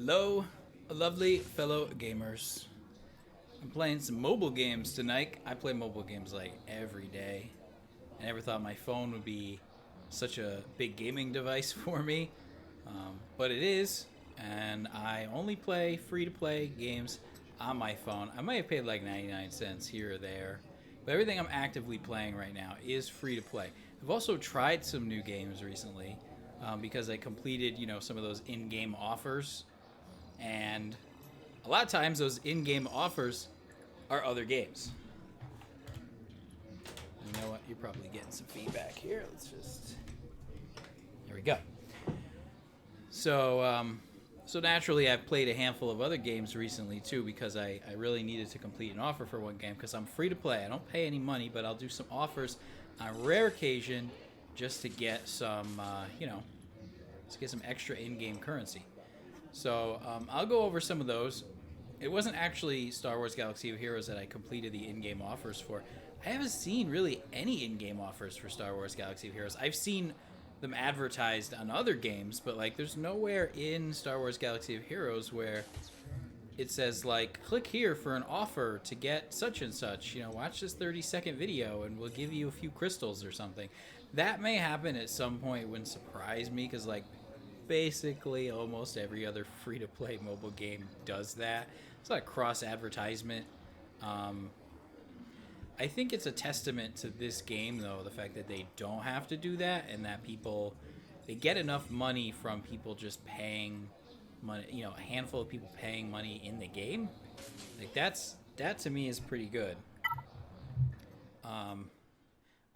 Hello, lovely fellow gamers. I'm playing some mobile games tonight. I play mobile games like every day. I never thought my phone would be such a big gaming device for me, but it is. And I only play free-to-play games on my phone. I might have paid like 99 cents here or there, but everything I'm actively playing right now is free-to-play. I've also tried some new games recently because I completed, some of those in-game offers. And a lot of times those in-game offers are other games. You know what? You're probably getting some feedback here. There we go. So naturally I've played a handful of other games recently too because I really needed to complete an offer for one game because I'm free to play. I don't pay any money, but I'll do some offers on a rare occasion just to get some, let's get some extra in-game currency. So I'll go over some of those. It wasn't actually Star Wars Galaxy of Heroes that I completed the in-game offers for. I haven't seen really any in-game offers for Star Wars Galaxy of Heroes. I've seen them advertised on other games, but there's nowhere in Star Wars Galaxy of Heroes where it says click here for an offer to get such and such. Watch this 30-second video and we'll give you a few crystals or something. That may happen at some point. Wouldn't surprise me because basically almost every other free-to-play mobile game does that. It's like cross-advertisement. I think it's a testament to this game, though, the fact that they don't have to do that and that they get enough money from people just paying money, a handful of people paying money in the game. That to me is pretty good. I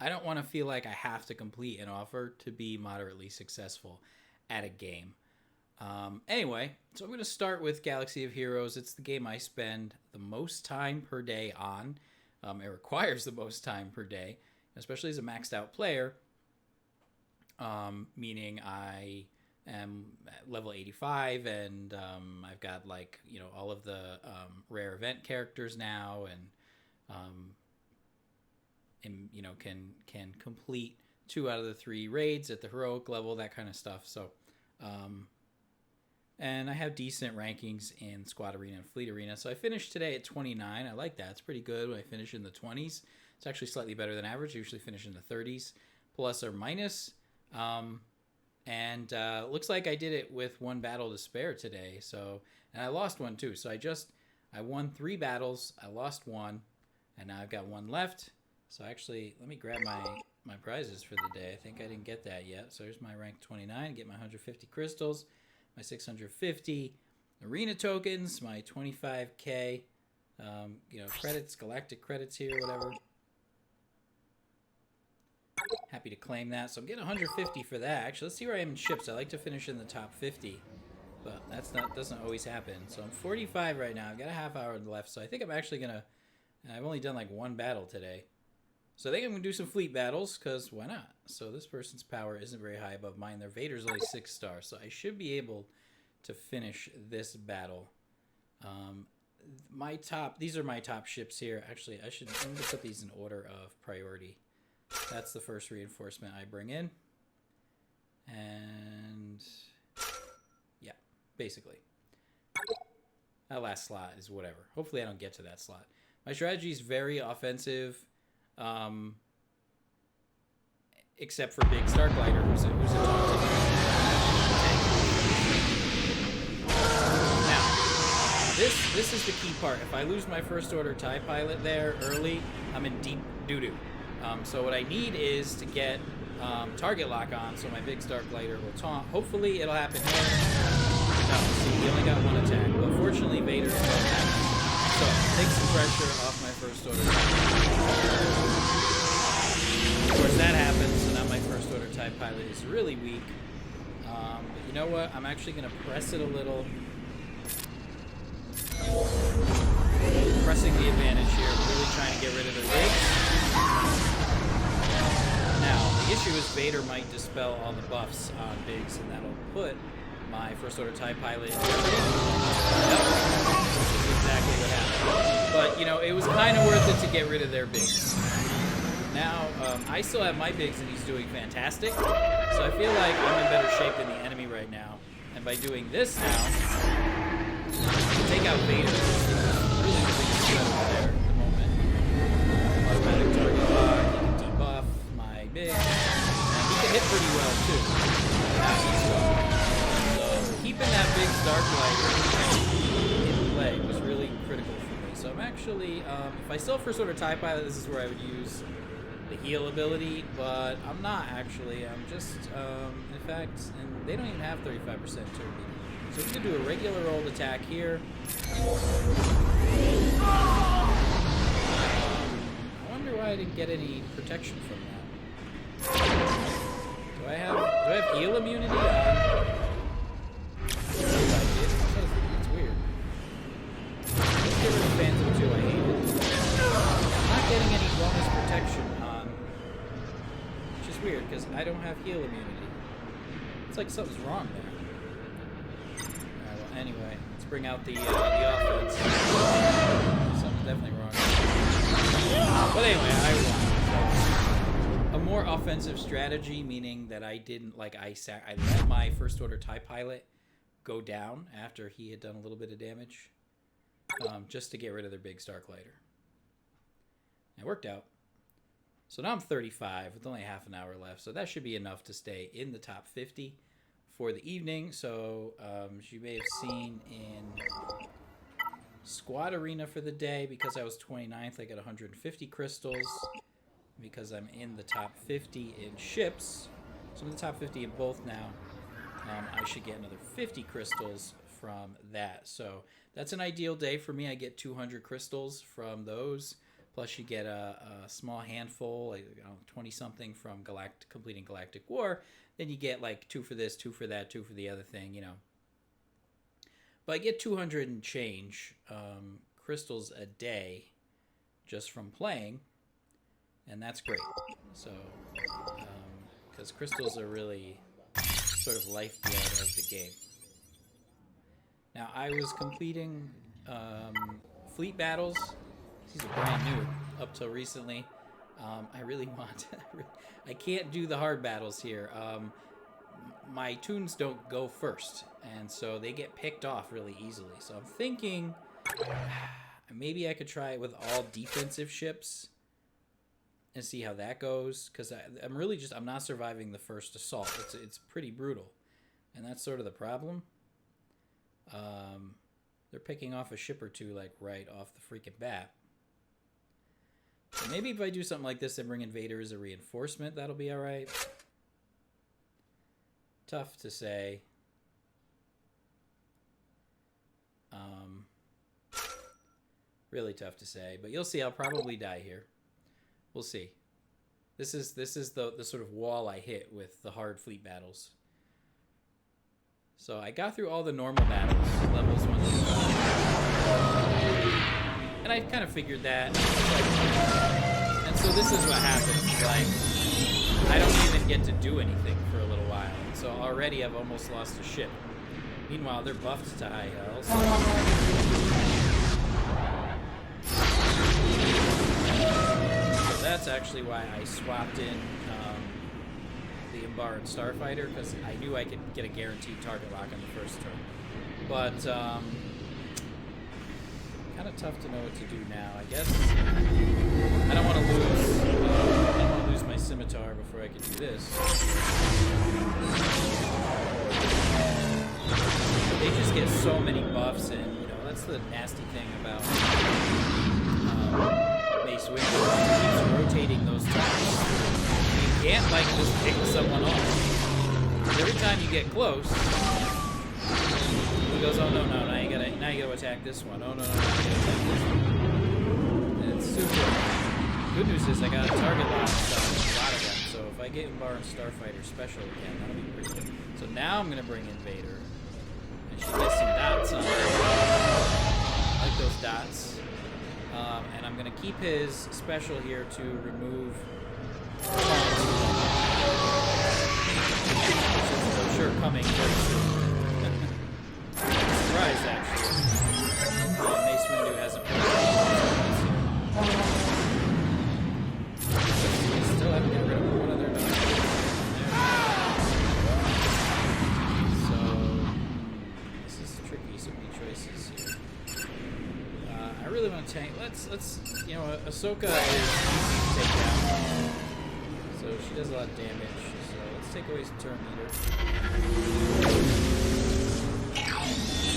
don't want to feel like I have to complete an offer to be moderately successful at a game. Anyway, so I'm going to start with Galaxy of Heroes. It's the game I spend the most time per day on. It requires the most time per day, especially as a maxed out player, meaning I am at level 85 and I've got all of the rare event characters now and can complete 2 out of the 3 raids at the heroic level, that kind of stuff. So, and I have decent rankings in Squad Arena and Fleet Arena. So I finished today at 29. I like that. It's pretty good when I finish in the 20s. It's actually slightly better than average. I usually finish in the 30s, plus or minus. And looks like I did it with 1 battle to spare today. So, and I lost 1 too. So I won 3 battles. I lost 1, and now I've got 1 left. So actually, let me grab my prizes for the day. I think I didn't get that yet. So here's my rank 29. Get my 150 crystals, my 650 arena tokens, my 25k, credits, galactic credits here, whatever. Happy to claim that. So I'm getting 150 for that. Actually, let's see where I am in ships. I like to finish in the top 50, but doesn't always happen. So I'm 45 right now. I've got a half hour left. So I think I'm actually gonna. I've only done 1 battle today. So I think I'm going to do some fleet battles, because why not? So this person's power isn't very high above mine. Their Vader's only 6 stars, so I should be able to finish this battle. These are my top ships here. Actually, I'm going to put these in order of priority. That's the first reinforcement I bring in. And yeah, basically. That last slot is whatever. Hopefully I don't get to that slot. My strategy is very offensive. Except for Big Starglider, who's a talk. Now, this is the key part. If I lose my first order TIE pilot there early, I'm in deep doo-doo. So what I need is to get target lock on, so my Big Starglider will taunt. Hopefully it'll happen here. No, see, he only got 1 attack, but fortunately Vader's no attack. So take some pressure off my first order TIE. Of course, that happens, so now my first order TIE pilot is really weak. But you know what? I'm actually going to press it a little. Pressing the advantage here, really trying to get rid of the rigs. Now, the issue is Vader might dispel all the buffs on Biggs, and that'll put my first order TIE pilot in jeopardy. Yep, which is exactly what happened. But, it was kind of worth it to get rid of their Biggs. Now, I still have my Biggs, and he's doing fantastic. So I feel like I'm in better shape than the enemy right now. And by doing this now, take out Vader. Really the biggest threat over there at the moment. Automatic target lock, he can debuff my big. And he can hit pretty well too. So keeping that big Starklighter in play was really critical for me. So I'm actually, if I still First Order TIE Pilot, this is where I would use the heal ability, but I'm not actually. I'm just, in fact, and they don't even have 35% turn meter. So we can do a regular old attack here. I wonder why I didn't get any protection from that. Do I have heal immunity on? It's weird. Let's get rid of Phantom 2. I hate it. I'm not getting any bonus protection on, which is weird because I don't have heal immunity. It's like something's wrong there. Alright, well, anyway, let's bring out the offense. Something's definitely wrong. But anyway, I won. So, a more offensive strategy, meaning that I didn't, like, I let my First Order TIE Pilot go down after he had done a little bit of damage, just to get rid of their big Starklighter. It worked out. So now I'm 35 with only half an hour left. So that should be enough to stay in the top 50 for the evening. So as you may have seen in Squad Arena for the day, because I was 29th, I got 150 crystals. Because I'm in the top 50 in ships, so I'm in the top 50 in both now, I should get another 50 crystals from that. So that's an ideal day for me. I get 200 crystals from those. Plus, you get a small handful, like 20-something from completing Galactic War. Then you get like 2 for this, 2 for that, 2 for the other thing, you know. But I get 200 and change crystals a day just from playing, and that's great. So, because crystals are really sort of lifeblood of the game. Now, I was completing fleet battles. These are brand new up till recently. I really want I can't do the hard battles here. My tunes don't go first, and so they get picked off really easily. So I'm thinking maybe I could try it with all defensive ships and see how that goes, because I'm not surviving the first assault. It's pretty brutal, and that's sort of the problem. They're picking off a ship or two like right off the freaking bat. So maybe if I do something like this and bring in Vader as a reinforcement, that'll be all right. Tough to say. Really tough to say, but you'll see. I'll probably die here. We'll see. This is the sort of wall I hit with the hard fleet battles. So I got through all the normal battles, levels 1 through 5. And I kind of figured that. And so this is what happens. Like, I don't even get to do anything for a little while. So already I've almost lost a ship. Meanwhile, they're buffed to high health. So that's actually why I swapped in the Umbaran Starfighter, because I knew I could get a guaranteed target lock on the first turn. But kind of tough to know what to do now. I guess I don't want to lose. I don't want to lose my scimitar before I can do this. They just get so many buffs, and you know that's the nasty thing about Mace Windu. He keeps rotating those times. You can't like just pick someone off. Every time you get close, he goes, "Oh no, now you gotta attack this one. Oh no, now you gotta attack this one." And it's super. Good news is I got a target lock stuff, a lot of them. So if I get Umbaran Starfighter special again, that'll be pretty good. So now I'm gonna bring in Vader, and she gets some dots on her. I like those dots. And I'm gonna keep his special here to remove. I'm sure coming very soon. Surprised, actually. Mace Windu hasn't put still haven't got rid of one of their dogs. So, really want to tank. Let's you know, Ahsoka is easy to take down. So she does a lot of damage. So let's take away some turn meter.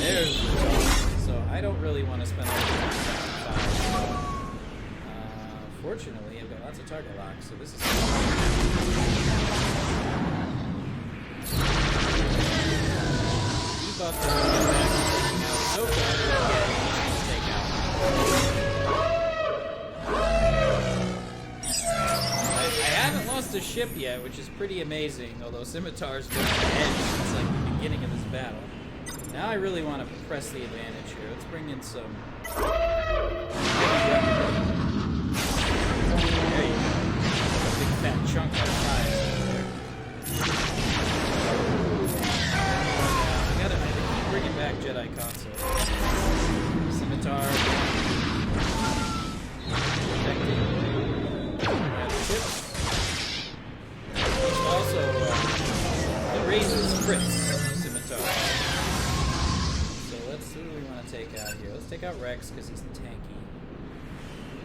There's the turn. So I don't really want to spend a lot of time on 5. Fortunately, I've got lots of target locks, so this is debuff now Ahsoka again to take out. I haven't lost a ship yet, which is pretty amazing, although Scimitar's been on the edge since like the beginning of this battle. Now I really want to press the advantage here. Let's bring in some. There you go. A big fat chunk of fire there. I keep bringing back Jedi console. Scimitar. Protecting. Chips. Also, it raises crits. Scimitar. Who do we want to take out here? Let's take out Rex because he's tanky.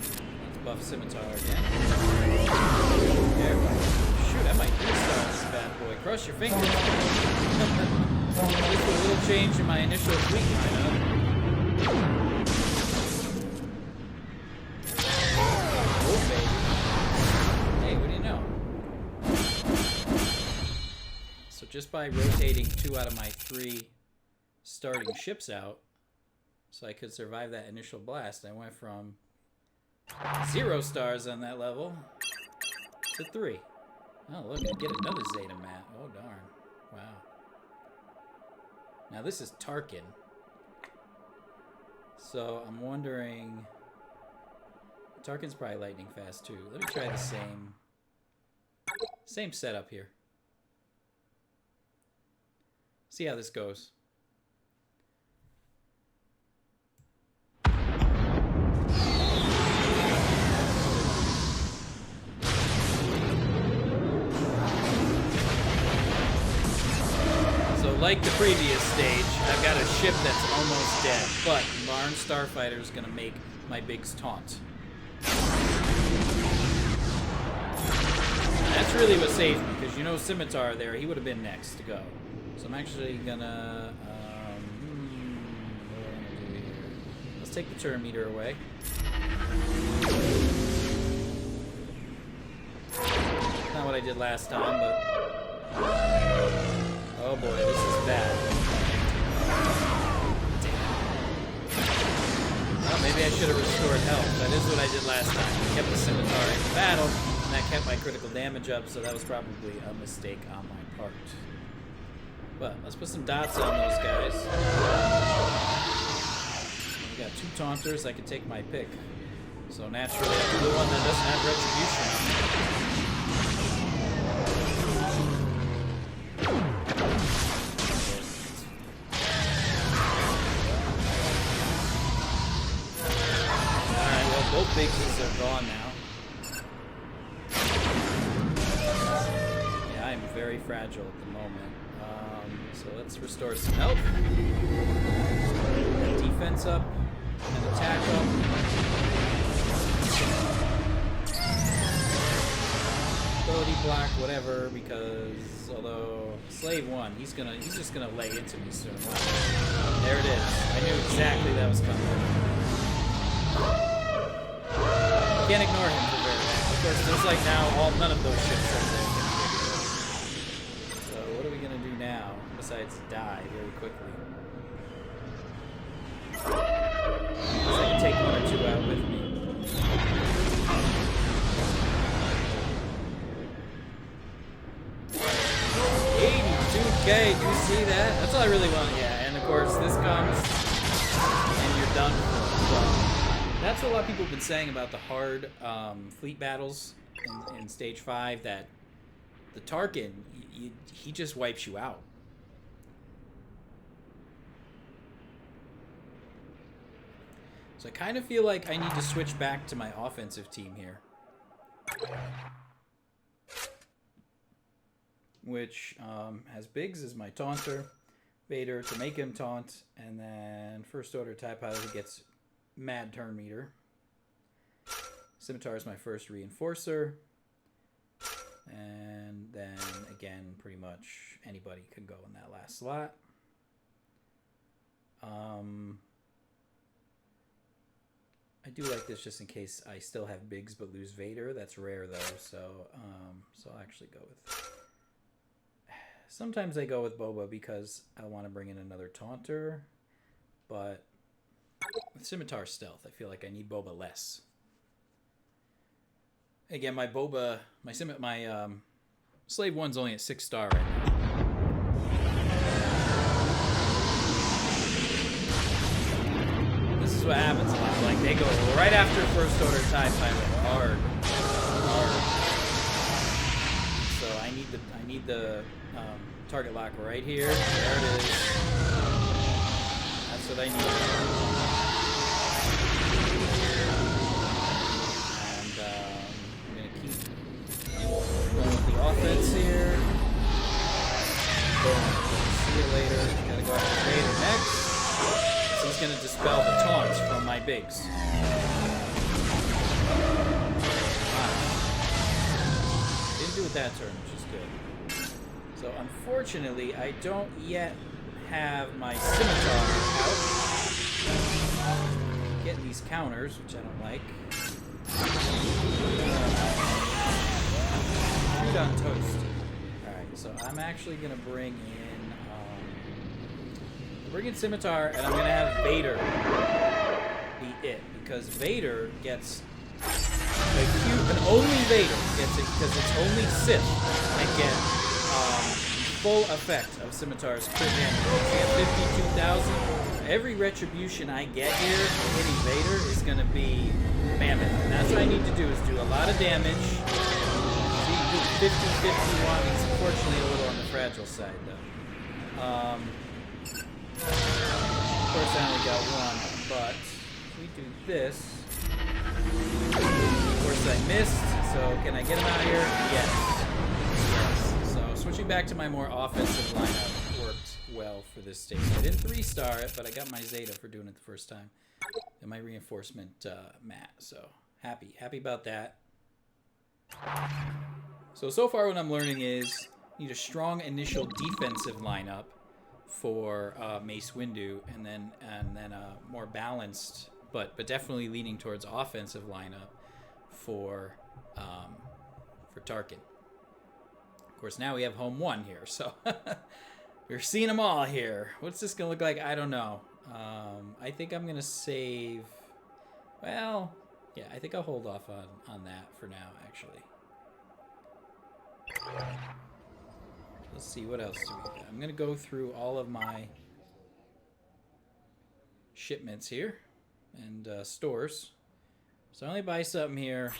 Let's buff Scimitar again. There we go. Shoot, I might 3-star this bad boy. Cross your fingers. Just a little change in my initial fleet lineup. Oh, baby. Hey, what do you know? So just by rotating 2 out of my 3 starting ships out, so I could survive that initial blast, I went from 0 stars on that level to 3. Oh, look, I get another Zeta mat. Oh, darn. Wow. Now, this is Tarkin. So, I'm wondering... Tarkin's probably lightning fast, too. Let me try the same setup here. See how this goes. Like the previous stage, I've got a ship that's almost dead, but Marn Starfighter is going to make my Biggs taunt. That's really what saved me, because you know Scimitar there, he would have been next to go. So I'm actually going to... what am I going to do here? Let's take the turn meter away. Not what I did last time, but... Oh boy, this is bad. Damn. Well, maybe I should have restored health. That is what I did last time. I kept the Scimitar in battle, and that kept my critical damage up, so that was probably a mistake on my part. But let's put some dots on those guys. We got 2 taunters. I can take my pick. So naturally, I'm the one that doesn't have retribution. Both Biggses are gone now. Yeah, I'm very fragile at the moment. So let's restore some health. Get defense up and attack up. Ability block, whatever, because although Slave 1, he's just gonna lay into me soon. Wow. There it is. I knew exactly that was coming. Can't ignore him for very long. Of course, there's like now none of those ships are there. So what are we gonna do now besides die very quickly? I can take 1 or 2 out with me. 82K, do you see that? That's all I really want. Yeah, and of course this comes and you're done for. So, that's what a lot of people have been saying about the hard fleet battles in Stage 5, that the Tarkin, he just wipes you out. So I kind of feel like I need to switch back to my offensive team here. Which has Biggs as my taunter, Vader to make him taunt, and then First Order TIE Pilot who gets Mad Turn Meter. Scimitar is my first Reinforcer. And then, again, pretty much anybody could go in that last slot. I do like this just in case I still have Biggs but lose Vader. That's rare, though, so I'll actually go with... Sometimes I go with Boba because I want to bring in another Taunter, but with Scimitar Stealth, I feel like I need Boba less. Again, my Boba, my Slave 1's only at 6-star right now. This is what happens a lot. Like, they go right after First Order TIE Pilot. Hard. So I need the target lock right here. There it is. That's what I need. Going with the offense here. Boom. See you later. Gotta go after Vader next. So he's gonna dispel the taunts from my Biggs. Wow. Didn't do it that turn, which is good. So unfortunately, I don't yet have my Scimitar out. Getting these counters, which I don't like. On toast. Alright, so I'm actually gonna bring in Scimitar, and I'm gonna have Vader be it, because Vader gets the cube, and only Vader gets it, because it's only Sith that get full effect of Scimitar's crit damage. I get 52,000. Every retribution I get here hitting Vader is gonna be mammoth, and that's what I need to do, is do a lot of damage. 50-51 is unfortunately a little on the fragile side, though. Of course, I only got one, but if we do this... Of course, I missed, so can I get him out of here? Yes. So, switching back to my more offensive lineup worked well for this stage. I didn't 3-star it, but I got my Zeta for doing it the first time. And my reinforcement mat, so happy about that. So far what I'm learning is you need a strong initial defensive lineup for Mace Windu, and then a more balanced, but definitely leaning towards offensive lineup for Tarkin. Of course, now we have home 1 here, so we're seeing them all here. What's this gonna look like? I don't know. I think I'm gonna save. Well, yeah, I think I'll hold off on that for now, actually. Let's see, what else do we got? I'm going to go through all of my shipments here and stores. So I only buy something here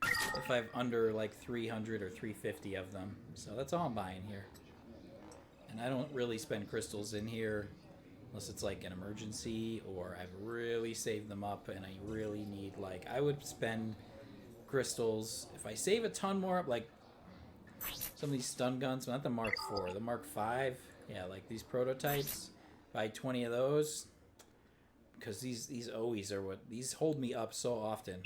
if I have under like 300 or 350 of them. So that's all I'm buying here. And I don't really spend crystals in here unless it's like an emergency or I've really saved them up and I really need, like, I would spend crystals if I save a ton more, like some of these stun guns, not the Mark IV, the Mark V, yeah, like these prototypes, buy 20 of those, because these OEs are what, these hold me up so often.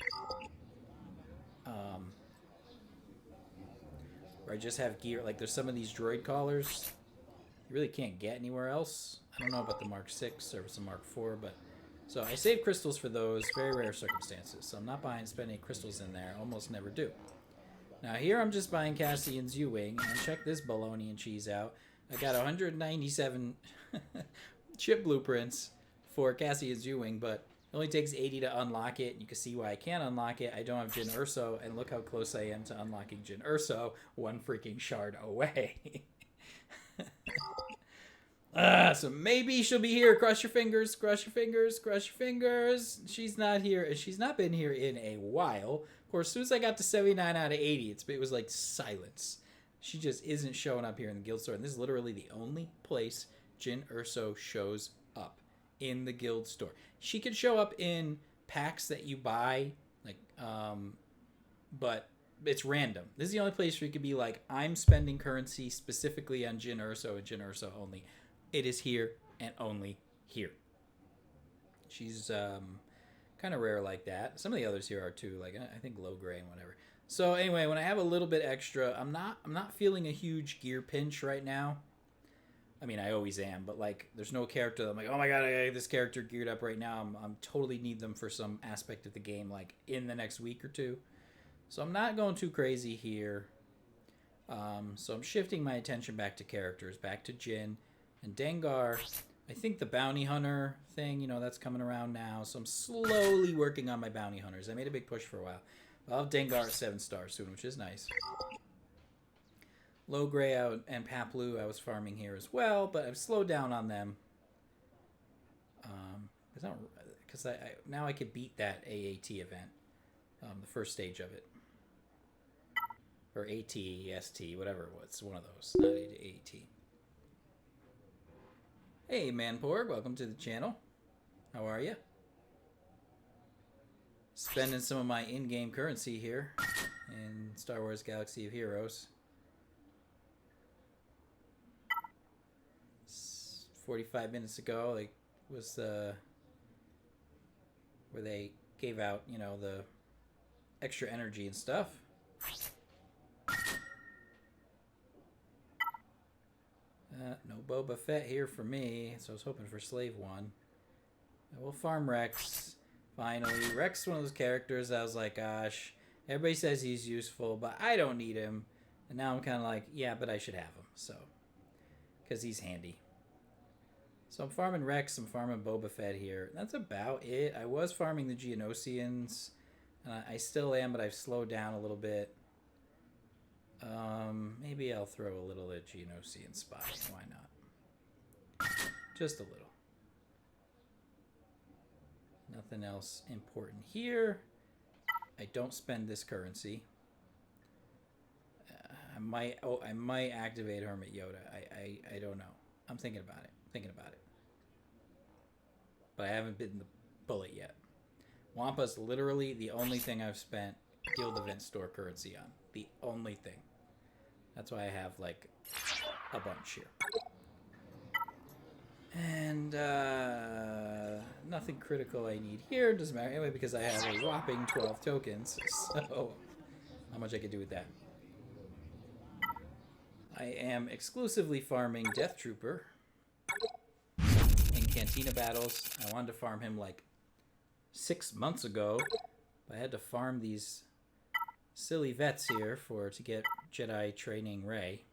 Where I just have gear, like there's some of these droid collars you really can't get anywhere else. I don't know about the Mark VI or it's a Mark IV, but so I save crystals for those, very rare circumstances. So I'm not spending crystals in there, almost never do. Now here I'm just buying Cassian's U-Wing, and check this bologna and cheese out. I got 197 chip blueprints for Cassian's U-Wing, but it only takes 80 to unlock it. You can see why I can't unlock it. I don't have Jyn Erso, and look how close I am to unlocking Jyn Erso, one freaking shard away. So maybe she'll be here. Cross your fingers, cross your fingers, cross your fingers. She's not here. She's not been here in a while. Of course, as soon as I got to 79 out of 80, it was like silence. She just isn't showing up here in the guild store. And this is literally the only place Jyn Erso shows up, in the guild store. She could show up in packs that you buy, like, but it's random. This is the only place where you could be like, I'm spending currency specifically on Jyn Erso and Jyn Erso only. It is here and only here. She's Kind of rare like that. Some of the others here are too. Like I think low gray and whatever. So anyway, when I have a little bit extra, I'm not feeling a huge gear pinch right now. I mean, I always am, but like, there's no character that I'm like, oh my god, I have this character geared up right now. I'm totally need them for some aspect of the game, like in the next week or two. So I'm not going too crazy here. So I'm shifting my attention back to characters, back to Jin and Dengar. I think the bounty hunter thing, that's coming around now. So I'm slowly working on my bounty hunters. I made a big push for a while. I'll have Dengar at 7 stars soon, which is nice. Low Gray out and Paplu I was farming here as well, but I've slowed down on them. Because now I could beat that AAT event, the first stage of it. Or AT, whatever it was. One of those, not AAT. Hey, Manporg, welcome to the channel. How are you? Spending some of my in-game currency here in Star Wars Galaxy of Heroes. 45 minutes ago, like, was where they gave out, the extra energy and stuff. No Boba Fett here for me, so I was hoping for Slave 1. I will farm Rex. Finally, Rex is one of those characters I was like, gosh, everybody says he's useful, but I don't need him. And now I'm kind of like, yeah, but I should have him, so. Because he's handy. So I'm farming Rex, I'm farming Boba Fett here. That's about it. I was farming the Geonosians, and I still am, but I've slowed down a little bit. Maybe I'll throw a little at Geonosian Spy. Why not? Just a little. Nothing else important here. I don't spend this currency. I might activate Hermit Yoda. I don't know. I'm thinking about it. But I haven't bitten the bullet yet. Wampa's literally the only thing I've spent Guild Event Store currency on. The only thing. That's why I have, like, a bunch here. And, nothing critical I need here. Doesn't matter anyway because I have a whopping 12 tokens. So, how much I could do with that. I am exclusively farming Death Trooper in Cantina battles. I wanted to farm him like 6 months ago, but I had to farm these silly vets here to get Jedi training Rey.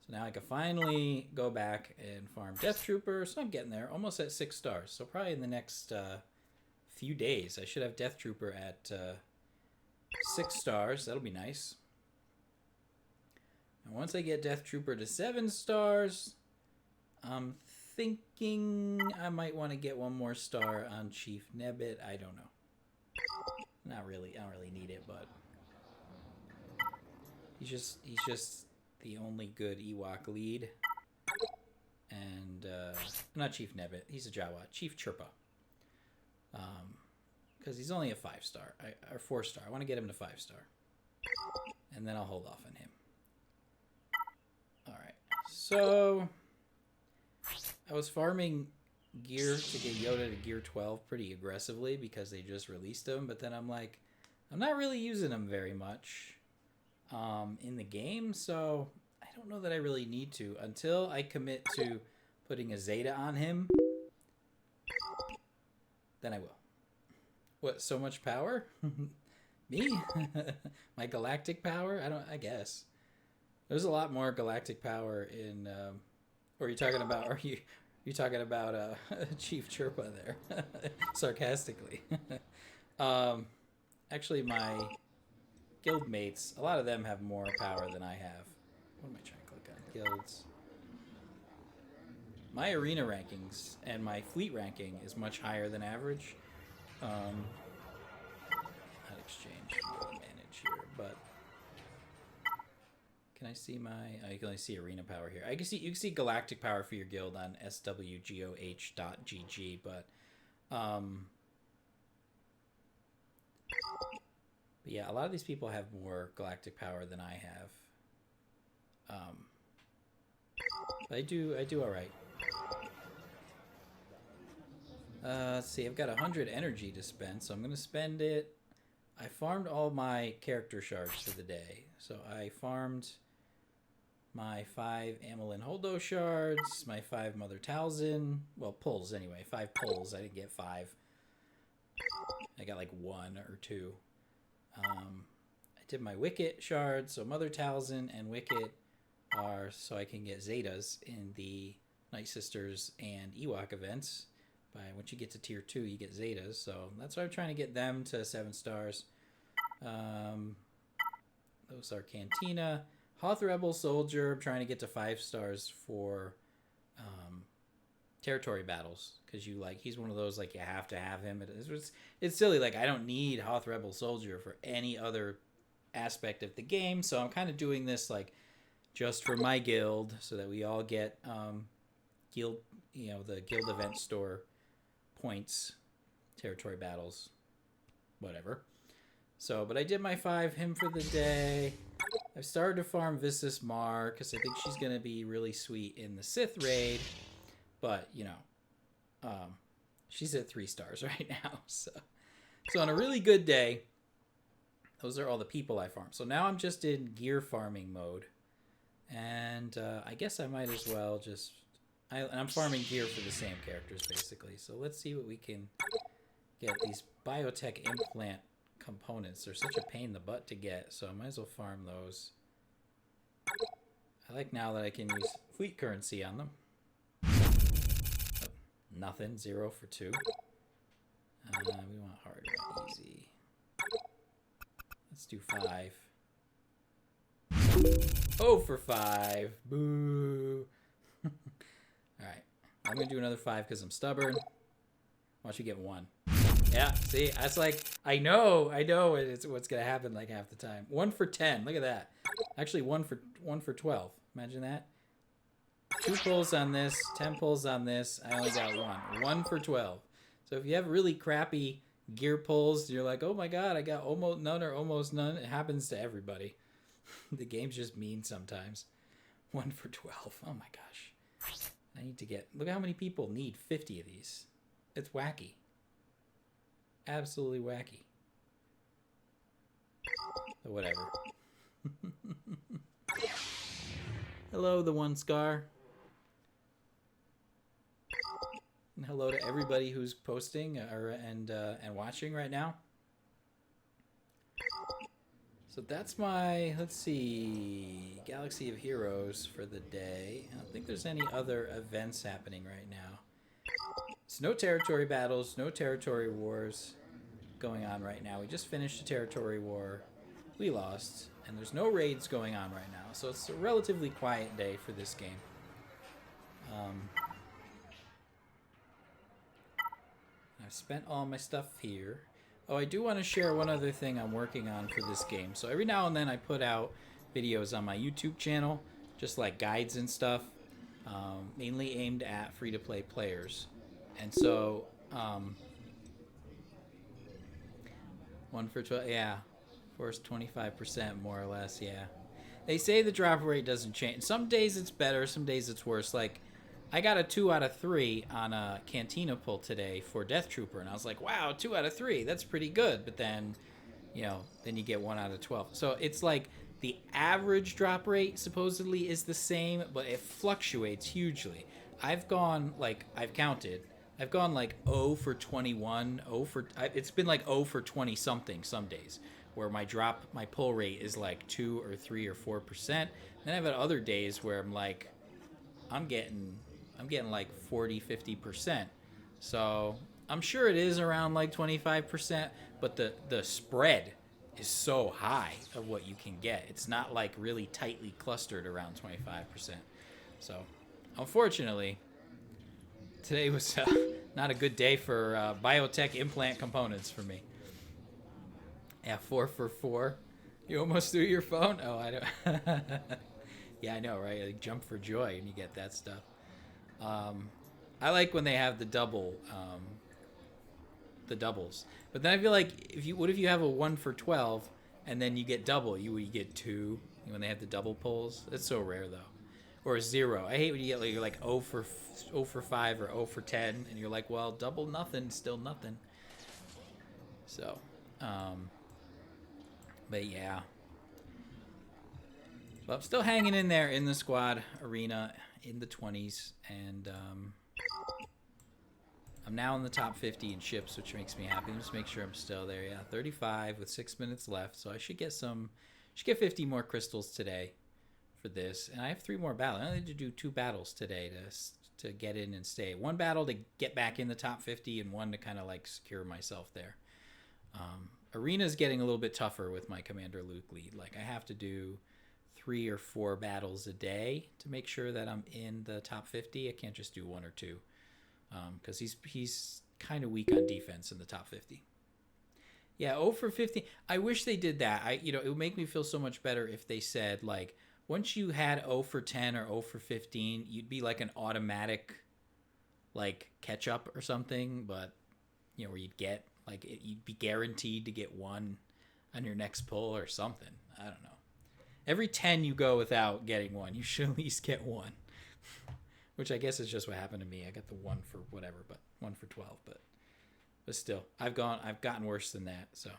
So now I can finally go back and farm Death Trooper. So I'm getting there, almost at 6 stars. So probably in the next few days, I should have Death Trooper at 6 stars. That'll be nice. And once I get Death Trooper to 7 stars, I'm thinking I might want to get one more star on Chief Nebbit. I don't know. Not really. I don't really need it, but he's just the only good Ewok lead. And not Chief Nebbit. He's a Jawa. Chief Chirpa. Because he's only a 5 star or 4 star. I want to get him to 5 star, and then I'll hold off on him. All right. So I was farming gear to get Yoda to gear 12 pretty aggressively because they just released him. But then I'm like, I'm not really using him very much in the game, so I don't know that I really need to until I commit to putting a Zeta on him. Then I will. What, so much power? Me? My galactic power? I guess. There's a lot more galactic power in or are you talking about Chief Chirpa there? Sarcastically. Actually my guild mates, a lot of them have more power than I have. What am I trying to click on? Guilds. My arena rankings and my fleet ranking is much higher than average. Not exchange, manage here, but can I see my? Oh, you can only see arena power here. You can see galactic power for your guild on swgoh.gg, but yeah, a lot of these people have more galactic power than I have. But I do all right. Let's see. I've got 100 energy to spend, so I'm gonna spend it. I farmed all my character shards for the day, so I farmed my 5 Amelin Holdo shards, my 5 Mother Talzin, well, pulls anyway, 5 pulls. I didn't get 5. I got like 1 or 2. I did my Wicket shards, so Mother Talzin and Wicket are so I can get Zetas in the Night Sisters and Ewok events. Once you get to tier 2, you get Zetas, so that's why I'm trying to get them to 7 stars. Those are Cantina. Hoth Rebel Soldier, I'm trying to get to 5 stars for territory battles, because he's one of those, like, you have to have him. It's silly, like, I don't need Hoth Rebel Soldier for any other aspect of the game, so I'm kind of doing this, like, just for my guild, so that we all get guild, the guild event store points, territory battles, whatever. So, but I did my 5 him for the day. I've started to farm Visas Mar because I think she's going to be really sweet in the Sith raid. But, she's at 3 stars right now. So on a really good day, those are all the people I farm. So now I'm just in gear farming mode. And I guess I might as well just... I'm farming gear for the same characters, basically. So let's see what we can get. These biotech implant components are such a pain in the butt to get, so I might as well farm those. I like now that I can use fleet currency on them. Oh, nothing. 0 for 2. We want hard, easy. Let's do 5. 0 for 5. Boo. Alright. I'm going to do another 5 because I'm stubborn. Watch you get 1. Yeah, see? That's like, I know it's what's going to happen like half the time. 1 for 10. Look at that. Actually, 1 for 12. Imagine that. 2 pulls on this, 10 pulls on this. I only got 1. 1 for 12. So if you have really crappy gear pulls, you're like, oh my god, I got almost none or almost none. It happens to everybody. The game's just mean sometimes. 1 for 12. Oh my gosh. I need to get... Look how many people need 50 of these. It's wacky. Absolutely wacky. But whatever. Hello, the one Scar. And hello to everybody who's posting and watching right now. So that's my, let's see, Galaxy of Heroes for the day. I don't think there's any other events happening right now. There's no territory battles, no territory wars going on right now. We just finished a territory war. We lost. And there's no raids going on right now. So it's a relatively quiet day for this game. I've spent all my stuff here. Oh, I do want to share one other thing I'm working on for this game. So every now and then I put out videos on my YouTube channel, just like guides and stuff, mainly aimed at free-to-play players. And so, 1 for 12, yeah, force 25% more or less, yeah. They say the drop rate doesn't change. Some days it's better, some days it's worse. Like, I got a 2 out of 3 on a Cantina pull today for Death Trooper, and I was like, wow, 2 out of 3, that's pretty good. But then, then you get 1 out of 12. So it's like the average drop rate supposedly is the same, but it fluctuates hugely. I've gone, like, I've counted. I've gone like 0 for 21, it's been like 0 for 20 something some days, where my pull rate is like 2 or 3 or 4%. Then I've had other days where I'm like, I'm getting like 40, 50%. So I'm sure it is around like 25%, but the spread is so high of what you can get. It's not like really tightly clustered around 25%. So unfortunately, today was not a good day for biotech implant components for me. Yeah, 4 for 4. You almost threw your phone? Oh, I don't. Yeah, I know, right? Like, jump for joy when you get that stuff. I like when they have the doubles. But then I feel like what if you have a 1 for 12 and then you get double? You get 2 when they have the double pulls. It's so rare though. or 0. I hate when you get like you're like 0 for 5 or 0 for 10, and you're like, well, double nothing, still nothing. So, but yeah. But I'm still hanging in there in the squad arena in the 20s, and I'm now in the top 50 in ships, which makes me happy. Just make sure I'm still there. Yeah, 35 with 6 minutes left, so I should get 50 more crystals today for this, and I have 3 more battles. I need to do 2 battles today to get in and stay. 1 battle to get back in the top 50, and 1 to kind of like secure myself there. Arena's getting a little bit tougher with my Commander Luke lead. Like I have to do 3 or 4 battles a day to make sure that I'm in the top 50. I can't just do 1 or 2 because he's kind of weak on defense in the top 50. Yeah, 0 for 15. I wish they did that. It would make me feel so much better if they said like once you had 0 for 10 or 0 for 15, you'd be like an automatic like catch up or something, but where you'd get like you'd be guaranteed to get 1 on your next pull or something. I don't know. Every 10 you go without getting 1, you should at least get 1. Which I guess is just what happened to me. I got the 1 for whatever, but 1 for 12, but still, I've gotten worse than that. So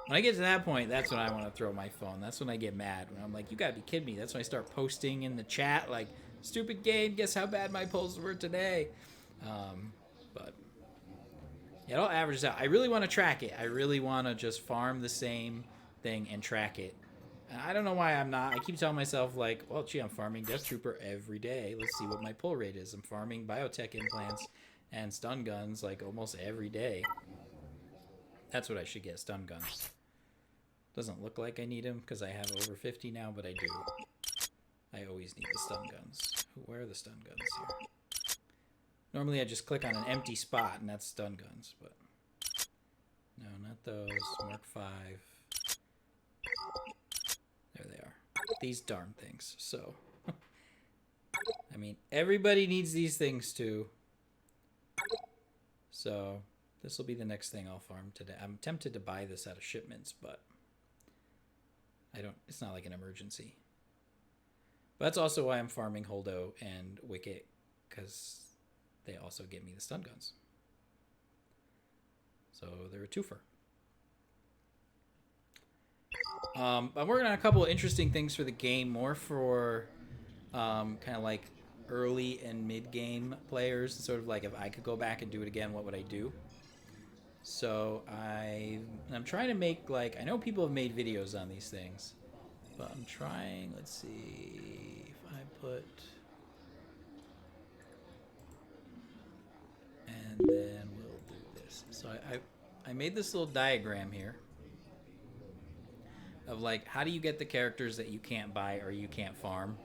when I get to that point, that's when I want to throw my phone. That's when I get mad. When I'm like, you gotta be kidding me. That's when I start posting in the chat like, stupid game, guess how bad my pulls were today. But it all averages out. I really want to track it. I really want to just farm the same thing and track it. And I don't know why I'm not. I keep telling myself like, well, gee, I'm farming Death Trooper every day. Let's see what my pull rate is. I'm farming biotech implants and stun guns like almost every day. That's what I should get, stun guns. Doesn't look like I need them because I have over 50 now, but I do. I always need the stun guns. Where are the stun guns here? Normally I just click on an empty spot and that's stun guns, but no, not those. Mark 5. There they are. These darn things. So, I mean, everybody needs these things too. So, this will be the next thing I'll farm today. I'm tempted to buy this out of shipments, but it's not like an emergency. But that's also why I'm farming Holdo and Wicket, because they also give me the stun guns. So they're a twofer. I'm working on a couple of interesting things for the game, more for kind of like early and mid-game players. Sort of like if I could go back and do it again, what would I do? So I'm trying to make like, I know people have made videos on these things, but I'm trying, let's see, if I put, and then we'll do this. So I made this little diagram here of like, how do you get the characters that you can't buy or you can't farm?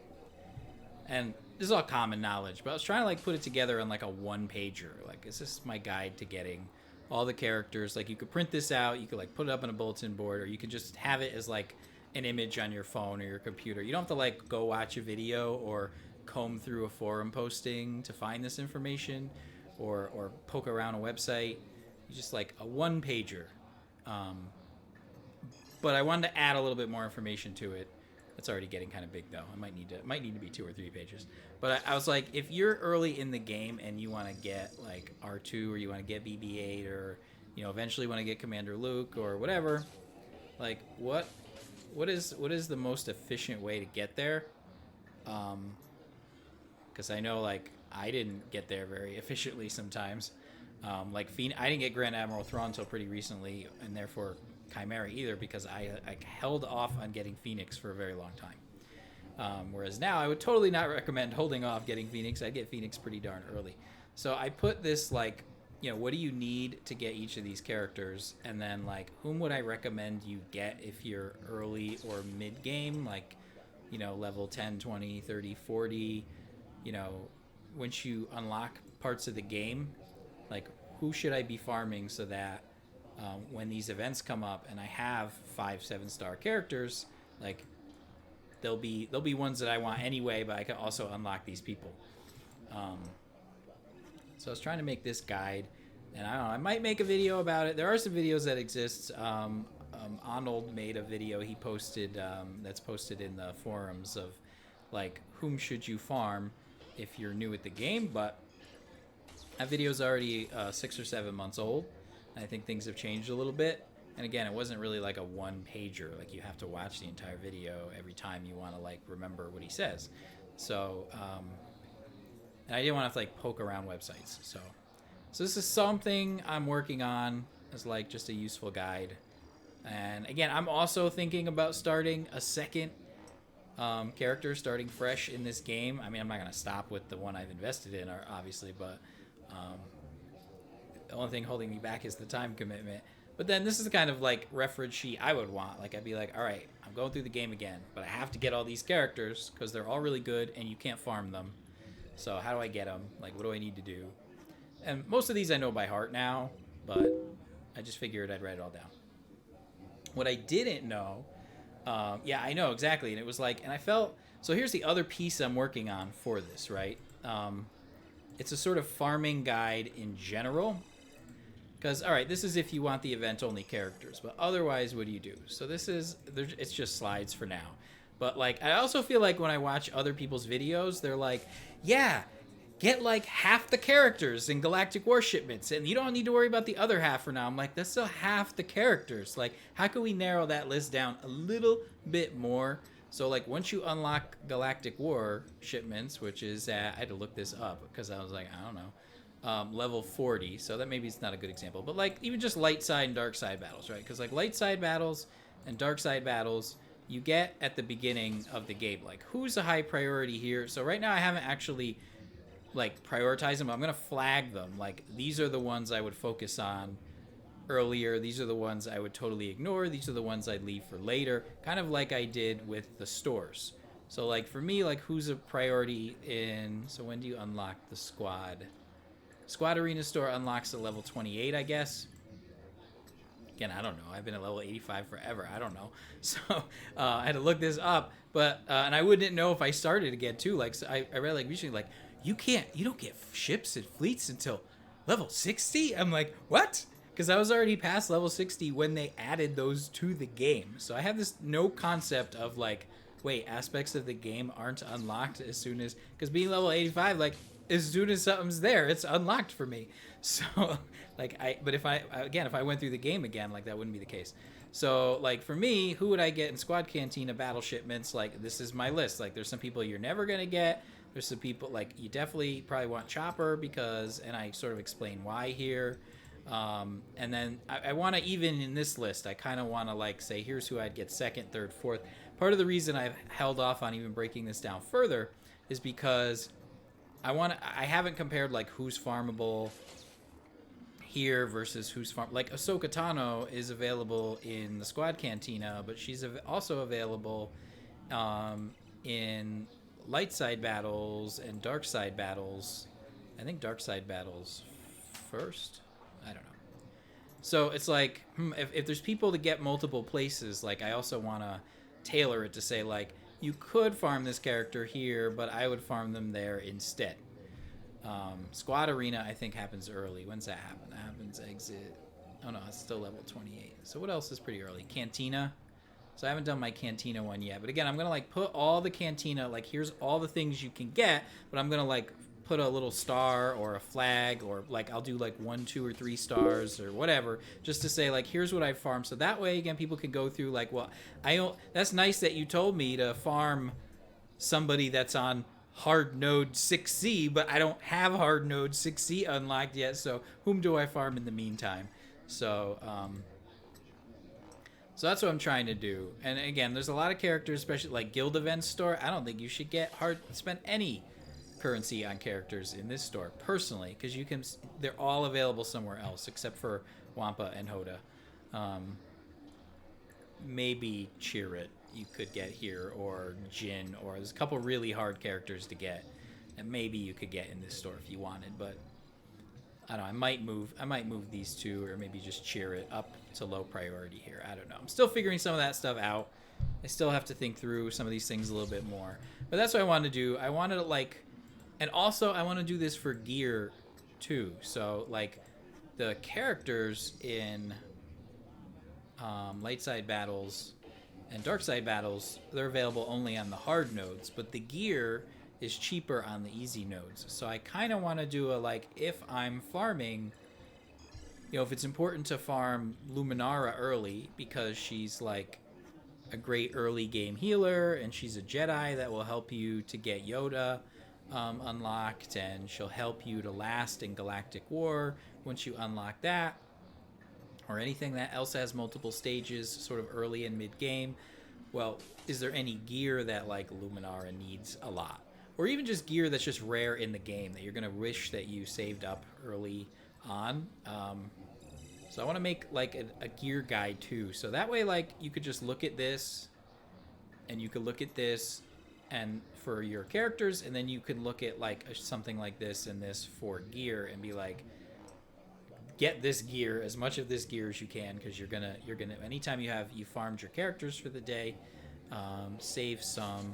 And this is all common knowledge, but I was trying to like put it together on like a 1-pager. Like, is this my guide to getting all the characters? Like, you could print this out, you could like put it up on a bulletin board, or you could just have it as like an image on your phone or your computer. You don't have to like go watch a video or comb through a forum posting to find this information, or poke around a website. You just like a 1-pager. But I wanted to add a little bit more information to it. It's already getting kind of big though. It might need to be 2 or 3 pages. But I was like, if you're early in the game and you want to get like R2, or you want to get BB-8, or eventually want to get Commander Luke or whatever, like what is the most efficient way to get there? Because I know like I didn't get there very efficiently sometimes. Like I didn't get Grand Admiral Thrawn until pretty recently, and therefore Chimera either, because I held off on getting Phoenix for a very long time. Whereas now I would totally not recommend holding off getting Phoenix. I'd get Phoenix pretty darn early. So I put this like, what do you need to get each of these characters? And then like, whom would I recommend you get if you're early or mid game? Like, level 10, 20, 30, 40, once you unlock parts of the game, like who should I be farming so that when these events come up and I have 5-7 star characters, like they'll be ones that I want anyway, but I can also unlock these people. So I was trying to make this guide, and I don't know, I might make a video about it. There are some videos that exist. Arnold made a video he posted, that's posted in the forums, of like whom should you farm if you're new at the game. But that video's already 6 or 7 months old. And I think things have changed a little bit. And again, it wasn't really like a one pager. Like you have to watch the entire video every time you want to like remember what he says. So, and I didn't want to have to like poke around websites. So this is something I'm working on as like just a useful guide. And again, I'm also thinking about starting a second character, starting fresh in this game. I mean, I'm not going to stop with the one I've invested in, obviously, but the only thing holding me back is the time commitment. But then this is the kind of like reference sheet I would want. Like I'd be like, all right, I'm going through the game again, but I have to get all these characters because they're all really good and you can't farm them. So how do I get them? Like, what do I need to do? And most of these I know by heart now, but I just figured I'd write it all down. What I didn't know, yeah, I know exactly. And it was like, and I felt, so here's the other piece I'm working on for this, right? It's a sort of farming guide in general. Because, all right, this is if you want the event-only characters, but otherwise, what do you do? So this is, it's just slides for now. But, like, I also feel like when I watch other people's videos, they're like, yeah, get, like, half the characters in Galactic War Shipments, and you don't need to worry about the other half for now. I'm like, that's still half the characters. Like, how can we narrow that list down a little bit more? So, like, once you unlock Galactic War Shipments, which is at, I had to look this up, because I was like, I don't know. Level 40, so that maybe it's not a good example, but like even just light side and dark side battles, right? Because like light side battles and dark side battles you get at the beginning of the game, like who's a high priority here. So right now I haven't actually like prioritized them. I'm gonna flag them, like these are the ones I would focus on earlier, these are the ones I would totally ignore, these are the ones I'd leave for later, kind of like I did with the stores. So like for me, like who's a priority in, so when do you unlock the squad arena store? Unlocks at level 28, I guess. Again, I don't know. I've been at level 85 forever. I don't know. So I had to look this up. But and I wouldn't know if I started again too. Like so I read like recently, like you don't get ships and fleets until level 60. I'm like, what? Because I was already past level 60 when they added those to the game. So I have this no concept of like, wait, aspects of the game aren't unlocked as soon as, because being level 85, like as soon as something's there, it's unlocked for me. So like but if I went through the game again, like that wouldn't be the case. So like for me, who would I get in Squad Cantina battle shipments? Like this is my list. Like there's some people you're never gonna get. There's some people like you definitely probably want Chopper because, and I sort of explain why here. And then I want to, even in this list, I kind of want to like say here's who I'd get second, third, fourth. Part of the reason I've held off on even breaking this down further is because I haven't compared like who's farmable here versus who's farm. Like Ahsoka Tano is available in the Squad Cantina, but she's also available in light side battles and dark side battles. I think dark side battles first. I don't know. So it's like if there's people to get multiple places, like I also want to tailor it to say like you could farm this character here, but I would farm them there instead. Squad Arena, I think, happens early. When's that happen? That happens exit. Oh no, it's still level 28. So what else is pretty early? Cantina. So I haven't done my Cantina one yet. But again, I'm going to like put all the Cantina, like here's all the things you can get, but I'm going to like put a little star or a flag, or like I'll do like 1, 2, or 3 stars or whatever, just to say like here's what I farm. So that way again people can go through like, well, that's nice that you told me to farm somebody that's on hard node 6C, but I don't have hard node 6C unlocked yet, so whom do I farm in the meantime? So so that's what I'm trying to do. And again, there's a lot of characters, especially like Guild Events store. I don't think you should spend any currency on characters in this store personally, because they're all available somewhere else except for Wampa and Hoda. Maybe Chirrut you could get here, or Jin, or there's a couple really hard characters to get and maybe you could get in this store if you wanted, but I don't know, I might move these two, or maybe just Chirrut up to low priority here. I don't know. I'm still figuring some of that stuff out. I still have to think through some of these things a little bit more, but that's what I want to do. I wanted to like, and also I want to do this for gear too. So like the characters in light side battles And Darkside Battles, they're available only on the hard nodes, but the gear is cheaper on the easy nodes. So I kind of want to do a, like, if I'm farming, you know, if it's important to farm Luminara early because she's like a great early game healer and she's a Jedi that will help you to get Yoda unlocked, and she'll help you to last in Galactic War once you unlock that, or anything that else has multiple stages sort of early and mid game. Well, is there any gear that like Luminara needs a lot, or even just gear that's just rare in the game that you're gonna wish that you saved up early on? So I want to make like a gear guide too, so that way like you could just look at this and you could look at this and for your characters, and then you can look at like something like this and this for gear and be like, get this gear, as much of this gear as you can, because you're gonna anytime you farmed your characters for the day, save some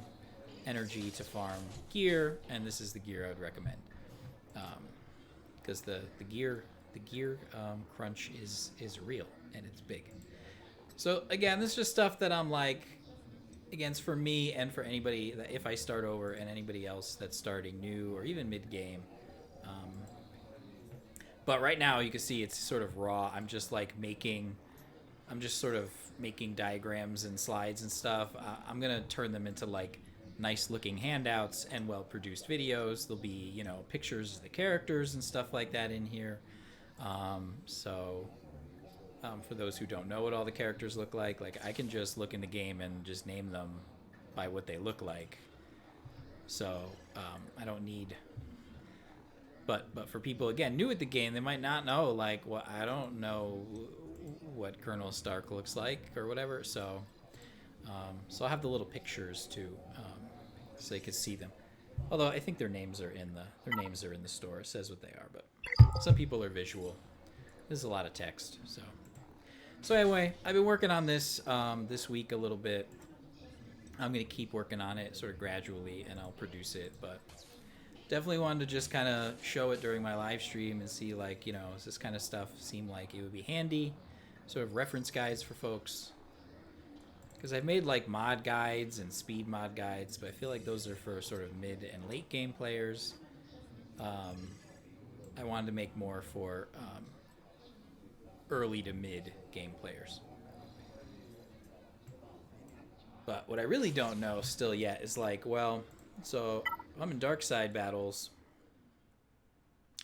energy to farm gear, and this is the gear I would recommend, because the gear crunch is real and it's big. So again, this is just stuff that I'm like, again, it's for me and for anybody that if I start over and anybody else that's starting new or even mid game. But right now you can see it's sort of raw. I'm just sort of making diagrams and slides and stuff. I'm gonna turn them into like nice looking handouts and well produced videos. There'll be, you know, pictures of the characters and stuff like that in here. For those who don't know what all the characters look like I can just look in the game and just name them by what they look like. So I don't need. But for people again new at the game, they might not know like what I don't know what Colonel Stark looks like or whatever. So I'll have the little pictures too, so they can see them. Although I think their names are in the store. It says what they are, but some people are visual. There's a lot of text. So anyway, I've been working on this this week a little bit. I'm gonna keep working on it sort of gradually, and I'll produce it. But definitely wanted to just kind of show it during my live stream and see, like, you know, does this kind of stuff seem like it would be handy, sort of reference guides for folks. Because I've made like mod guides and speed mod guides, but I feel like those are for sort of mid and late game players. I wanted to make more for early to mid game players. But what I really don't know still yet is like, well, so I'm in Darkside Battles.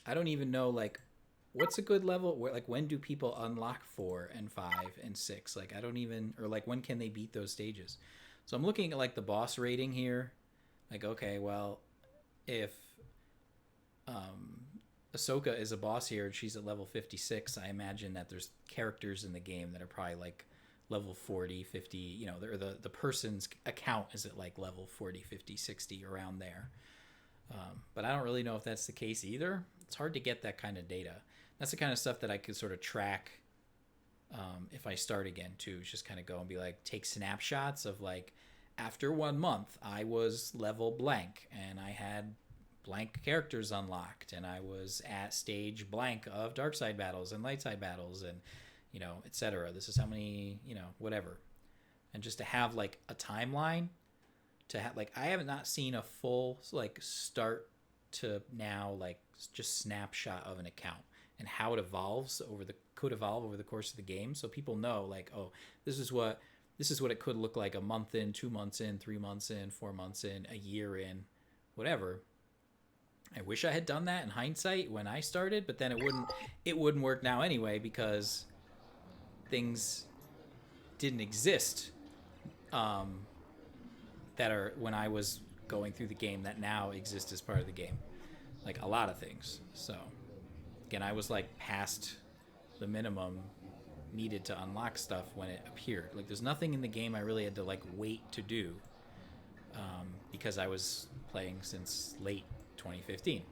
I don't even know like what's a good level, where like when do people unlock 4 and 5 and 6? Like I don't even, or like when can they beat those stages? So I'm looking at like the boss rating here. Like, okay, well, if Ahsoka is a boss here and she's at level 56, I imagine that there's characters in the game that are probably like level 40, 50, you know, the person's account is at like level 40, 50, 60, around there. But I don't really know if that's the case either. It's hard to get that kind of data. That's the kind of stuff that I could sort of track if I start again too. Just kind of go and be like, take snapshots of like, after 1 month, I was level blank and I had blank characters unlocked and I was at stage blank of Darkside Battles and Lightside Battles and, you know, etc. This is how many, you know, whatever. And just to have like a timeline, to have like, I have not seen a full like start to now like just snapshot of an account and how it could evolve over the course of the game, so people know like, oh, this is what it could look like a month in, 2 months in, 3 months in, 4 months in, a year in, whatever. I wish I had done that in hindsight when I started, but then it wouldn't work now anyway, because things didn't exist that are when I was going through the game that now exist as part of the game, like a lot of things. So again, I was like past the minimum needed to unlock stuff when it appeared. Like there's nothing in the game I really had to like wait to do, because I was playing since late 2015.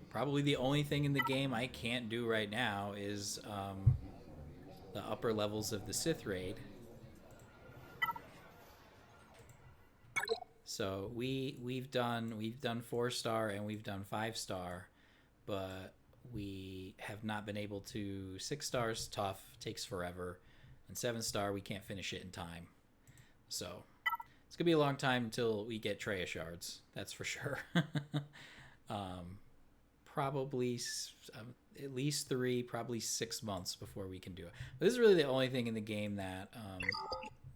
Probably the only thing in the game I can't do right now is the upper levels of the Sith raid. So we've done 4-star and we've done 5-star, but we have not been able to. 6 stars, tough, takes forever. And 7-star, we can't finish it in time. So it's going to be a long time until we get Treya shards. That's for sure. Probably at least 3, probably 6 months before we can do it. But this is really the only thing in the game that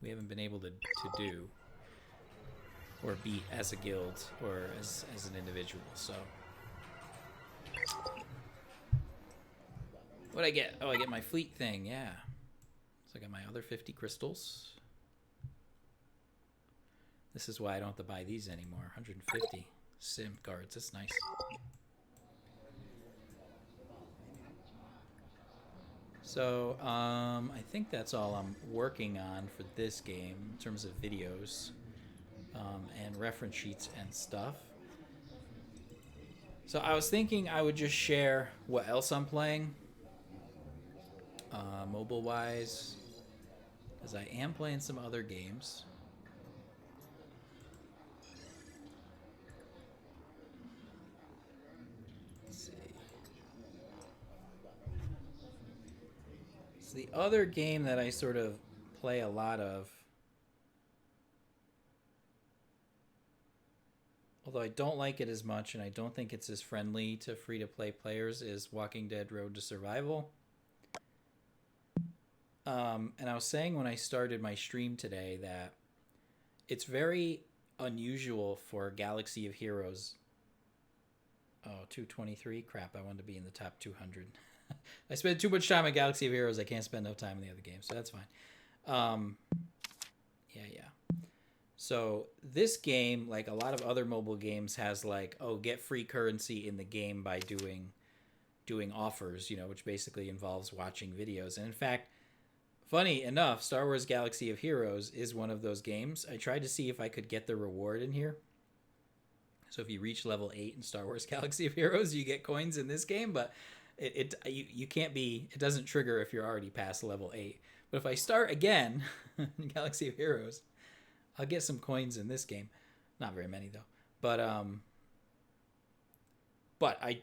we haven't been able to do or beat as a guild or as an individual. So what'd I get? Oh, I get my fleet thing. Yeah. So I got my other 50 crystals. This is why I don't have to buy these anymore. 150 sim cards. That's nice. So I think that's all I'm working on for this game in terms of videos and reference sheets and stuff. So I was thinking I would just share what else I'm playing mobile-wise, because I am playing some other games. Let's see. So the other game that I sort of play a lot of, although I don't like it as much and I don't think it's as friendly to free-to-play players, is Walking Dead Road to Survival. And I was saying when I started my stream today that it's very unusual for Galaxy of Heroes. Oh, 223? Crap, I wanted to be in the top 200. I spent too much time on Galaxy of Heroes. I can't spend enough time in the other games, so that's fine. Yeah. So this game, like a lot of other mobile games, has like, oh, get free currency in the game by doing offers, which basically involves watching videos. And in fact, funny enough, Star Wars Galaxy of Heroes is one of those games. I tried to see if I could get the reward in here. So if you reach level 8 in Star Wars Galaxy of Heroes, you get coins in this game, but you can't be, it doesn't trigger if you're already past level 8. But if I start again in Galaxy of Heroes, I'll get some coins in this game. Not very many though. But I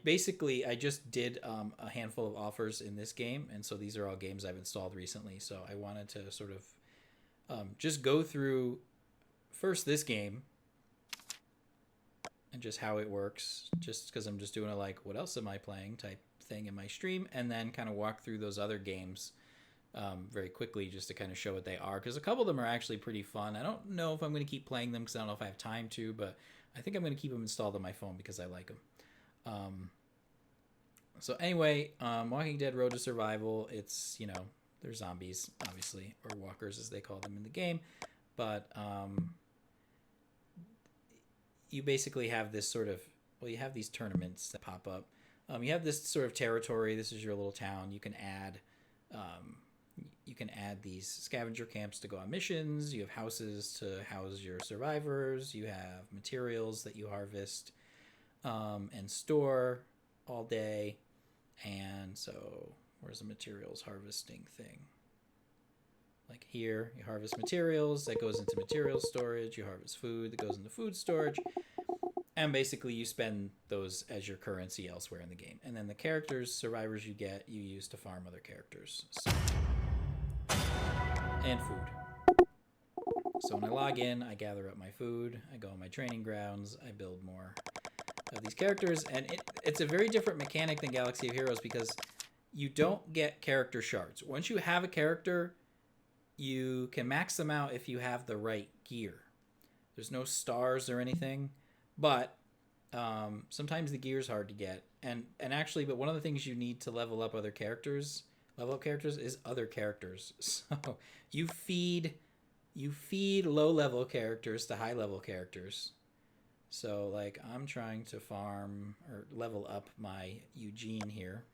just did a handful of offers in this game, and so these are all games I've installed recently. So I wanted to sort of just go through first this game and just how it works, just because I'm just doing a like, what else am I playing type thing in my stream, and then kind of walk through those other games very quickly just to kind of show what they are, because a couple of them are actually pretty fun. I don't know if I'm going to keep playing them because I don't know if I have time to, but I think I'm going to keep them installed on my phone because I like them. So anyway, Walking Dead Road to Survival, it's, they're zombies, obviously, or walkers as they call them in the game, but you basically have this sort of, you have these tournaments that pop up. You have this sort of territory. This is your little town. You can add these scavenger camps to go on missions. You have houses to house your survivors. You have materials that you harvest and store all day. And so where's the materials harvesting thing? Like here, you harvest materials, that goes into materials storage. You harvest food, that goes into food storage. And basically you spend those as your currency elsewhere in the game. And then the characters, survivors you get, you use to farm other characters. So, and food. So when I log in, I gather up my food, I go on my training grounds, I build more of these characters. And it's a very different mechanic than Galaxy of Heroes because you don't get character shards. Once you have a character, you can max them out if you have the right gear. There's no stars or anything, but sometimes the gear is hard to get. And actually, but one of the things you need to level up characters is other characters. So you feed low-level characters to high-level characters. So like I'm trying to farm or level up my Eugene here.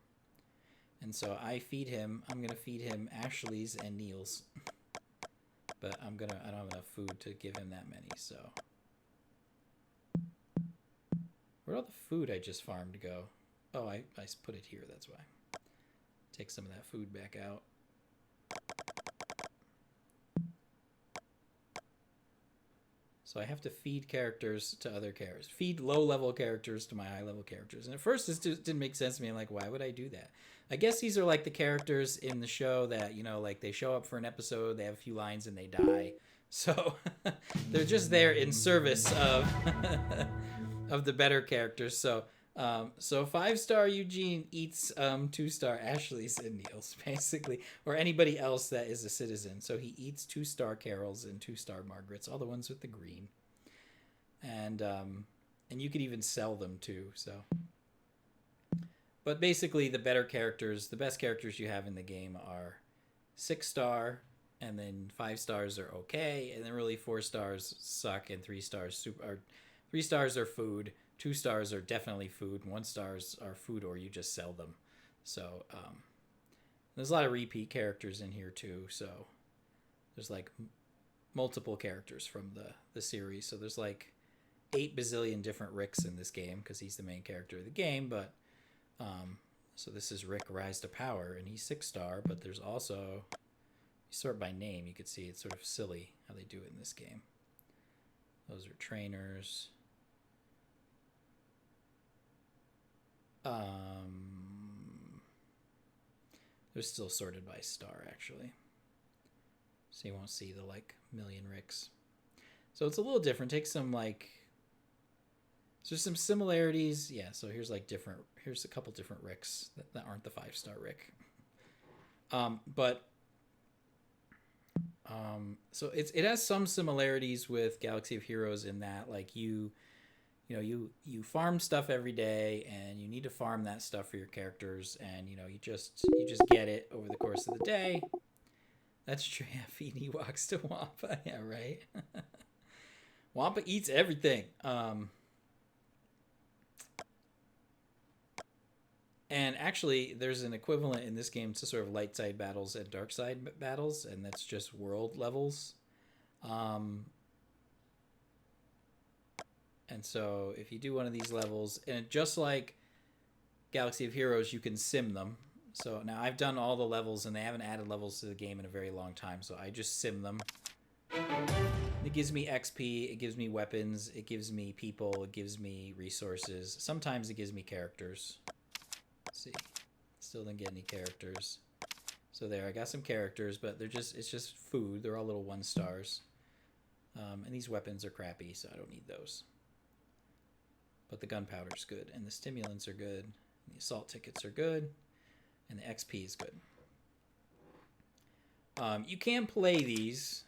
And so I'm going to feed him Ashley's and Neil's. But I don't have enough food to give him that many, so. Where'd all the food I just farmed go? Oh, I put it here, that's why. Take some of that food back out. So I have to feed characters to other characters, feed low-level characters to my high-level characters. And at first, this just didn't make sense to me. I'm like, why would I do that? I guess these are like the characters in the show that, you know, like they show up for an episode, they have a few lines, and they die. So they're just there in service of of the better characters. So 5-star Eugene eats 2-star Ashley's and Niels, basically, or anybody else that is a citizen. So he eats 2-star Carols and 2-star Margarets, all the ones with the green. And you could even sell them too. So, but basically, the better characters, the best characters you have in the game are 6-star, and then 5 stars are okay, and then really 4 stars suck, and 3 stars 3 stars are food. 2 stars are definitely food. 1 stars are food, or you just sell them. So there's a lot of repeat characters in here too. So there's like multiple characters from the series. So there's like 8 bazillion different Ricks in this game because he's the main character of the game. But so this is Rick Rise to Power, and he's 6-star. But there's also, you sort by name, you could see it's sort of silly how they do it in this game. Those are trainers. They're still sorted by star, actually. So you won't see the, like, million Ricks. So it's a little different. Take some, like... So there's some similarities. Yeah, so here's, like, different... Here's a couple different Ricks that aren't the 5-star Rick. So it has some similarities with Galaxy of Heroes in that, like, you farm stuff every day, and you need to farm that stuff for your characters, and you just get it over the course of the day. That's true. Yeah, feed Ewoks to Wampa. Yeah, right. Wampa eats everything. And actually, there's an equivalent in this game to sort of light side battles and dark side battles, and that's just world levels. And so if you do one of these levels, and just like Galaxy of Heroes, you can sim them. So now I've done all the levels, and they haven't added levels to the game in a very long time, so I just sim them. It gives me XP, it gives me weapons, it gives me people, it gives me resources. Sometimes it gives me characters. Let's see. Still didn't get any characters. So there, I got some characters, but it's just food. They're all little 1 stars. And these weapons are crappy, so I don't need those. But the gunpowder's good, and the stimulants are good, and the assault tickets are good, and the XP is good. You can play these,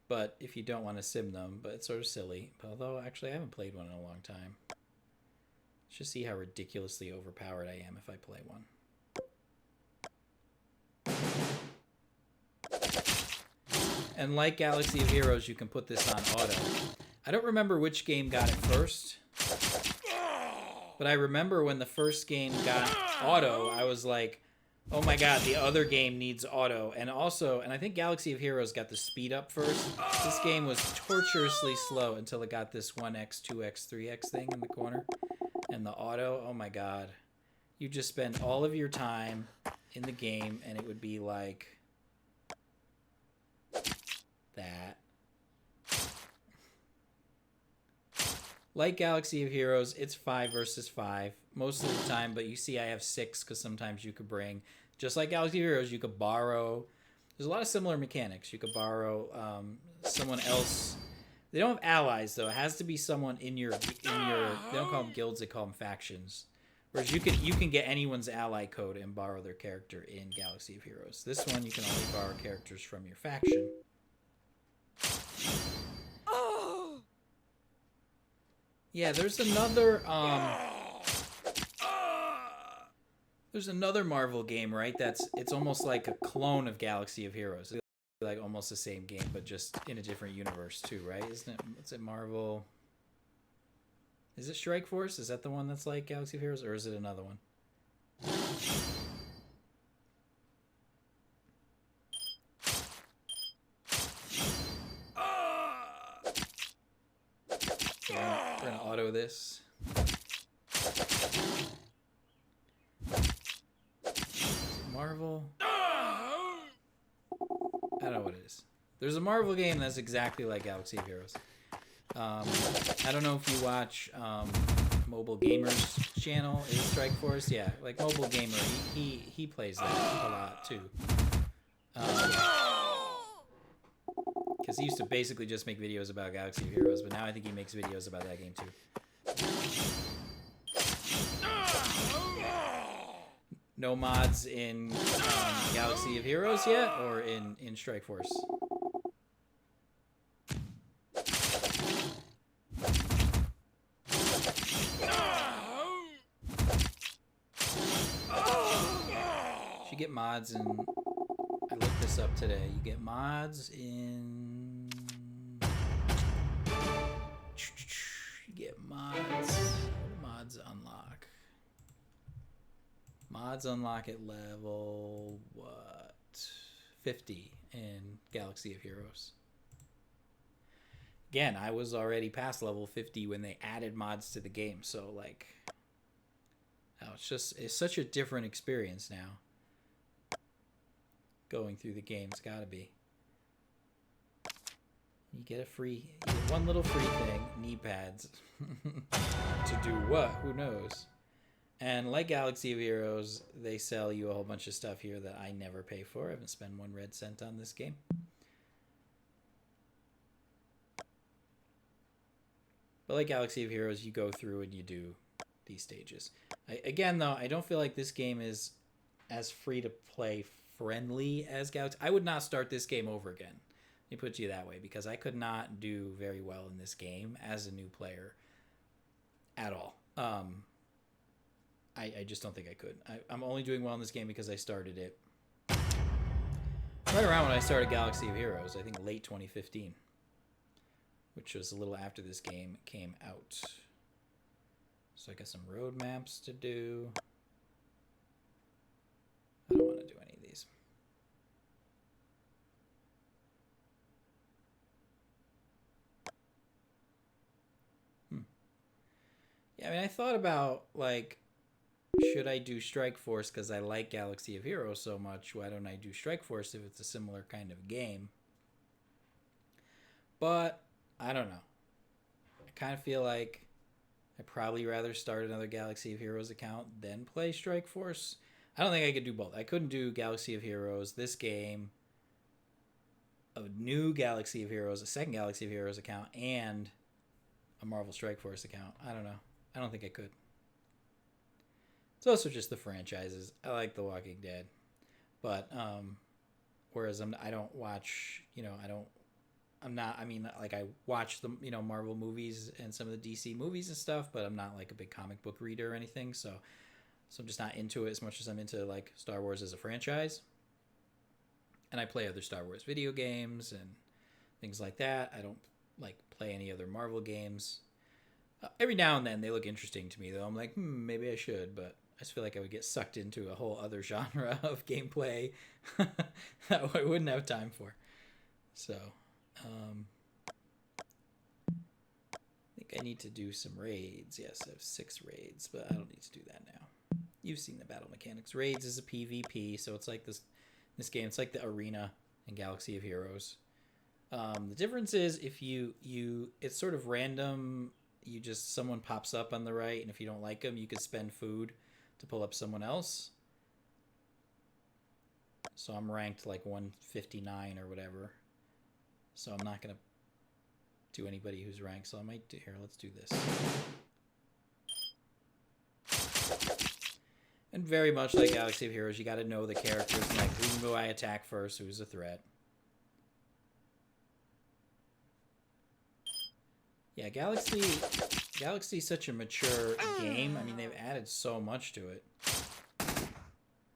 but if you don't want to sim them, but it's sort of silly. Although, actually, I haven't played one in a long time. Let's just see how ridiculously overpowered I am if I play one. And like Galaxy of Heroes, you can put this on auto. I don't remember which game got it first, but I remember when the first game got auto, I was like, oh my god, the other game needs auto. And also, and I think Galaxy of Heroes got the speed up first. This game was torturously slow until it got this 1x, 2x, 3x thing in the corner. And the auto, oh my god. You just spend all of your time in the game, and it would be like that. Like Galaxy of Heroes, it's 5 versus 5 most of the time, but you see I have 6 because sometimes you could bring, just like Galaxy of Heroes, you could borrow. There's a lot of similar mechanics. You could borrow someone else. They don't have allies though. It has to be someone in your. They don't call them guilds. They call them factions. Whereas you can get anyone's ally code and borrow their character in Galaxy of Heroes. This one you can only borrow characters from your faction. Yeah, there's another Marvel game, right? It's almost like a clone of Galaxy of Heroes. It's like almost the same game, but just in a different universe too, right? Isn't it? What's it, Marvel? Is it Strike Force? Is that the one that's like Galaxy of Heroes, or is it another one? We're gonna auto this. Marvel? I don't know what it is. There's a Marvel game that's exactly like Galaxy of Heroes. I don't know if you watch Mobile Gamer's channel, is Strike Force? Yeah, like Mobile Gamer, he plays that a lot too. Because he used to basically just make videos about Galaxy of Heroes, but now I think he makes videos about that game too. No mods in Galaxy of Heroes yet, or in Strike Force? You get mods in... I looked this up today. You get mods in... You get mods... What do mods unlock? Mods unlock at level... what? 50 in Galaxy of Heroes. Again, I was already past level 50 when they added mods to the game, so like... Oh, it's such a different experience now. Going through the game, it's gotta be. You get one little free thing, knee pads. To do what? Who knows? And like Galaxy of Heroes, they sell you a whole bunch of stuff here that I never pay for. I haven't spent 1 red cent on this game. But like Galaxy of Heroes, you go through and you do these stages. Again, though, I don't feel like this game is as free-to-play friendly as Galaxy. I would not start this game over again. Let me put it to you that way, because I could not do very well in this game as a new player at all. I just don't think I could. I'm only doing well in this game because I started it right around when I started Galaxy of Heroes, I think late 2015, which was a little after this game came out. So I got some road maps to do. I don't want to do any of these. Yeah, I mean, I thought about, like, should I do Strike Force because I like Galaxy of Heroes so much? Why don't I do Strike Force if it's a similar kind of game? But I don't know. I kind of feel like I'd probably rather start another Galaxy of Heroes account than play Strike Force. I don't think I could do both. I couldn't do Galaxy of Heroes, this game, a new Galaxy of Heroes, a second Galaxy of Heroes account, and a Marvel Strike Force account. I don't know. I don't think I could. It's also just the franchises. I like The Walking Dead. But, whereas I don't watch, I watch the, Marvel movies and some of the DC movies and stuff, but I'm not like a big comic book reader or anything, so I'm just not into it as much as I'm into like Star Wars as a franchise. And I play other Star Wars video games and things like that. I don't like play any other Marvel games. Every now and then they look interesting to me, though. I'm like, maybe I should, but I just feel like I would get sucked into a whole other genre of gameplay that I wouldn't have time for. So, I think I need to do some raids. Yes, I have 6 raids, but I don't need to do that now. You've seen the battle mechanics. Raids is a PvP, so it's like this game. It's like the arena in Galaxy of Heroes. The difference is if it's sort of random. Someone pops up on the right, and if you don't like them, you could spend food to pull up someone else. So I'm ranked like 159 or whatever. So I'm not going to do anybody who's ranked. So I might do here. Let's do this. And very much like Galaxy of Heroes, you got to know the characters. Like, who do I attack first? Who's a threat? Yeah, Galaxy's such a mature game. I mean, they've added so much to it.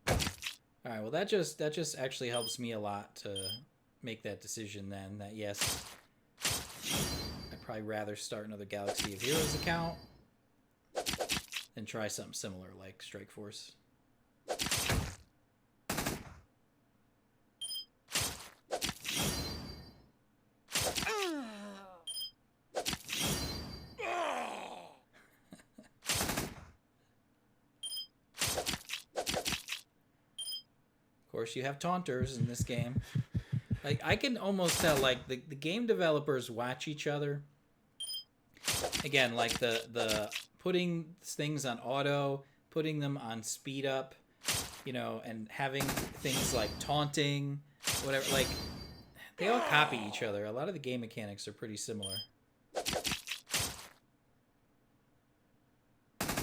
All right, well, that just actually helps me a lot to make that decision then, that yes, I'd probably rather start another Galaxy of Heroes account than try something similar like Strike Force. Of course, you have taunters in this game. Like, I can almost tell, like, the game developers watch each other again, like the putting things on auto, putting them on speed up, you know, and having things like taunting, whatever. Like they all copy each other. A lot of the game mechanics are pretty similar.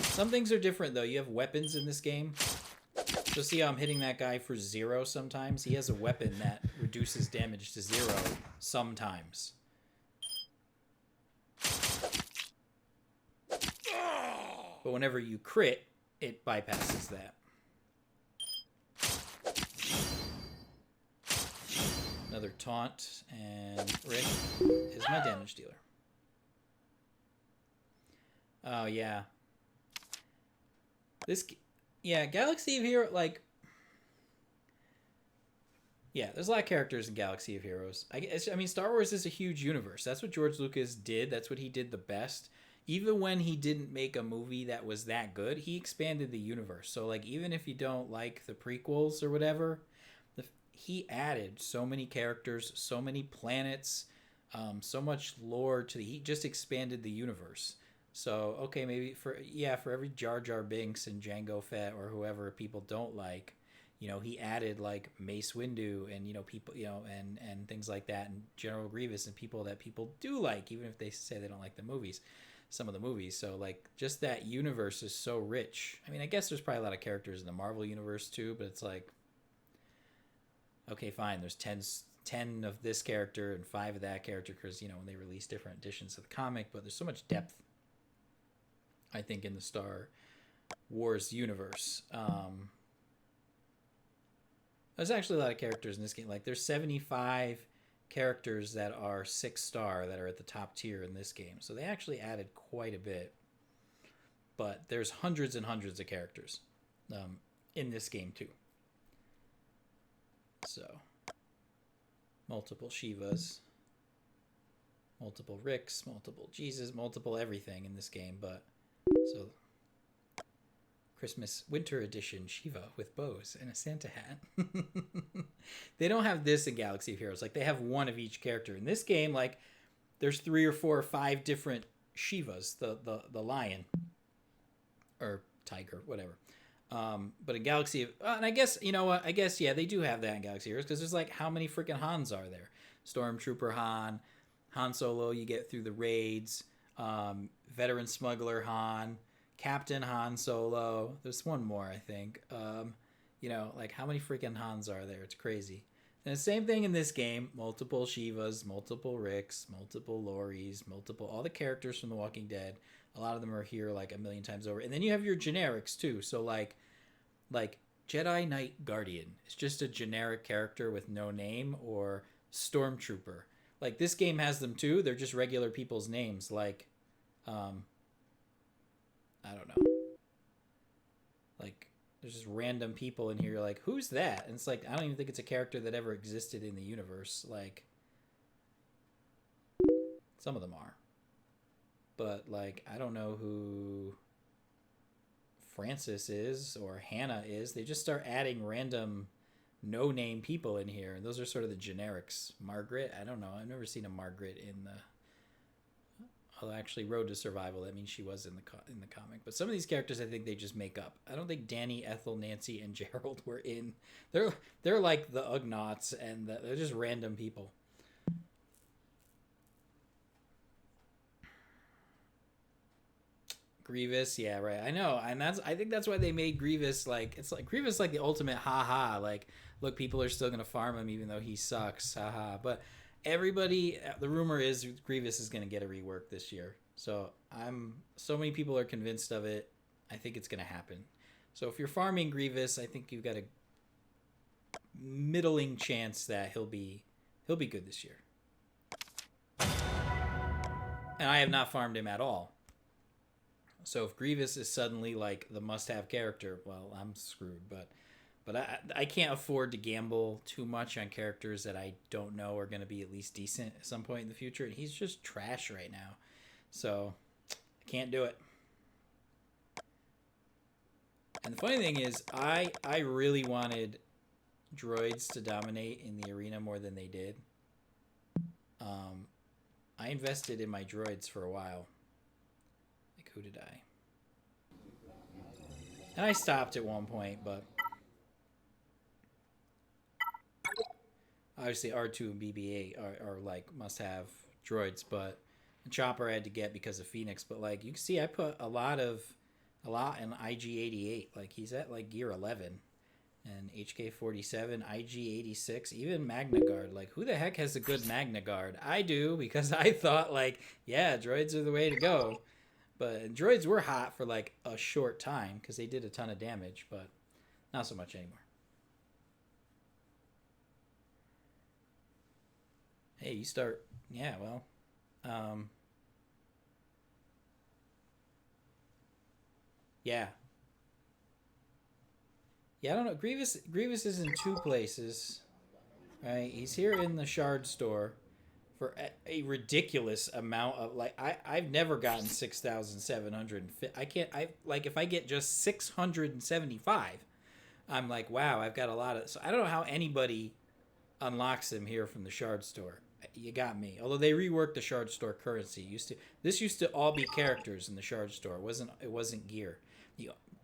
Some things are different though. You have weapons in this game. You'll see how I'm hitting that guy for 0 sometimes. He has a weapon that reduces damage to 0 sometimes. But whenever you crit, it bypasses that. Another taunt, and Rick is my damage dealer. Oh, yeah. Yeah, Galaxy of Heroes, like... Yeah, there's a lot of characters in Galaxy of Heroes. I mean, Star Wars is a huge universe. That's what George Lucas did. That's what he did the best. Even when he didn't make a movie that was that good, he expanded the universe. So, like, even if you don't like the prequels or whatever, he added so many characters, so many planets, so much lore to he just expanded the universe. So, okay, maybe for every Jar Jar Binks and Jango Fett or whoever people don't like, you know, he added like Mace Windu and, you know, people, you know, and things like that, and General Grievous and people that people do like, even if they say they don't like the movies, some of the movies. So like just that universe is so rich. I mean, I guess there's probably a lot of characters in the Marvel universe too, but it's like, okay, fine, there's 10 of this character and 5 of that character because, you know, when they release different editions of the comic, but there's so much depth, I think, in the Star Wars universe. There's actually a lot of characters in this game. Like, there's 75 characters that are 6-star that are at the top tier in this game. So they actually added quite a bit. But there's hundreds and hundreds of characters in this game, too. So, multiple Shivas, multiple Ricks, multiple Jesus, multiple everything in this game. But, so... Christmas Winter Edition Shiva with bows and a Santa hat. They don't have this in Galaxy of Heroes. Like, they have one of each character. In this game, like, there's 3 or 4 or 5 different Shivas. The lion. Or tiger, whatever. But in Galaxy of... and I guess, you know what? I guess, yeah, they do have that in Galaxy of Heroes. Because there's, like, how many freaking Hans are there? Stormtrooper Han. Han Solo, you get through the raids. Veteran Smuggler Han. Captain Han Solo. There's one more, I think. You know, like, how many freaking Hans are there? It's crazy. And the same thing in this game. Multiple Shivas, multiple Ricks, multiple Loris, all the characters from The Walking Dead. A lot of them are here, like, a million times over. And then you have your generics, too. So, like Jedi Knight Guardian. It's just a generic character with no name, or Stormtrooper. Like, this game has them, too. They're just regular people's names. Like, I don't know. Like, there's just random people in here. You're like, who's that? And it's like, I don't even think it's a character that ever existed in the universe. Like, some of them are. But, like, I don't know who Francis is or Hannah is. They just start adding random no-name people in here. And those are sort of the generics. Margaret? I don't know. I've never seen a Margaret in the... Actually, Road to Survival, that means she was in the comic. But some of these characters, I think they just make up. I don't think Danny, Ethel, Nancy, and Gerald were in. They're like the Ugnaughts, and they're just random people. Grievous, yeah, right. I know, and I think that's why they made Grievous like, it's like Grievous like the ultimate haha. Like, look, people are still gonna farm him even though he sucks, haha. But everybody, the rumor is Grievous is going to get a rework this year. So so many people are convinced of it. I think it's going to happen. So if you're farming Grievous, I think you've got a middling chance that he'll be good this year. And I have not farmed him at all. So if Grievous is suddenly like the must-have character, well, I'm screwed. But I can't afford to gamble too much on characters that I don't know are going to be at least decent at some point in the future. And he's just trash right now. So I can't do it. And the funny thing is, I really wanted droids to dominate in the arena more than they did. I invested in my droids for a while. Who did I? And I stopped at one point, but obviously R2 and BB-8 are like must-have droids, but Chopper I had to get because of Phoenix. But like you can see, I put a lot in IG-88. Like he's at like gear 11, and HK-47, IG-86, even Magna Guard. Like who the heck has a good Magna Guard? I do, because I thought like, yeah, droids are the way to go. But droids were hot for like a short time because they did a ton of damage, but not so much anymore. Hey, you start. Yeah, well. Yeah. Yeah, I don't know. Grievous is in two places. Right? He's here in the Shard store for a ridiculous amount of like I've never gotten 6,750. If I get just 675, I'm like, wow, I've got a lot of. So I don't know how anybody unlocks them here from the Shard store. You got me. Although they reworked the Shard store currency. This used to all be characters in the Shard store. It wasn't gear.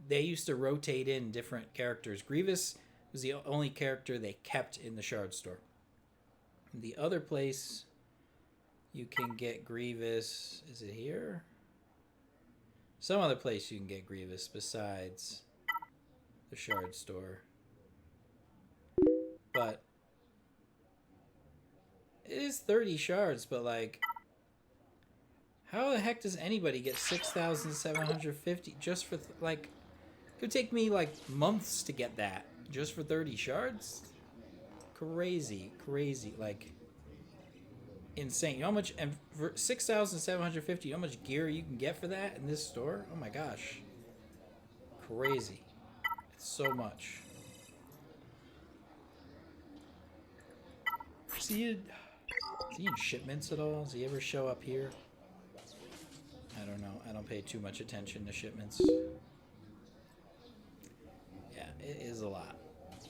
They used to rotate in different characters. Grievous was the only character they kept in the Shard store. The other place you can get Grievous, is it here? Some other place you can get Grievous besides the Shard store. But it is 30 shards, but like, how the heck does anybody get 6,750 just for like? It would take me like months to get that just for 30 shards. Crazy, like insane. You know how much? And for 6,750, you know how much gear you can get for that in this store? Oh my gosh, crazy! It's so much. Is he in shipments at all? Does he ever show up here? I don't know. I don't pay too much attention to shipments. Yeah, it is a lot.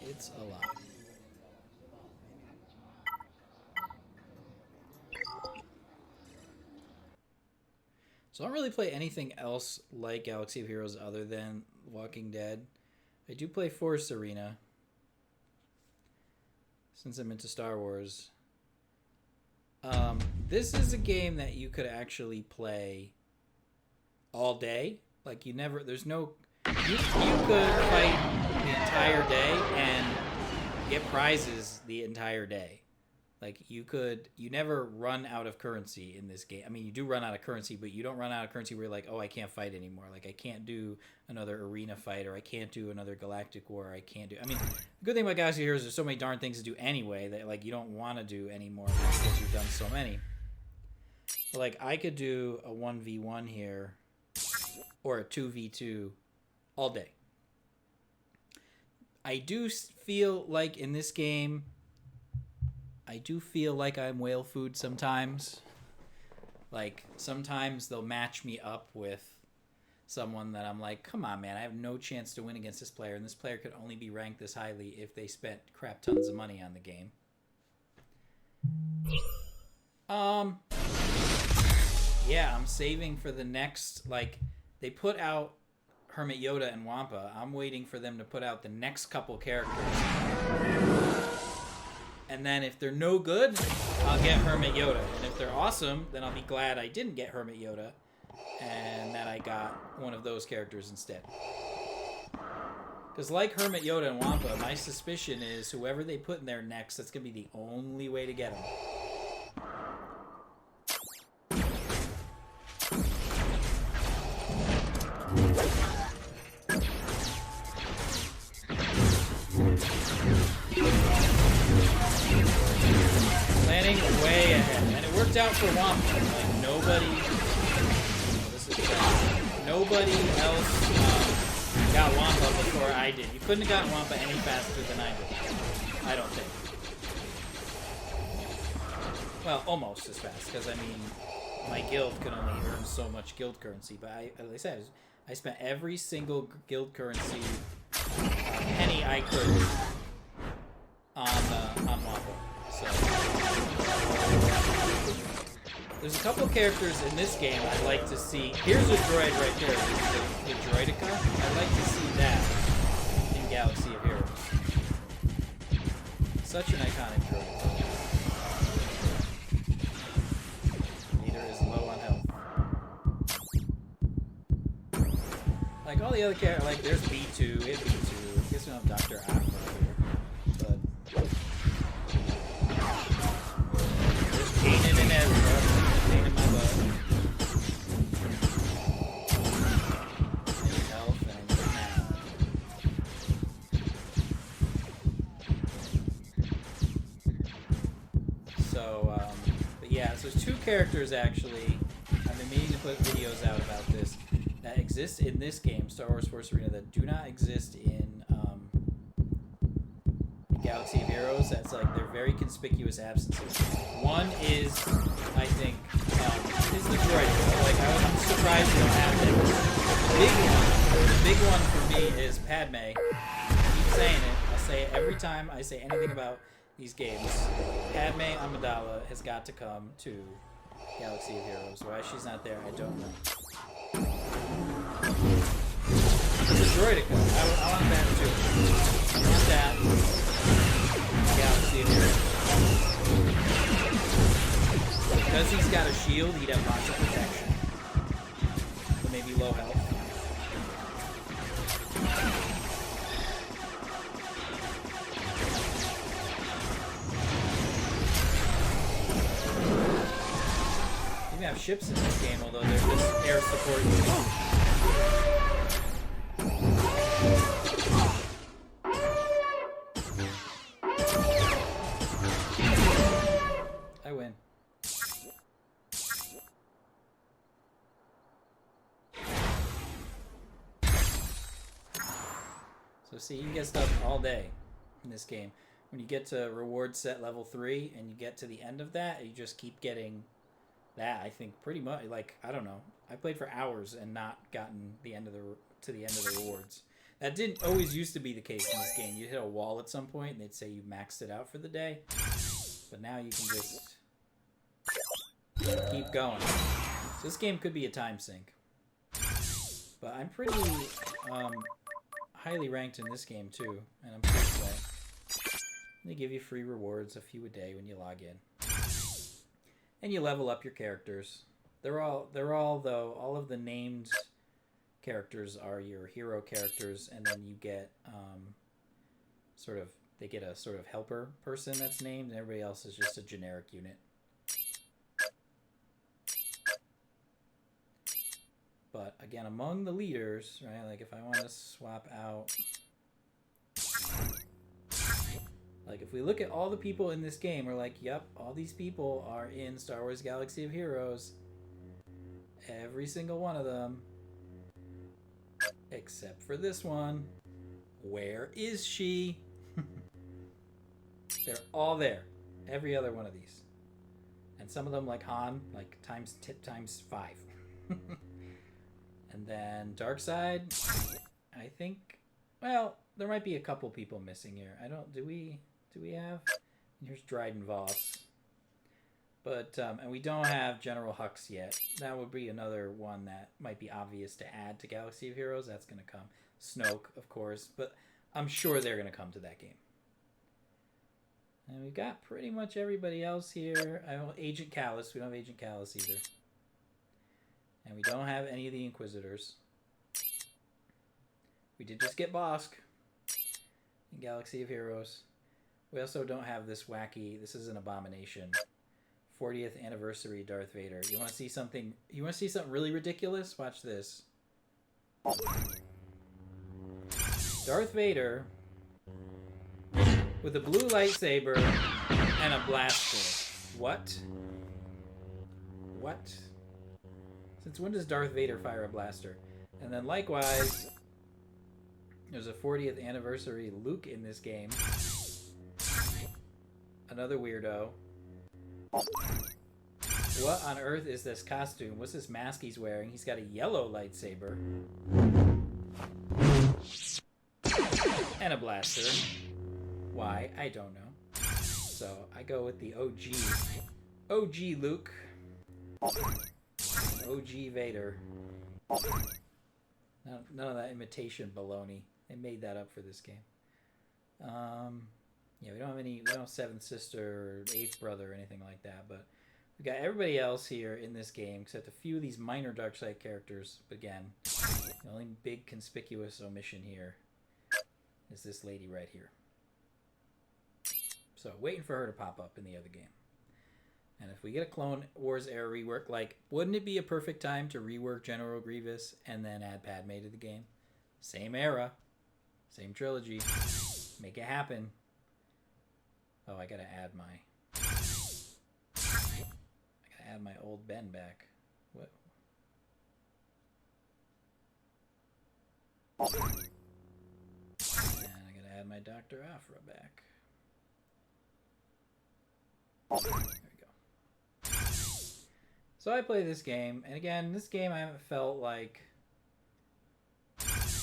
It's a lot. So I don't really play anything else like Galaxy of Heroes other than Walking Dead. I do play Force Arena, since I'm into Star Wars. This is a game that you could actually play all day. Like you could fight the entire day and get prizes the entire day. Like you never run out of currency in this game. I mean, you do run out of currency, but you don't run out of currency where you're like, oh, I can't fight anymore. Like I can't do another arena fight, or I can't do another galactic war. I mean, the good thing about Galaxy Heroes is there's so many darn things to do anyway that like you don't want to do anymore because you've done so many. But like I could do a 1v1 here or a 2v2 all day. I do feel like in this game, I do feel like I'm whale food sometimes. Like, sometimes they'll match me up with someone that I'm like, come on, man, I have no chance to win against this player, and this player could only be ranked this highly if they spent crap tons of money on the game. Yeah, I'm saving for the next, like, they put out Hermit Yoda and Wampa. I'm waiting for them to put out the next couple characters. And then if they're no good, I'll get Hermit Yoda. And if they're awesome, then I'll be glad I didn't get Hermit Yoda and that I got one of those characters instead. Because like Hermit Yoda and Wampa, my suspicion is whoever they put in there next, that's going to be the only way to get them. Planning way ahead, and it worked out for Wampa. Like nobody else got Wampa before I did. You couldn't have gotten Wampa any faster than I did. I don't think. Well, almost as fast, because I mean, my guild could only earn so much guild currency. But like I said, I spent every single guild currency penny I could on Wampa. So There's a couple characters in this game I'd like to see. Here's a droid right there, the Droideka. I'd like to see that in Galaxy of Heroes. Such an iconic droid. Leader is low on health. Like all the other characters, like there's B2, we have B2. I guess we don't have Dr. Aqua here. But there's Kanan and Ezra. Pain in my butt. I need health and I need mana. So, but yeah, so there's two characters actually. I've been meaning to put videos out about this that exist in this game, Star Wars Force Arena, that do not exist in Galaxy of Heroes. That's like they're very conspicuous absences. One is, I think, is the droid. Like I'm surprised you don't have it. The big one for me is Padme. I keep saying it. I say it every time I say anything about these games. Padme Amidala has got to come to Galaxy of Heroes. Why she's not there, I don't know. The Droideka. I want that too. I want that. Galaxy of Heroes. Because he's got a shield, he'd have lots of protection. But maybe low health. You have ships in this game, although they're just air support units. I win. So see, you can get stuff all day in this game. When you get to reward set level 3 and you get to the end of that, you just keep getting that. I think pretty much, like, I don't know. I played for hours and not gotten the end of the rewards. That didn't always used to be the case in this game. You hit a wall at some point and they'd say you maxed it out for the day. But now you can just keep going. So this game could be a time sink. But I'm pretty highly ranked in this game too, and I'm free to play. They give you free rewards, a few a day when you log in. And you level up your characters. They're all though, all of the named characters are your hero characters, and then you get they get a sort of helper person that's named, and everybody else is just a generic unit. But again, among the leaders, right, like if I want to swap out, like if we look at all the people in this game, we're like, yep, all these people are in Star Wars Galaxy of Heroes. Every single one of them. Except for this one. Where is she? They're all there. Every other one of these. And some of them, like Han, like times 5. And then Darkseid, I think, well, there might be a couple people missing here. Do we have? Here's Dryden Voss. But, and we don't have General Hux yet. That would be another one that might be obvious to add to Galaxy of Heroes. That's going to come. Snoke, of course. But I'm sure they're going to come to that game. And we've got pretty much everybody else here. Agent Kallus. We don't have Agent Kallus either. And we don't have any of the Inquisitors. We did just get Bossk in Galaxy of Heroes. We also don't have this wacky, this is an abomination, 40th anniversary Darth Vader. You want to see something really ridiculous? Watch this. Darth Vader with a blue lightsaber and a blaster. What? What? Since when does Darth Vader fire a blaster? And then likewise, there's a 40th anniversary Luke in this game. Another weirdo. What on earth is this costume? What's this mask he's wearing? He's got a yellow lightsaber. And a blaster. Why? I don't know. So I go with the OG Luke. OG Vader. None of that imitation baloney. They made that up for this game. Yeah, we don't have Seventh Sister or Eighth Brother or anything like that, but we got everybody else here in this game, except a few of these minor Darkside characters. But again, the only big conspicuous omission here is this lady right here. So, waiting for her to pop up in the other game. And if we get a Clone Wars era rework, like, wouldn't it be a perfect time to rework General Grievous and then add Padme to the game? Same era, same trilogy. Make it happen. Oh, I gotta add my old Ben back. What? And I gotta add my Dr. Aphra back. There we go. So I play this game, and again, this game I haven't felt like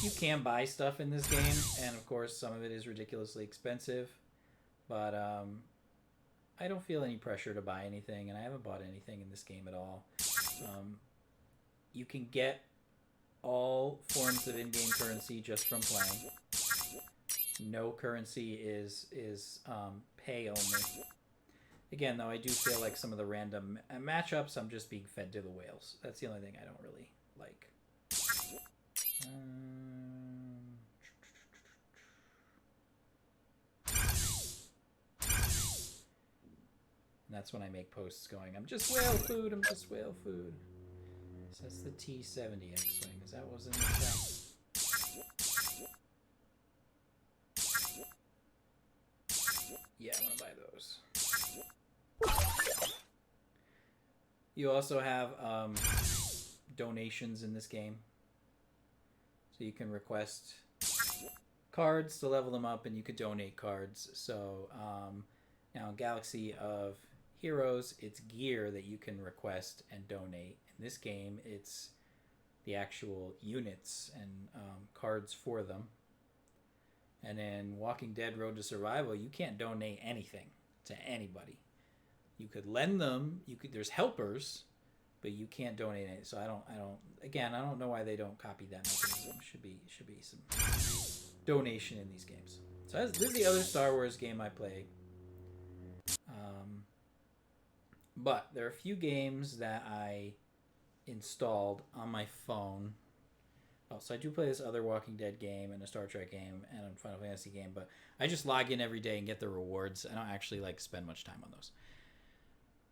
you can buy stuff in this game, and of course some of it is ridiculously expensive, but I don't feel any pressure to buy anything, and I haven't bought anything in this game at all. You can get all forms of in-game currency just from playing. No currency is pay only. Again, though, I do feel like some of the random matchups, I'm just being fed to the whales. That's the only thing I don't really like. And that's when I make posts going, I'm just whale food, I'm just whale food. So that's the T-70 X-Wing. Is that what was in the shop? Yeah, I want to buy those. You also have donations in this game. So you can request cards to level them up, and you could donate cards. So now in Galaxy of Heroes, it's gear that you can request and donate. In this game, it's the actual units and cards for them. And in Walking Dead Road to Survival, you can't donate anything to anybody. You could lend them. There's helpers, but you can't donate it. So I don't know why they don't copy that mechanism. Should be some donation in these games. So this is the other Star Wars game I play. But there are a few games that I installed on my phone. Oh, so I do play this other Walking Dead game and a Star Trek game and a Final Fantasy game, but I just log in every day and get the rewards. I don't actually spend much time on those.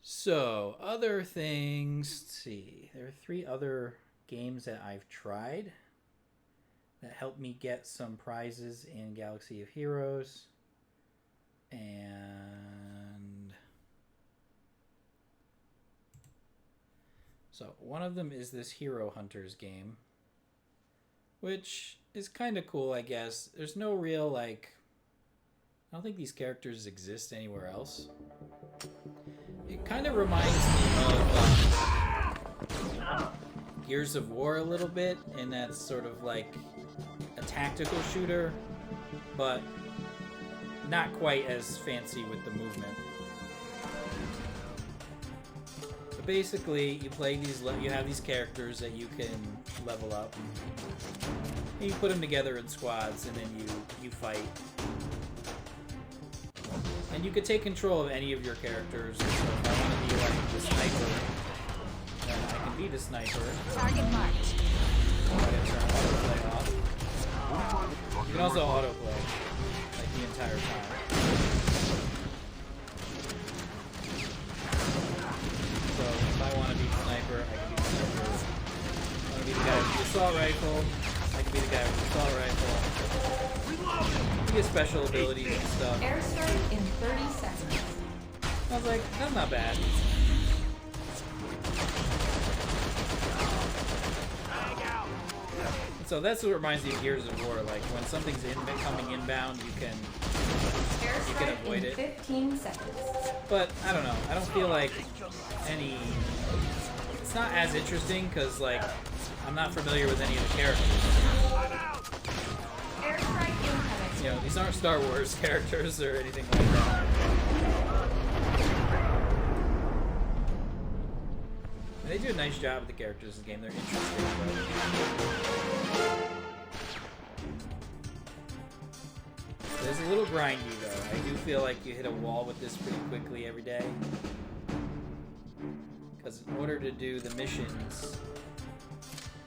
So, other things, let's see. There are 3 other games that I've tried that helped me get some prizes in Galaxy of Heroes. And so, one of them is this Hero Hunters game, which is kind of cool, I guess. There's no real, I don't think these characters exist anywhere else. It kind of reminds me of Gears of War a little bit, and that's sort of like a tactical shooter, but not quite as fancy with the movement. But basically, you play you have these characters that you can level up, and you put them together in squads, and then you fight. And you could take control of any of your characters. So if I want to be like the sniper, then I can be the sniper. Target marked. I'm going to turn autoplay off. You can also autoplay, the entire time. So if I want to be the sniper, I can be the sniper. If I want to be the guy with the assault rifle, I can be the guy with the assault rifle. You get special abilities and stuff. Airstrike in 30 seconds. I was like, that's not bad. So that's what reminds me of Gears of War. Like when something's coming inbound, you can avoid it. 15 seconds. But I don't know. I don't feel like it's not as interesting because I'm not familiar with any of the characters. Airstrike incoming. These aren't Star Wars characters or anything like that. They do a nice job with the characters in the game. They're interesting, but it's a little grindy, though. I do feel like you hit a wall with this pretty quickly every day. Because in order to do the missions,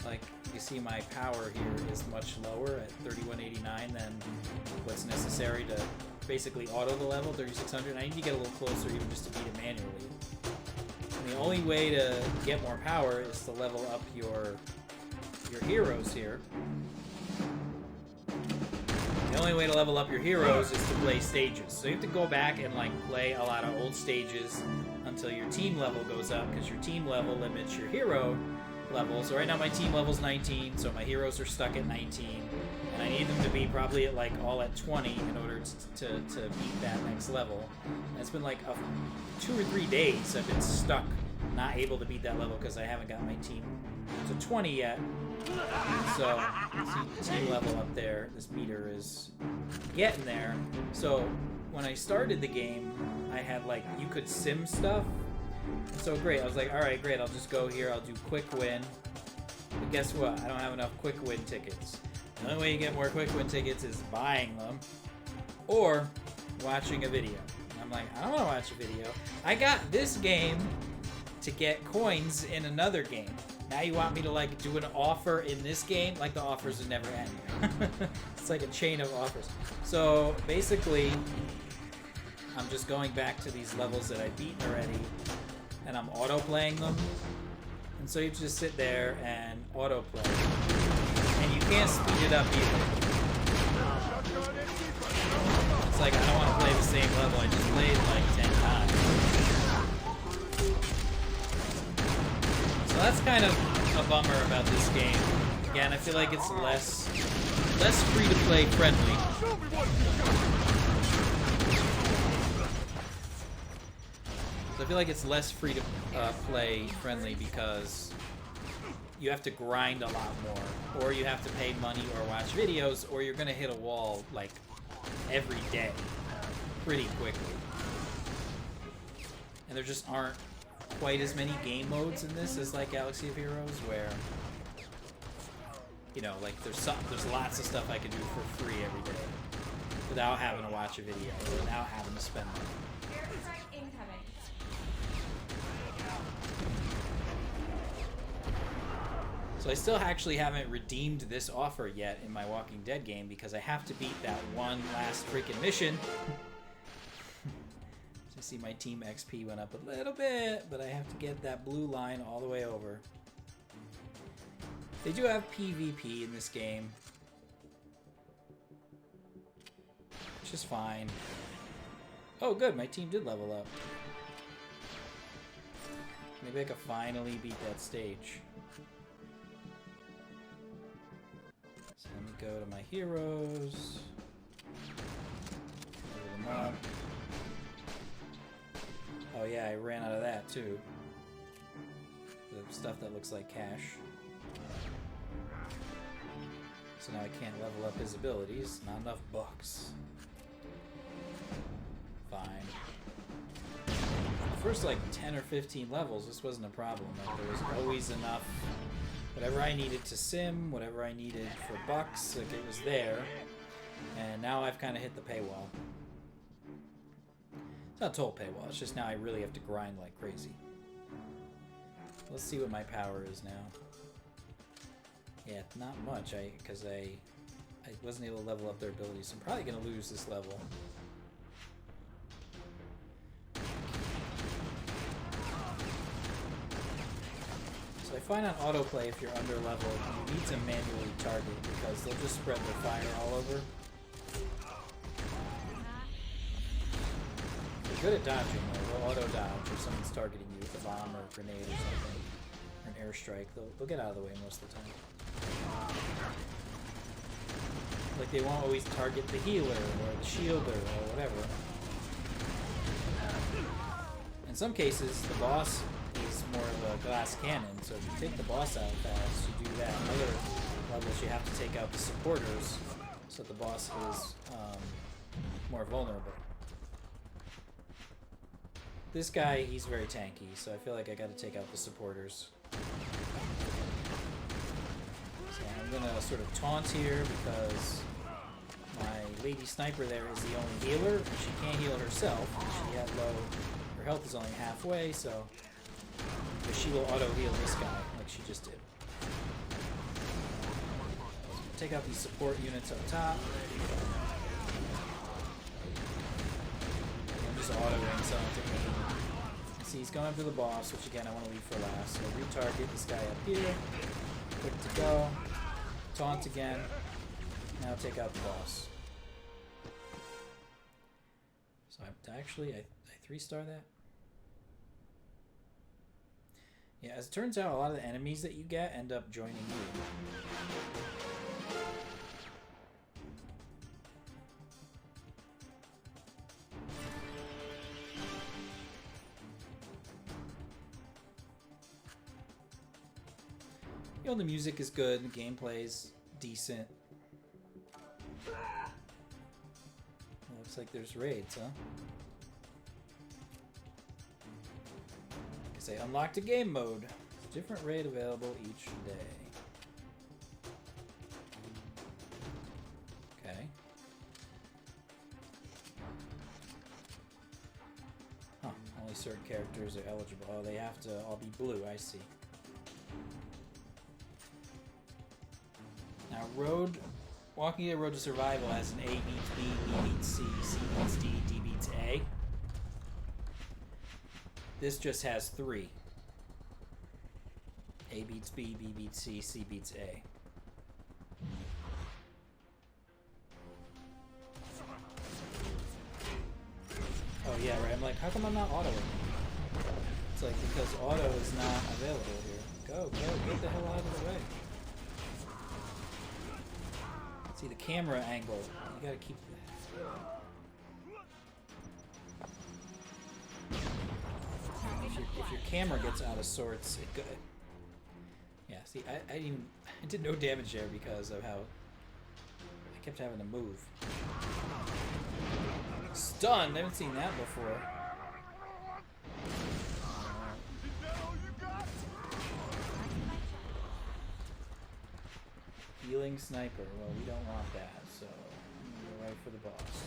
like, you see my power here is much lower at 3189 than what's necessary to basically auto the level, 3600. I need to get a little closer even just to beat it manually. And the only way to get more power is to level up your heroes here. The only way to level up your heroes is to play stages. So you have to go back and like play a lot of old stages until your team level goes up, because your team level limits your hero level. So right now my team level's 19, so my heroes are stuck at 19. And I need them to be probably at like all at 20 in order to beat that next level. And it's been like 2 or 3 days I've been stuck, not able to beat that level because I haven't got my team to 20 yet. So, see the team level up there, this meter is getting there. So, when I started the game, I had like, you could sim stuff. And so great, I was like, alright, great, I'll just go here, I'll do quick win. But guess what? I don't have enough quick win tickets. The only way you get more quick win tickets is buying them or watching a video. And I'm like, I don't want to watch a video. I got this game to get coins in another game. Now you want me to like do an offer in this game? Like the offers would never end. It's like a chain of offers. So basically, I'm just going back to these levels that I've beaten already, and I'm auto-playing them. And so you just sit there and auto-play. And you can't speed it up either. It's like, I don't want to play the same level. I just played like 10 times. So that's kind of a bummer about this game. Again, I feel like it's less free-to-play friendly. So I feel like it's less free-to-play friendly because you have to grind a lot more, or you have to pay money or watch videos, or you're gonna hit a wall like every day pretty quickly. And there just aren't quite as many game modes in this as like Galaxy of Heroes, where, you know, like there's lots of stuff I can do for free every day without having to watch a video or without having to spend money. So I still actually haven't redeemed this offer yet in my Walking Dead game because I have to beat that one last freaking mission. So see my team XP went up a little bit, but I have to get that blue line all the way over. They do have PvP in this game, which is fine. Oh good, my team did level up. Maybe I could finally beat that stage. So let me go to my heroes. Level them up. Oh yeah, I ran out of that too. The stuff that looks like cash. So now I can't level up his abilities. Not enough bucks. Fine. The first like 10 or 15 levels, this wasn't a problem. Like, there was always enough. Whatever I needed to sim, whatever I needed for bucks, like it was there. And now I've kind of hit the paywall. It's not total paywall, it's just now I really have to grind like crazy. Let's see what my power is now. Yeah, not much, because I wasn't able to level up their abilities, so I'm probably going to lose this level. So I find on autoplay, if you're under level, you need to manually target because they'll just spread their fire all over. They're good at dodging though. They'll auto dodge if someone's targeting you with a bomb or a grenade or something. Or an airstrike. They'll get out of the way most of the time. Like they won't always target the healer or the shielder or whatever. In some cases, the boss is more of a glass cannon, so if you take the boss out fast, you do that. In other levels, you have to take out the supporters, so the boss is more vulnerable. This guy, he's very tanky, so I feel like I gotta take out the supporters. So I'm gonna sort of taunt here because my lady sniper there is the only healer. She can't heal herself. She had low. Her health is only halfway, so but she will auto heal this guy like she just did. Take out these support units up top. I'm just autoing something. See, he's going after the boss, which again I want to leave for last. So retarget this guy up here. Quick to go. Taunt again. Now take out the boss. So I 3-star that. Yeah, as it turns out, a lot of the enemies that you get end up joining you. You know, the music is good, the gameplay's decent. Looks like there's raids, huh? Guess I unlocked a game mode. Different raid available each day. Okay. Huh, only certain characters are eligible. Oh, they have to all be blue, I see. Now, Walking Dead Road to Survival has an A beats B, B beats C, C beats D, D beats A. This just has 3. A beats B, B beats C, C beats A. Oh yeah, right. I'm like, how come I'm not autoing? It's like, because auto is not available here. Go, get the hell out of the way. See, the camera angle, you gotta keep that. If your camera gets out of sorts, it could. Yeah, see, I did no damage there because of how I kept having to move. Stunned! I haven't seen that before. Healing sniper. Well, we don't want that, so I'm gonna go right for the boss.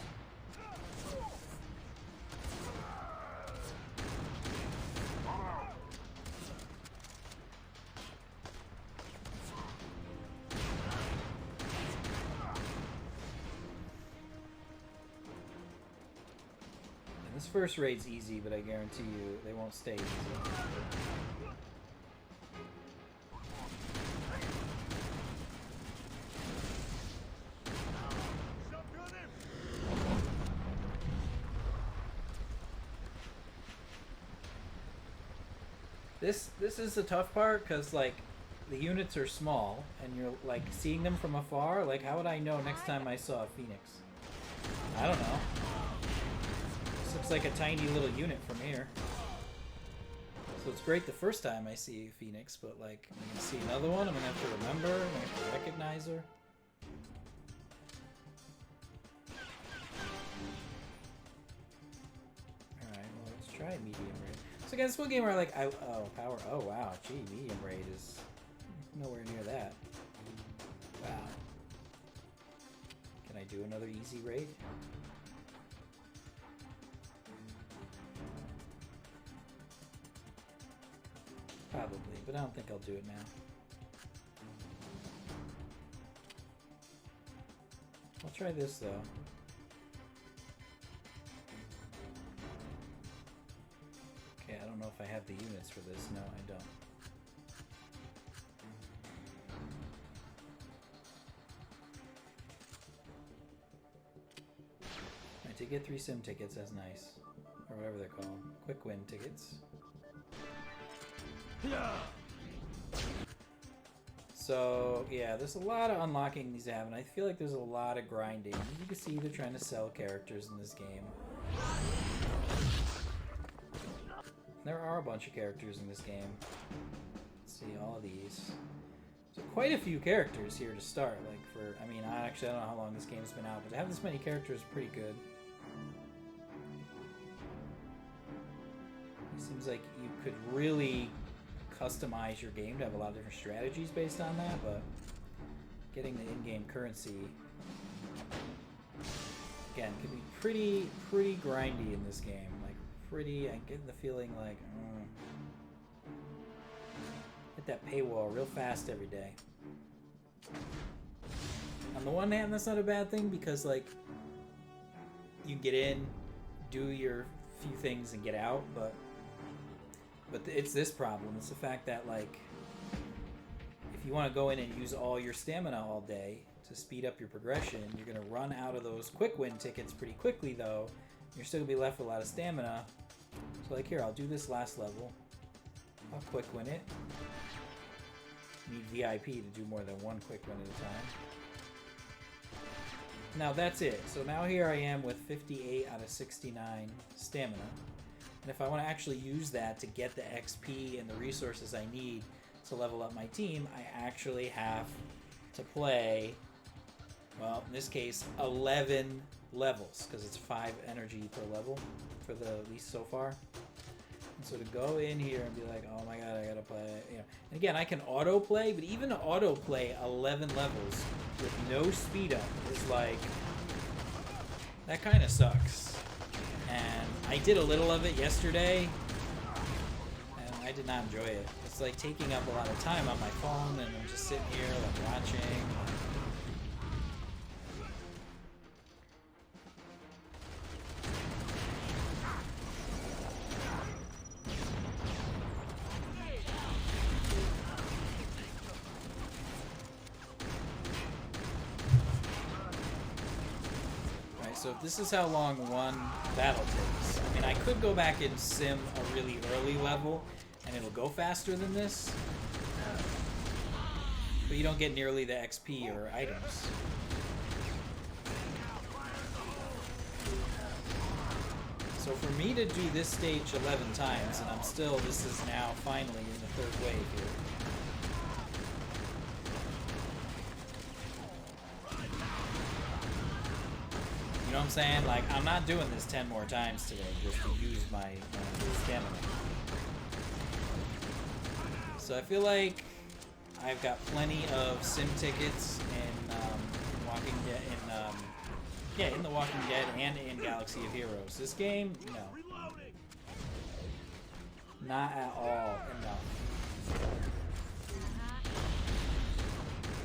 And this first raid's easy, but I guarantee you they won't stay easy. This is the tough part, because, like, the units are small, and you're, like, seeing them from afar. Like, how would I know next time I saw a Phoenix? I don't know. This looks like a tiny little unit from here. So it's great the first time I see a Phoenix, but, like, I'm going to see another one, I'm going to have to remember, I'm going to have to recognize her. Alright, well, let's try medium raid. So again, this one game where power. Oh wow, gee, medium raid is nowhere near that. Wow. Can I do another easy raid? Probably, but I don't think I'll do it now. I'll try this though. Okay, I don't know if I have the units for this. No, I don't. I did get 3 sim tickets, that's nice. Or whatever they're called. Quick win tickets. So, yeah, there's a lot of unlocking these to have, and I feel like there's a lot of grinding. As you can see, they're trying to sell characters in this game. There are a bunch of characters in this game. Let's see, all of these. So quite a few characters here to start. Like I don't know how long this game's been out, but to have this many characters is pretty good. It seems like you could really customize your game to have a lot of different strategies based on that, but getting the in-game currency, again, can be pretty grindy in this game. Like, I get the feeling like, hit that paywall real fast every day. On the one hand, that's not a bad thing because, like, you get in, do your few things, and get out, but it's this problem. It's the fact that, like, if you want to go in and use all your stamina all day to speed up your progression, you're going to run out of those quick win tickets pretty quickly, though. You're still going to be left with a lot of stamina. So, like, here, I'll do this last level. I'll quick win it. Need VIP to do more than one quick win at a time. Now that's it. So now here I am with 58 out of 69 stamina. And if I want to actually use that to get the XP and the resources I need to level up my team, I actually have to play, well, in this case, 11 levels, because it's 5 energy per level for the at least so far. And so to go in here and be like, oh my god, I gotta play, you know. And again, I can auto play, but even to auto play 11 levels with no speed up is like, that kind of sucks. And I did a little of it yesterday, and I did not enjoy it. It's like taking up a lot of time on my phone, and I'm just sitting here like watching. So if this is how long one battle takes, I mean, I could go back and sim a really early level, and it'll go faster than this, but you don't get nearly the XP or items. So for me to do this stage 11 times, and I'm still, this is now finally in the third wave here. You know what I'm saying? Like, I'm not doing this 10 more times today just to use my stamina. So I feel like I've got plenty of sim tickets in Walking Dead, in The Walking Dead and in Galaxy of Heroes. This game, no. Not at all enough.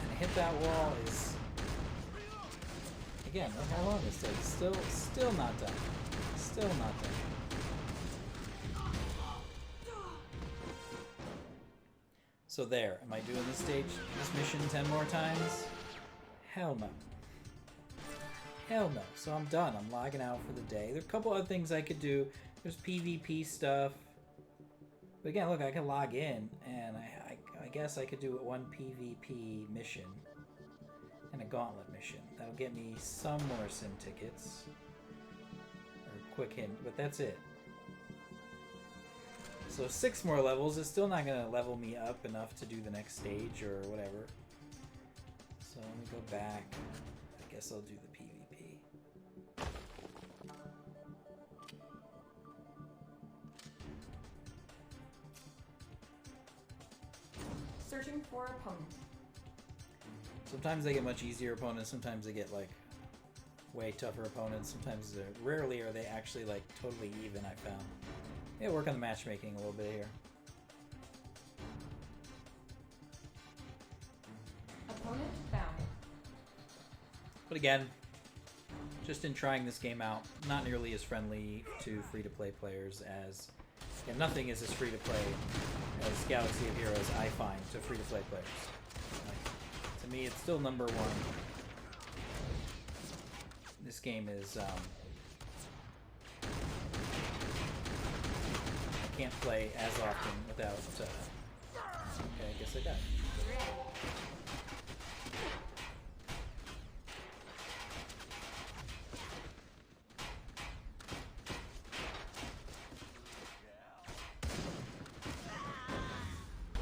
And to hit that wall is... Again, look how long this takes. Still not done. Still not done. So there. Am I doing this stage, this mission 10 more times? Hell no. Hell no. So I'm done. I'm logging out for the day. There are a couple other things I could do. There's PvP stuff. But again, look, I can log in, and I guess I could do one PvP mission. And a gauntlet mission. That'll get me some more sim tickets. Or quick hint, but that's it. So 6 more levels is still not going to level me up enough to do the next stage or whatever. So let me go back. I guess I'll do the PvP. Searching for opponent. Sometimes they get much easier opponents, sometimes they get like way tougher opponents, sometimes rarely are they actually like totally even, I found. Yeah, work on the matchmaking a little bit here. Opponent found. But again, just in trying this game out, not nearly as friendly to free-to-play players as... And nothing is as free-to-play as Galaxy of Heroes, I find, to free-to-play players. To me, it's still number one. This game is, I can't play as often without, okay, I guess I died.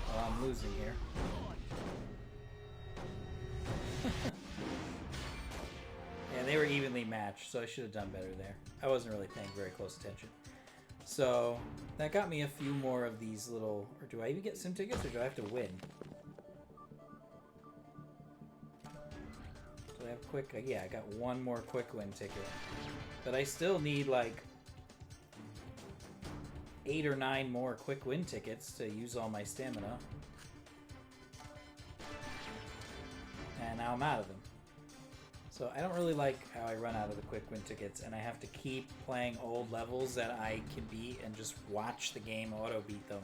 Well, I'm losing here. Yeah, they were evenly matched, so I should have done better there. I wasn't really paying very close attention. So that got me a few more of these little... Or do I even get sim tickets, or do I have to win? Do I have quick... Yeah, I got one more quick win ticket. But I still need, like, 8 or 9 more quick win tickets to use all my stamina. And now I'm out of them. So I don't really like how I run out of the quick win tickets, and I have to keep playing old levels that I can beat and just watch the game auto beat them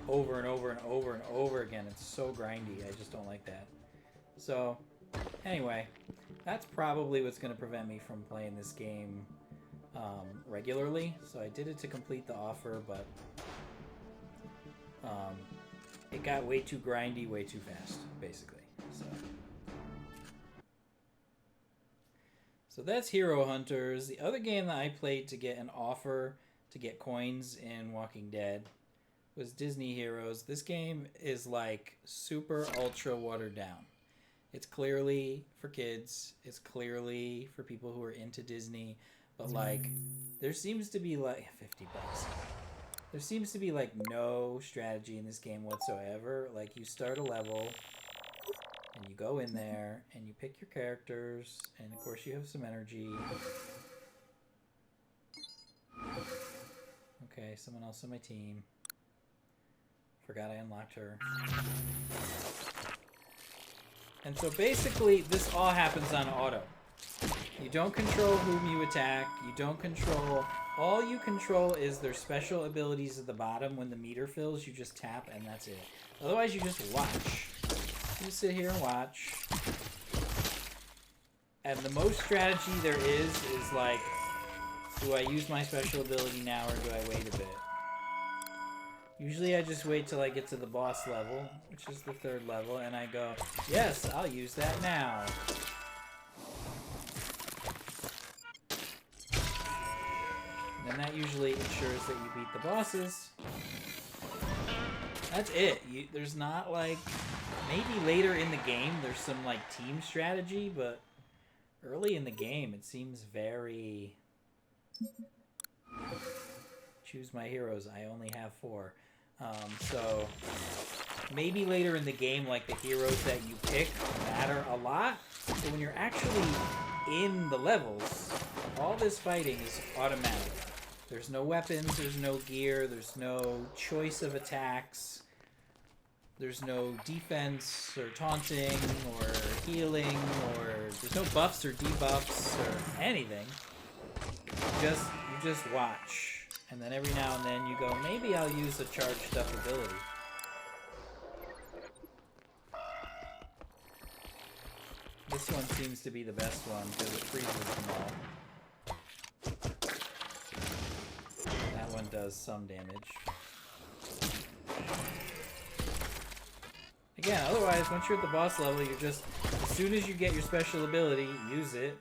over and over and over and over again. It's so grindy. I just don't like that. So anyway, that's probably what's going to prevent me from playing this game regularly. So I did it to complete the offer, but it got way too grindy, way too fast, basically. So that's Hero Hunters. The other game that I played to get an offer to get coins in Walking Dead was Disney Heroes. This game is like super ultra watered down. It's clearly for kids. It's clearly for people who are into Disney. But like, there seems to be like $50. There seems to be like no strategy in this game whatsoever. Like, you start a level and you go in there and you pick your characters, and of course you have some energy. Okay, someone else on my team. Forgot I unlocked her. And so basically this all happens on auto. You don't control whom you attack. You don't control... All you control is their special abilities at the bottom. When the meter fills, you just tap and that's it. Otherwise you just watch. You sit here and watch. And the most strategy there is like, do I use my special ability now or do I wait a bit? Usually I just wait till I get to the boss level, which is the 3rd level, and I go, yes, I'll use that now. And that usually ensures that you beat the bosses. That's it. There's not like... Maybe later in the game there's some like team strategy, but early in the game it seems very... Choose my heroes. I only have 4. So maybe later in the game, like, the heroes that you pick matter a lot. But when you're actually in the levels, all this fighting is automatic. There's no weapons, there's no gear, there's no choice of attacks. There's no defense or taunting or healing, or there's no buffs or debuffs or anything. You just watch. And then every now and then you go, maybe I'll use a charged up ability. This one seems to be the best one because it freezes them all. That one does some damage. Again, otherwise, once you're at the boss level, you're just, as soon as you get your special ability, use it.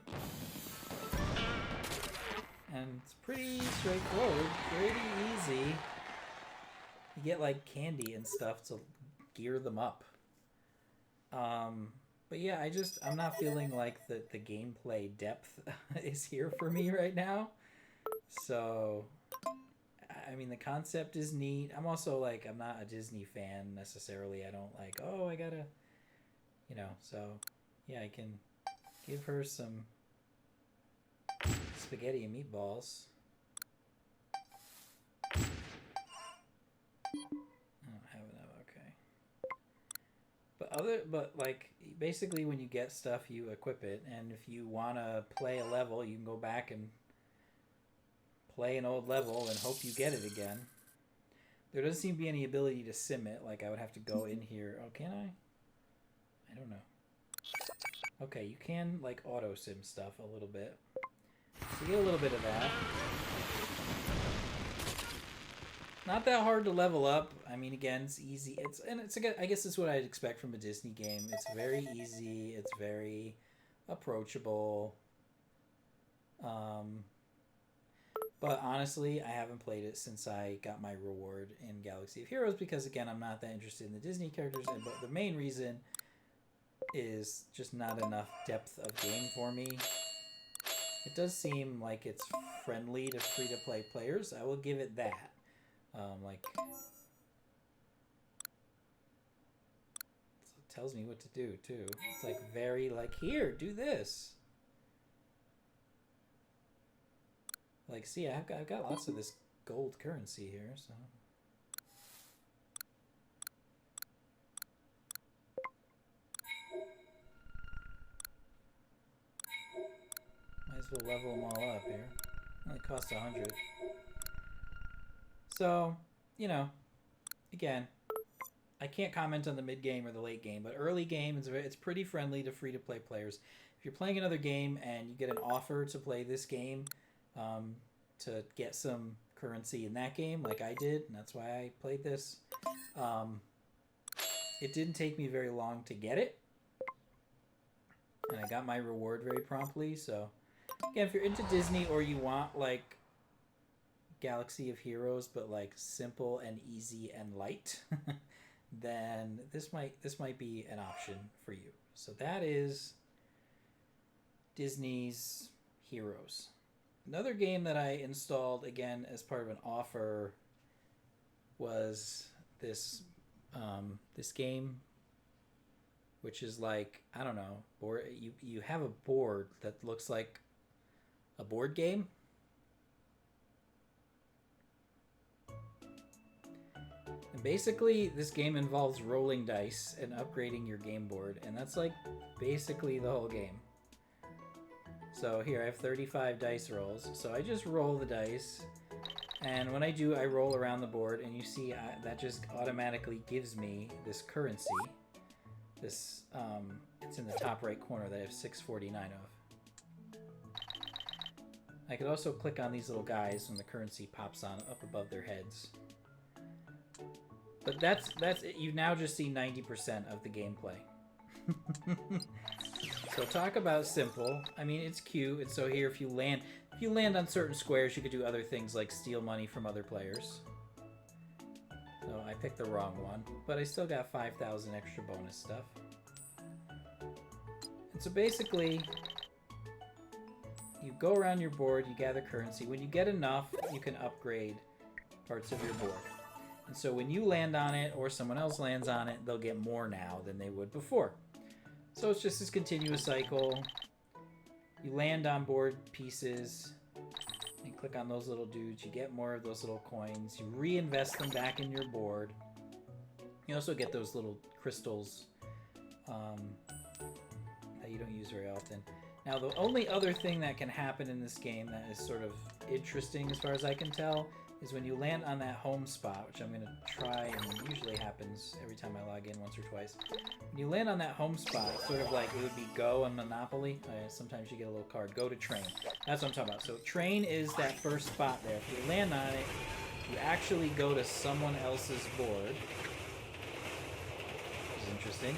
And it's pretty straightforward, pretty easy. You get, like, candy and stuff to gear them up. But yeah, I'm not feeling like the gameplay depth is here for me right now. So... I mean, the concept is neat. I'm also, like, I'm not a Disney fan necessarily. I don't like, oh, I gotta, you know, so, yeah, I can give her some spaghetti and meatballs. I don't have enough, okay. But, like, basically when you get stuff, you equip it, and if you want to play a level, you can go back and play an old level and hope you get it again. There doesn't seem to be any ability to sim it, like I would have to go in here. Oh, can I? I don't know. Okay, you can, like, auto sim stuff a little bit. So you get a little bit of that. Not that hard to level up. I mean, again, it's easy. I guess it's what I'd expect from a Disney game. It's very easy. It's very approachable. But honestly, I haven't played it since I got my reward in Galaxy of Heroes because, again, I'm not that interested in the Disney characters. But the main reason is just not enough depth of game for me. It does seem like it's friendly to free-to-play players. I will give it that. Like, it tells me what to do too. It's like very like, here, do this. Like, see, I've got lots of this gold currency here, so. Might as well level them all up here. Only costs 100. So, you know, again, I can't comment on the mid game or the late game, but early game it's pretty friendly to free to play players. If you're playing another game and you get an offer to play this game, to get some currency in that game, like I did, and that's why I played this, it didn't take me very long to get it, and I got my reward very promptly. So, again, if you're into Disney or you want like Galaxy of Heroes, but like simple and easy and light, then this might be an option for you. So that is Disney's Heroes. Another game that I installed again as part of an offer was this this game, which is like, I don't know, board. You have a board that looks like a board game. And basically, this game involves rolling dice and upgrading your game board, and that's like basically the whole game. So here I have 35 dice rolls. So I just roll the dice, and when I do, I roll around the board, and you see that just automatically gives me this currency. This it's in the top right corner that I have 649 of. I could also click on these little guys when the currency pops on up above their heads. But that's it. You now just see 90% of the gameplay. So talk about simple. I mean, it's cute. And so here, if you land on certain squares, you could do other things like steal money from other players. So I picked the wrong one, but I still got 5,000 extra bonus stuff. And so basically, you go around your board, you gather currency. When you get enough, you can upgrade parts of your board. And so when you land on it or someone else lands on it, they'll get more now than they would before. So it's just this continuous cycle. You land on board pieces and click on those little dudes. You get more of those little coins. You reinvest them back in your board. You also get those little crystals that you don't use very often. Now, the only other thing that can happen in this game that is sort of interesting as far as I can tell is when you land on that home spot, which I'm going to try, and usually happens every time I log in once or twice. When you land on that home spot, sort of like it would be Go on Monopoly. Sometimes you get a little card, Go to Train. That's what I'm talking about. So Train is that first spot there. If you land on it, you actually go to someone else's board, which is interesting.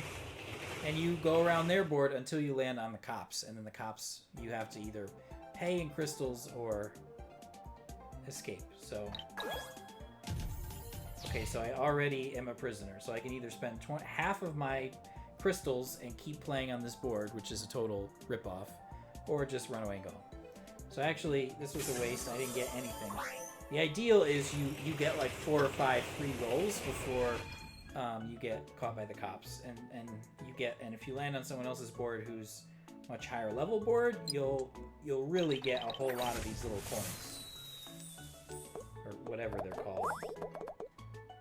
And you go around their board until you land on the cops. And then the cops, you have to either pay in crystals or escape. So, okay, so I already am a prisoner. So I can either spend half of my crystals and keep playing on this board, which is a total ripoff, or just run away and go home. So actually, this was a waste. I didn't get anything. The ideal is you get like 4 or 5 free rolls before you get caught by the cops, and if you land on someone else's board who's much higher level board, you'll really get a whole lot of these little coins, or whatever they're called,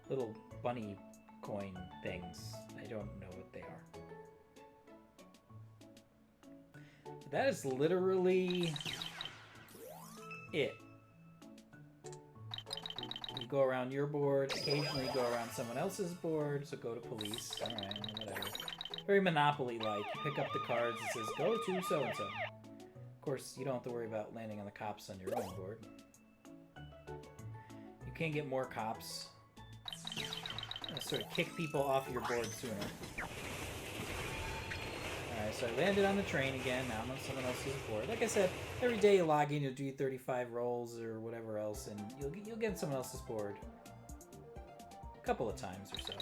little bunny coin things. I don't know what they are. That is literally it. You go around your board, occasionally go around someone else's board, so go to police. Alright, whatever. Very Monopoly-like. You pick up the cards, it says, go to so-and-so. Of course, you don't have to worry about landing on the cops on your own board. You can get more cops. Sort of kick people off your board sooner. Alright, so I landed on the train again. Now I'm on someone else's board. Like I said, every day you log in, you'll do 35 rolls or whatever else, and you'll get someone else's board a couple of times or so.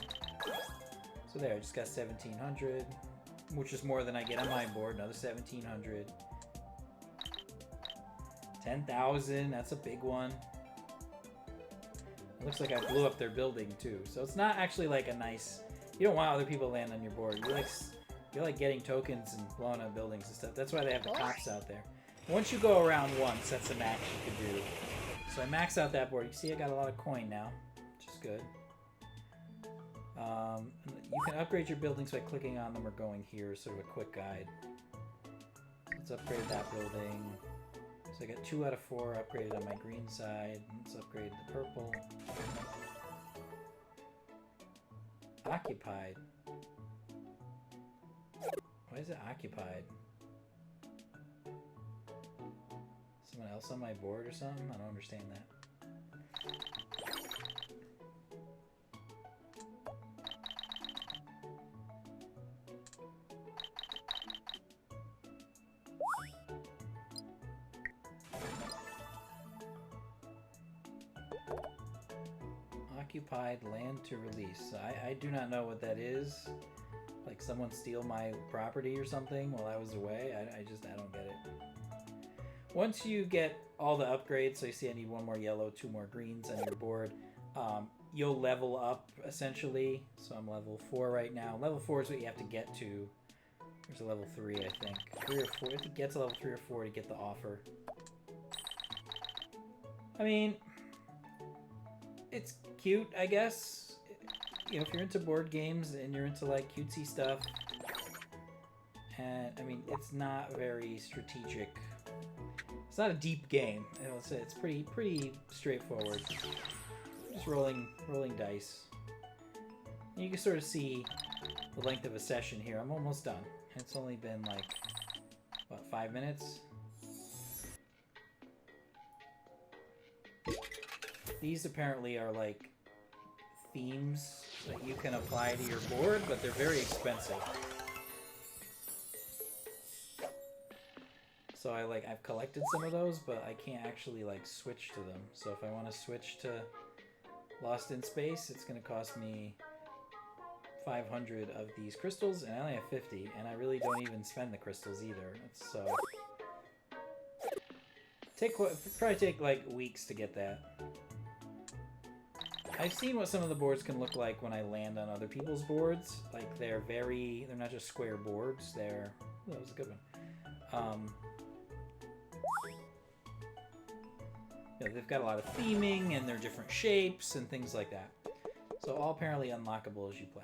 So there, I just got 1,700, which is more than I get on my board. Another 1,700. 10,000, that's a big one. It looks like I blew up their building too. So it's not actually like a nice... You don't want other people to land on your board. You like getting tokens and blowing up buildings and stuff. That's why they have the cops out there. Once you go around once, that's the max you can do. So I max out that board. You see I got a lot of coin now, which is good. You can upgrade your buildings by clicking on them or going here. Sort of a quick guide. Let's upgrade that building. So I got 2 out of 4 upgraded on my green side. Let's upgrade the purple. Occupied. Why is it occupied? Someone else on my board or something? I don't understand that. Occupied land to release. I do not know what that is. Like someone steal my property or something while I was away. I don't get it. Once you get all the upgrades, so you see I need 1 more yellow, 2 more greens on your board, you'll level up essentially. So I'm level 4 right now. Level 4 is what you have to get to. There's a level 3, I think. 3 or 4. If you get to level 3 or 4 to get the offer. I mean, it's cute, I guess. You know, if you're into board games and you're into like cutesy stuff, and I mean, it's not very strategic. It's not a deep game. It's pretty straightforward. Just rolling dice. And you can sort of see the length of a session here. I'm almost done. It's only been like what, 5 minutes? These apparently are like themes that you can apply to your board, but they're very expensive. So I've collected some of those, but I can't actually like switch to them. So if I want to switch to Lost in Space, it's going to cost me 500 of these crystals, and I only have 50, and I really don't even spend the crystals either. So probably take like weeks to get that. I've seen what some of the boards can look like when I land on other people's boards. Like they're not just square boards. That was a good one. You know, they've got a lot of theming and they're different shapes and things like that. So all apparently unlockable as you play.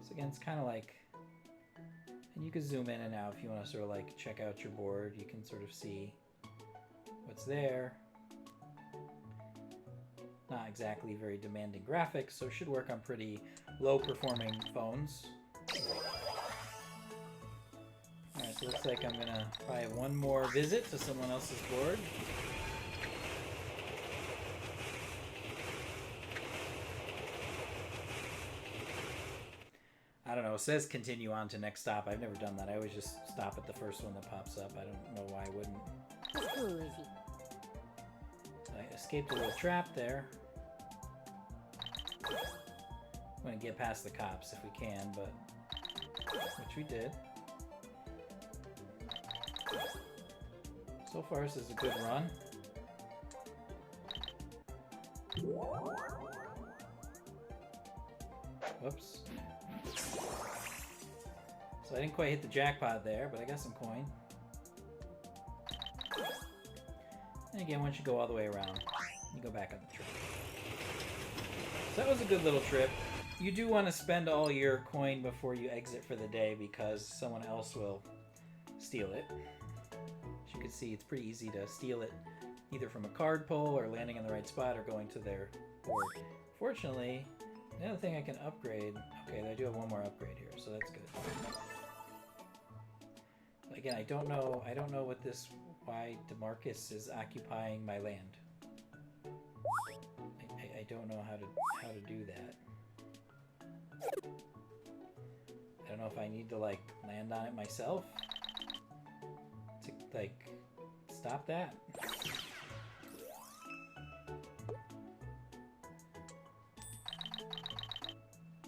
So again, it's kind of like... And you can zoom in and out if you want to sort of like check out your board. You can sort of see what's there. Not exactly very demanding graphics, so it should work on pretty low performing phones. Alright, so it looks like I'm gonna probably have one more visit to someone else's board. I don't know, it says continue on to next stop. I've never done that. I always just stop at the first one that pops up. I don't know why I wouldn't. So I escaped a little trap there. I'm gonna get past the cops if we can, but... which we did. So far, this is a good run. Whoops. So I didn't quite hit the jackpot there, but I got some coin. And again, once you go all the way around, you go back on the trip. So that was a good little trip. You do want to spend all your coin before you exit for the day because someone else will steal it. As you can see, it's pretty easy to steal it either from a card pull or landing in the right spot or going to their board. Fortunately, the other thing I can upgrade... Okay, I do have one more upgrade here, so that's good. Again, I don't know why DeMarcus is occupying my land. I don't know how to do that. I don't know if I need to like land on it myself to like stop that.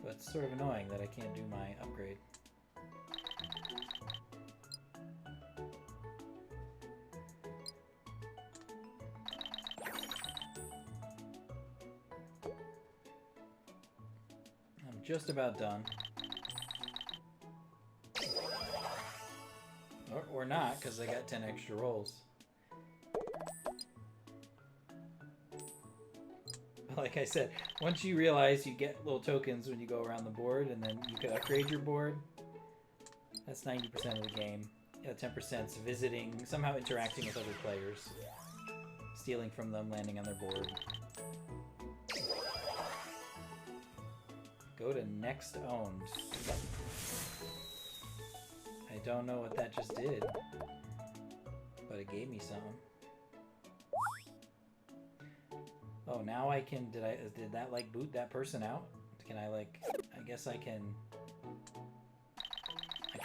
But it's sort of annoying that I can't do my upgrade. just about done. Or not, because I got 10 extra rolls. Like I said, once you realize you get little tokens when you go around the board, and then you can upgrade your board, that's 90% of the game. 10% is visiting, somehow interacting with other players, stealing from them, landing on their board. Go to next owned. I don't know what that just did, but it gave me something. Oh, now I can, did that like boot that person out? Can I like, I guess I can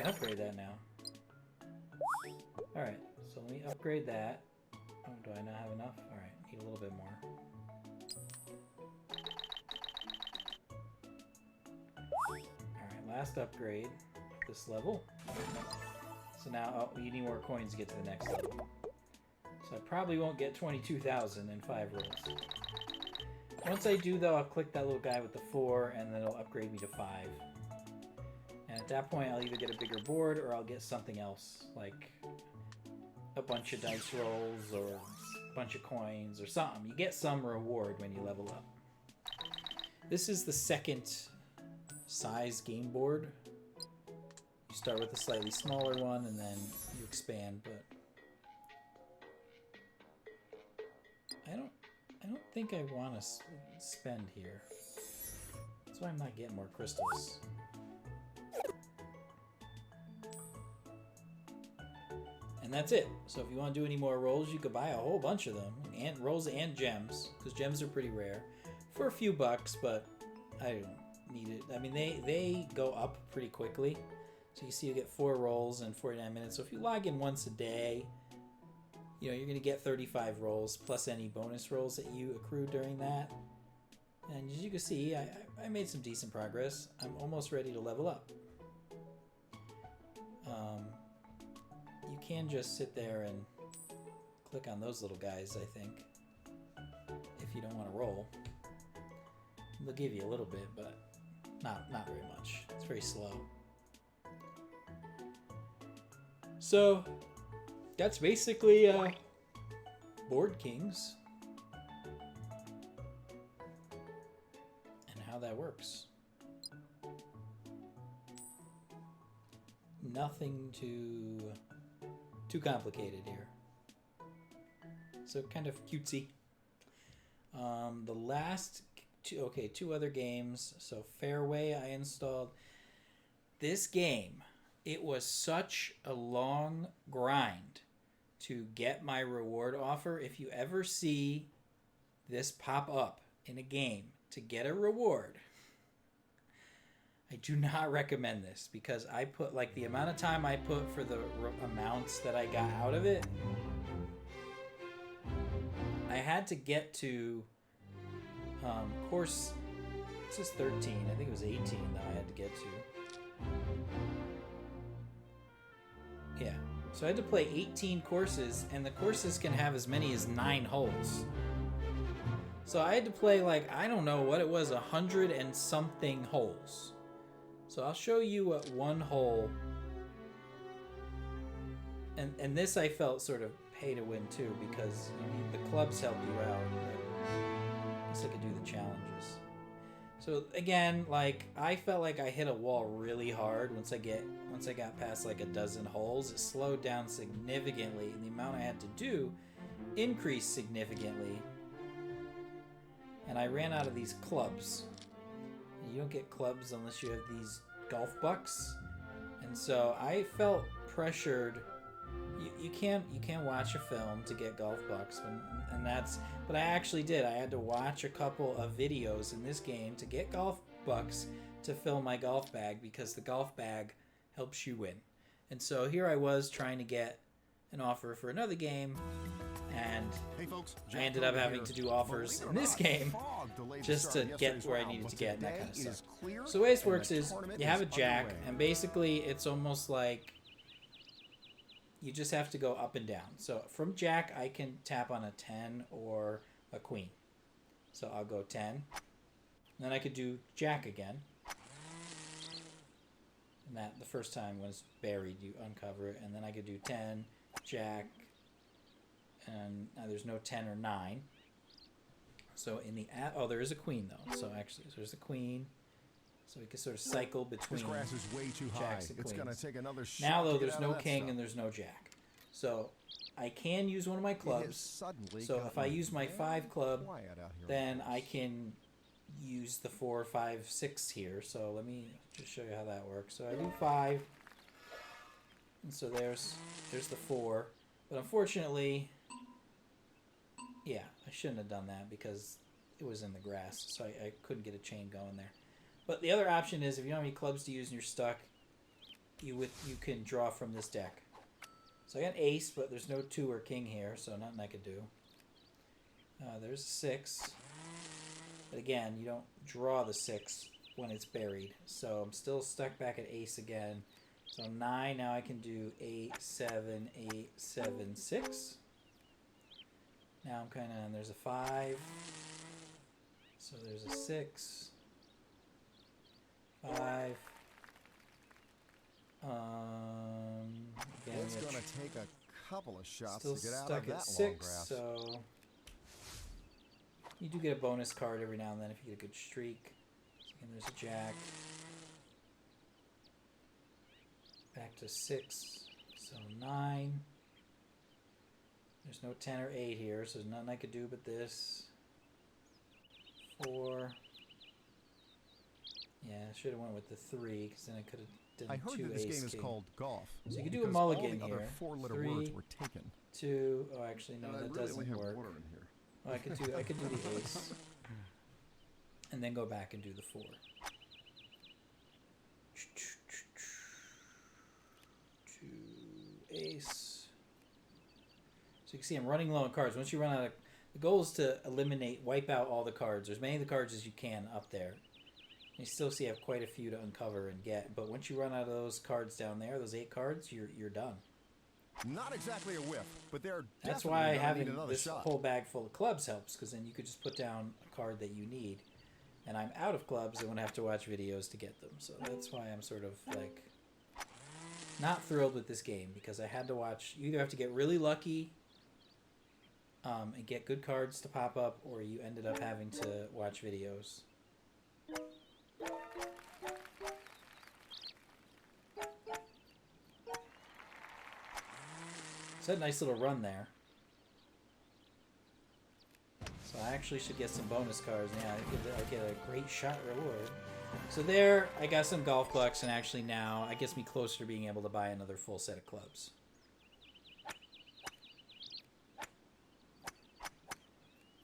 upgrade that now. Alright, so let me upgrade that. Oh, do I not have enough? Alright, need a little bit more. Alright, last upgrade. This level. So now, oh, you need more coins to get to the next level. So I probably won't get 22,000 in 5 rolls. Once I do, though, I'll click that little guy with the 4, and then it'll upgrade me to 5. And at that point, I'll either get a bigger board, or I'll get something else, like a bunch of dice rolls, or a bunch of coins, or something. You get some reward when you level up. This is the second size game board. You start with a slightly smaller one, and then you expand, but I don't think I want to spend here. That's why I'm not getting more crystals. And that's it. So if you want to do any more rolls, you could buy a whole bunch of them. And rolls and gems, because gems are pretty rare. For a few bucks, but I don't need it. I mean, they go up pretty quickly. So you see you get 4 rolls in 49 minutes. So if you log in once a day, you know, you're going to get 35 rolls, plus any bonus rolls that you accrue during that. And as you can see, I made some decent progress. I'm almost ready to level up. You can just sit there and click on those little guys, I think, if you don't want to roll. They'll give you a little bit, but not very much. It's very slow. So that's basically Board Kings and how that works. Nothing too complicated here. So kind of cutesy. The last two other games. So Fairway I installed. This game, it was such a long grind to get my reward offer. If you ever see this pop up in a game to get a reward, I do not recommend this, because I put, like, the amount of time I put for the amounts that I got out of it, I had to get to course, this is 13, I think it was 18 that I had to get to. Yeah, so I had to play 18 courses, and the courses can have as many as 9 holes. So I had to play, like, I don't know what it was, 100 and something holes. So I'll show you what one hole, and this I felt sort of pay to win too, because the clubs help you out. I guess I could do the challenges. So again, like, I felt like I hit a wall really hard once I got past like a dozen holes. It slowed down significantly, and the amount I had to do increased significantly. And I ran out of these clubs. You don't get clubs unless you have these golf bucks, and so I felt pressured. You can't watch a film to get golf bucks, but I actually did. I had to watch a couple of videos in this game to get golf bucks to fill my golf bag, because the golf bag helps you win. And so here I was trying to get an offer for another game, and hey folks, I ended up having to do offers in this game just to get where I needed to get, and that kind of stuff. So the way this works is you have a jack, and basically it's almost like you just have to go up and down. So from jack, I can tap on a 10 or a queen. So I'll go 10. Then I could do jack again. And that the first time when it's buried, you uncover it, and then I could do 10, Jack, and now there's no 10 or 9. So in the there is a queen though. So actually, so there's a queen. So we can sort of cycle between. This grass is way too high. Jacks and It's queens. gonna take another shot. Now though, to get there's out no of that king stuff. and there's no jack. So I can use one of my It has clubs. suddenly So if I gotten use my very 5 club, quiet out here. then I can use the 4, 5, 6 here. So let me just show you how that works. So I do 5, and so there's the 4. But unfortunately, yeah, I shouldn't have done that because it was in the grass, so I couldn't get a chain going there. But the other option is if you don't have any clubs to use and you're stuck, you can draw from this deck. So I got an ace, but there's no 2 or king here, so nothing I could do. There's a 6. But again, you don't draw the 6 when it's buried. So I'm still stuck back at ace again. So 9, now I can do 8, 7, 8, 7, 6. Now I'm kind of, and there's a 5. So there's a 6. 5. Again, It's we gonna got take a couple of shots still to get out stuck of that at long 6, grass. so you do get a bonus card every now and then if you get a good streak. So again, there's a jack. Back to 6, so 9. There's no 10 or 8 here, so there's nothing I could do but this. 4. Yeah, I should have went with the 3, because then I could have done I heard 2 that this ace game is king. called golf. So you could do a because mulligan all the here. other 4-letter 3, words were taken. 2. Oh, actually, no, And I that really doesn't only have work. water in here. Well, I could do the ace, and then go back and do the 4. 2 ace. So you can see I'm running low on cards. Once you run out of, the goal is to wipe out all the cards. There's many of the cards as you can up there. You still see I have quite a few to uncover and get, but once you run out of those cards down there, those 8 cards, you're done. Not exactly a whiff, but they're That's definitely why gonna need having another this shot. whole bag full of clubs helps, because then you could just put down a card that you need. And I'm out of clubs and would have to watch videos to get them. So that's why I'm sort of like not thrilled with this game, because I had to watch. You either have to get really lucky and get good cards to pop up, or you ended up having to watch videos. It's a nice little run there. So I actually should get some bonus cards. Yeah, I get a great shot reward. So there, I got some golf bucks, and actually now it gets me closer to being able to buy another full set of clubs.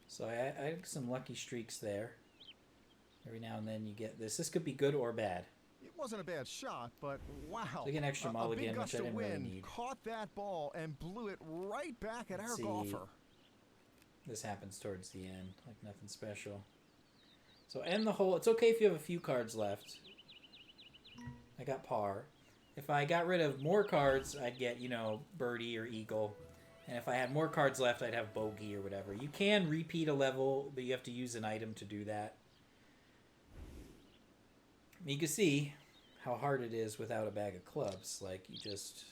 So I had some lucky streaks there. Every now and then you get this. This could be good or bad. It wasn't a bad shot, but wow. So I get an extra a mulligan, big which gust I of didn't really wind need. caught that ball and blew it right back at Let's our see. golfer. This happens towards the end, like nothing special. So end the hole. It's okay if you have a few cards left. I got par. If I got rid of more cards, I'd get, birdie or eagle. And if I had more cards left, I'd have bogey or whatever. You can repeat a level, but you have to use an item to do that. You can see how hard it is without a bag of clubs. Like, you just...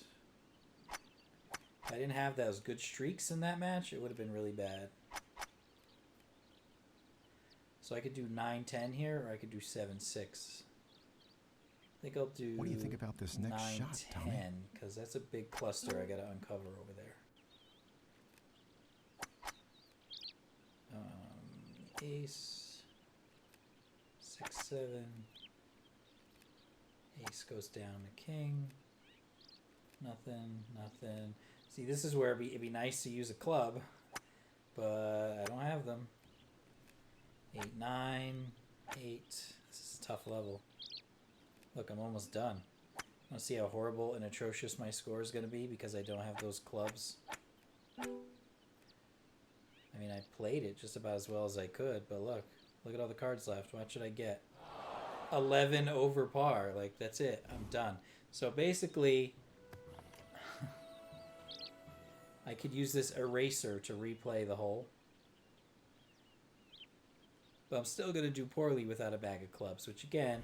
If I didn't have those good streaks in that match, it would have been really bad. So I could do 9-10 here, or I could do 7-6. I think I'll do. What do you think about this next shot, Tommy? 9-10, because that's a big cluster I got to uncover over there. Ace, 6-7. Ace goes down to king. Nothing, nothing. See, this is where it'd be nice to use a club, but I don't have them. 8, 9, 8. This is a tough level. Look, I'm almost done. Want to see how horrible and atrocious my score is going to be because I don't have those clubs? I mean, I played it just about as well as I could, but look at all the cards left. What should I get? 11 over par. Like, that's it. I'm done. So basically, I could use this eraser to replay the hole. But I'm still going to do poorly without a bag of clubs, which again,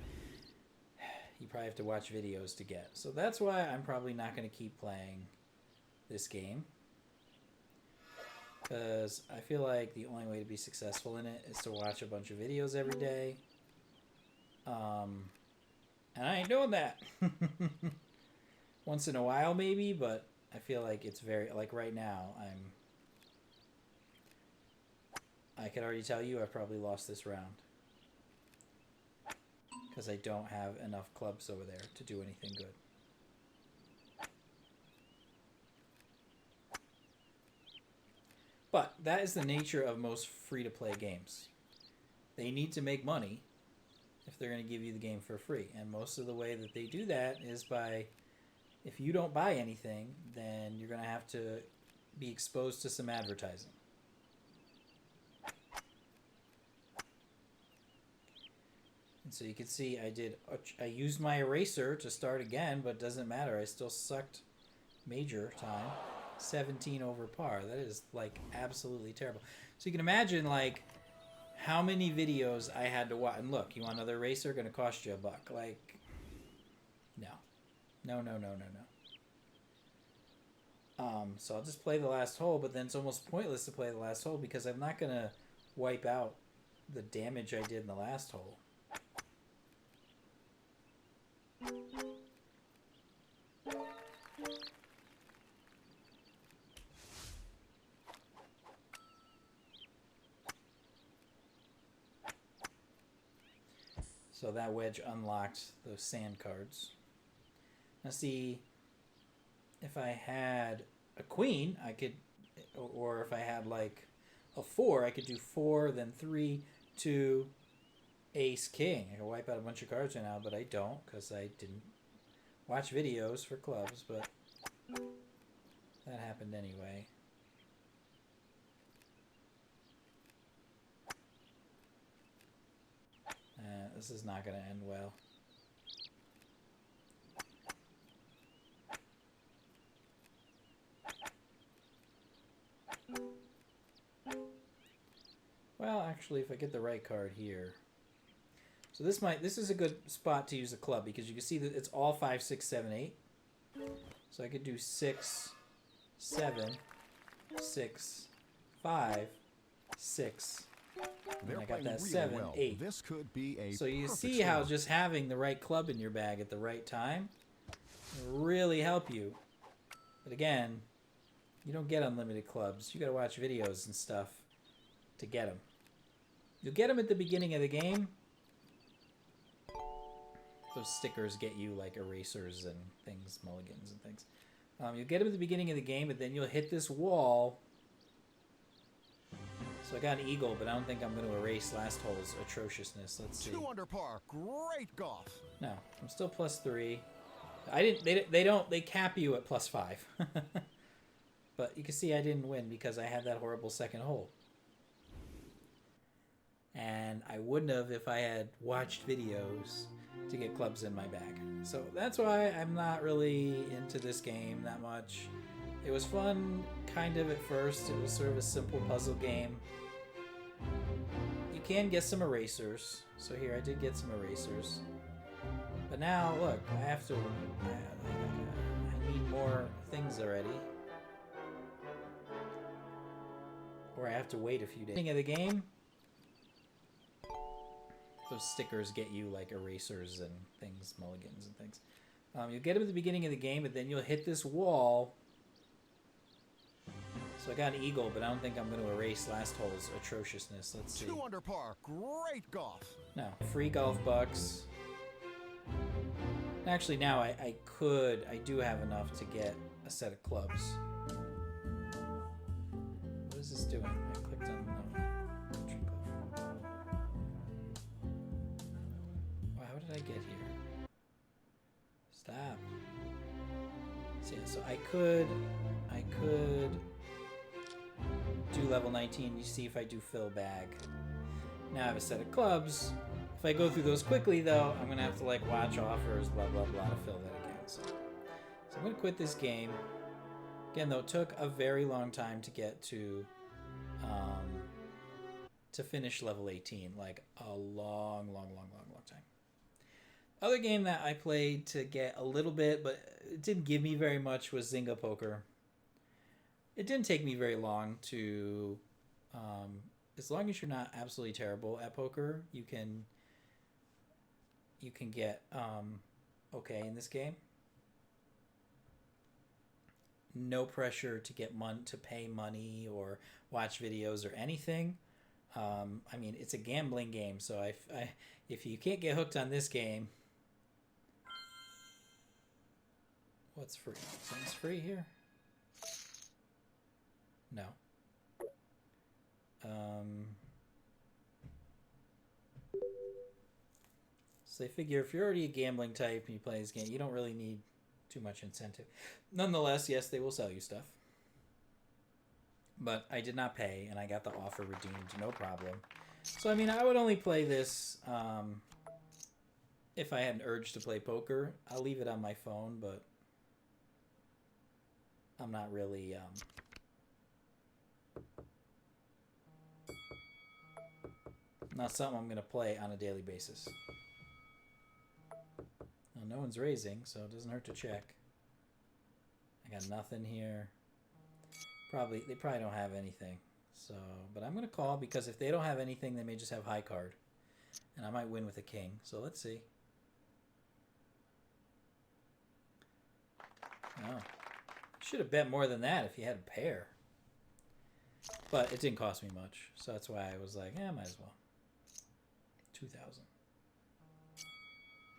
you probably have to watch videos to get. So that's why I'm probably not going to keep playing this game. Because I feel like the only way to be successful in it is to watch a bunch of videos every day. And I ain't doing that. Once in a while maybe, but I feel like it's very, like right now, I can already tell you I've probably lost this round. Because I don't have enough clubs over there to do anything good. But that is the nature of most free-to-play games. They need to make money if they're going to give you the game for free. And most of the way that they do that is by, if you don't buy anything, then you're going to have to be exposed to some advertising. And so you can see I used my eraser to start again, but it doesn't matter. I still sucked major time. 17 over par. That is like absolutely terrible. So you can imagine like how many videos I had to watch. And look, you want another eraser? Going to cost you $1. Like, no. No. So I'll just play the last hole, but then it's almost pointless to play the last hole because I'm not going to wipe out the damage I did in the last hole. So that wedge unlocked those sand cards. Now see, if I had a queen, I could, or if I had like a 4, I could do 4, then 3, 2, ace, king. I could wipe out a bunch of cards right now, but I don't because I didn't watch videos for clubs, but that happened anyway. This is not going to end well. Well, actually, if I get the right card here. So this is a good spot to use a club because you can see that it's all 5, 6, 7, 8. So I could do 6, 7, 6, 5, 6. They're I got playing that really 7, well. 8. This could be a So you perfect see how score. just having the right club in your bag at the right time will really help you. But again, you don't get unlimited clubs. You got to watch videos and stuff to get them. You'll get them at the beginning of the game. Those stickers get you like erasers and things, mulligans and things. You'll get them at the beginning of the game, but then you'll hit this wall. So I got an eagle, but I don't think I'm going to erase last hole's atrociousness. Let's see. 2 under par. Great golf. No, I'm still +3. They cap you at +5. But you can see I didn't win because I had that horrible second hole. And I wouldn't have if I had watched videos to get clubs in my bag. So that's why I'm not really into this game that much. It was fun kind of at first. It was sort of a simple puzzle game. You can get some erasers. So here I did get some erasers. But now, look, I have to... I need more things already. Or I have to wait a few days. Beginning of the game, those stickers get you like erasers and things, mulligans and things. You'll get them at the beginning of the game, but then you'll hit this wall. So I got an eagle, but I don't think I'm going to erase last hole's atrociousness. Let's see. 2 under par. Great golf. No, free golf bucks. Actually, now I do have enough to get a set of clubs. What is this doing? I clicked on the country club. Wow, how did I get here? Stop. So, yeah, so I could do level 19. You see if I do fill bag. Now I have a set of clubs. If I go through those quickly, though, I'm going to have to, like, watch offers, blah, blah, blah, to fill that again. So I'm going to quit this game. Again, though, it took a very long time to get to finish level 18. Like, a long time. Other game that I played to get a little bit, but it didn't give me very much, was Zynga Poker. It didn't take me very long to, as long as you're not absolutely terrible at poker, you can get okay in this game. No pressure to get to pay money or watch videos or anything. I mean, it's a gambling game, so if you can't get hooked on this game, what's free? Something's free here? No. So they figure if you're already a gambling type and you play this game, you don't really need too much incentive. Nonetheless, yes, they will sell you stuff. But I did not pay, and I got the offer redeemed, no problem. So, I mean, I would only play this if I had an urge to play poker. I'll leave it on my phone, but I'm not really... not something I'm going to play on a daily basis. Well, no one's raising, so it doesn't hurt to check. I got nothing here. They probably don't have anything. So, but I'm going to call because if they don't have anything, they may just have high card. And I might win with a king. So let's see. Oh. Should have bet more than that if you had a pair. But it didn't cost me much. So that's why I was like, might as well. 2,000.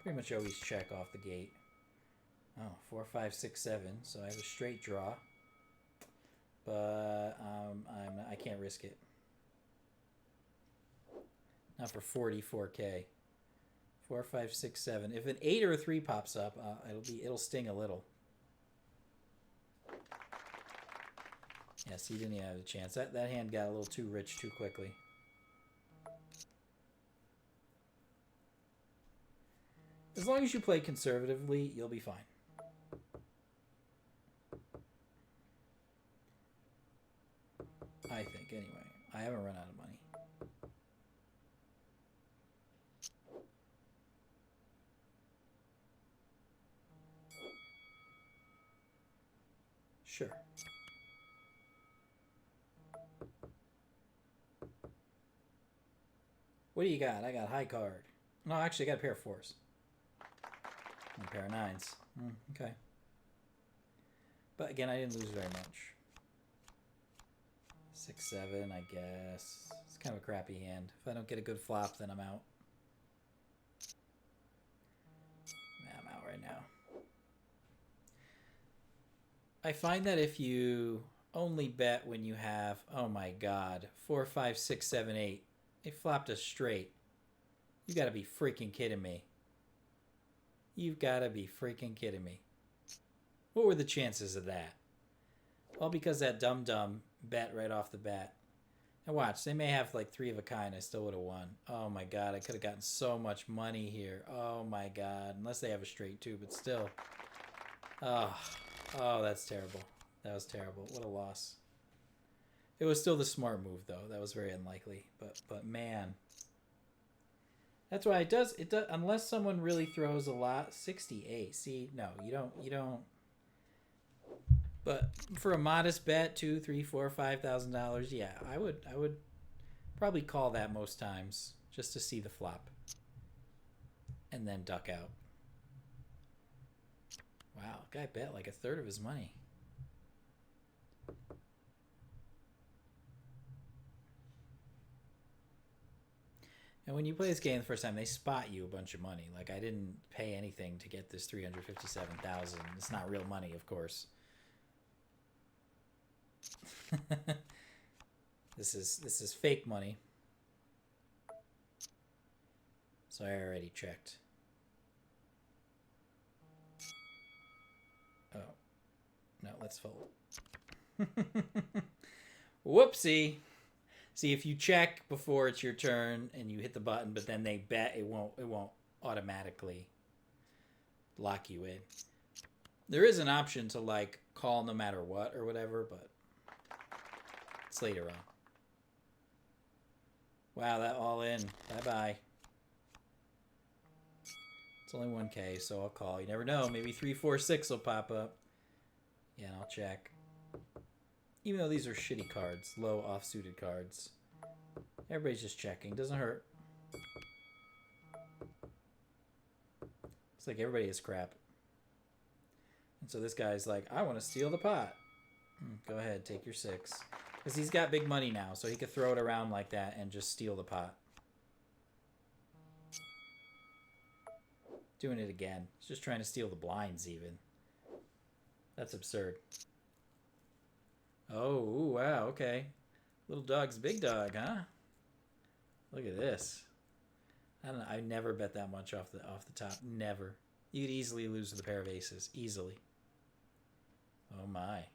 Pretty much always check off the gate. Oh, 4, 5, 6, 7. So I have a straight draw. But I can't risk it. Not for 44K. 4, 5, 6, 7. If an 8 or a 3 pops up, it'll sting a little. Yes, he didn't even have a chance. That hand got a little too rich too quickly. As long as you play conservatively, you'll be fine. I think, anyway. I haven't run out of money. Sure. What do you got? I got high card. No, actually, I got a pair of 4s. And a pair of 9s. Okay. But again, I didn't lose very much. 6, 7, I guess. It's kind of a crappy hand. If I don't get a good flop, then I'm out. Nah, I'm out right now. I find that if you only bet when you have, oh my god, 4, 5, 6, 7, 8. They flopped a straight. You gotta be freaking kidding me. You've gotta be freaking kidding me. What were the chances of that? Well, because that dum-dum bet right off the bat. And watch, they may have like 3 of a kind. I still would have won. Oh my god, I could have gotten so much money here. Oh my god. Unless they have a straight too, but still. Oh, that's terrible. That was terrible. What a loss. It was still the smart move though. That was very unlikely. But man. That's why it does unless someone really throws a lot. 68. See, no, you don't. But for a modest bet, $2,000, $3,000, $4,000, $5,000, yeah, I would probably call that most times just to see the flop, and then duck out. Wow, guy bet like a third of his money. And when you play this game the first time, they spot you a bunch of money. Like, I didn't pay anything to get this $357,000. It's not real money, of course. This is fake money. So I already checked. Oh. No, let's fold. Whoopsie. See, if you check before it's your turn and you hit the button, but then they bet, it won't automatically lock you in. There is an option to like call no matter what or whatever, but it's later on. Wow, that all in. Bye-bye. It's only 1K, so I'll call. You never know. Maybe 346 will pop up. Yeah, and I'll check. Even though these are shitty cards, low off-suited cards. Everybody's just checking. Doesn't hurt. It's like everybody is crap. And so this guy's like, I want to steal the pot. Go ahead, take your 6. Because he's got big money now, so he could throw it around like that and just steal the pot. Doing it again. He's just trying to steal the blinds even. That's absurd. Oh, ooh, wow, okay. Little dog's big dog, huh? Look at this. I don't know. I never bet that much off the top. Never. You'd easily lose with a pair of aces. Easily. Oh my.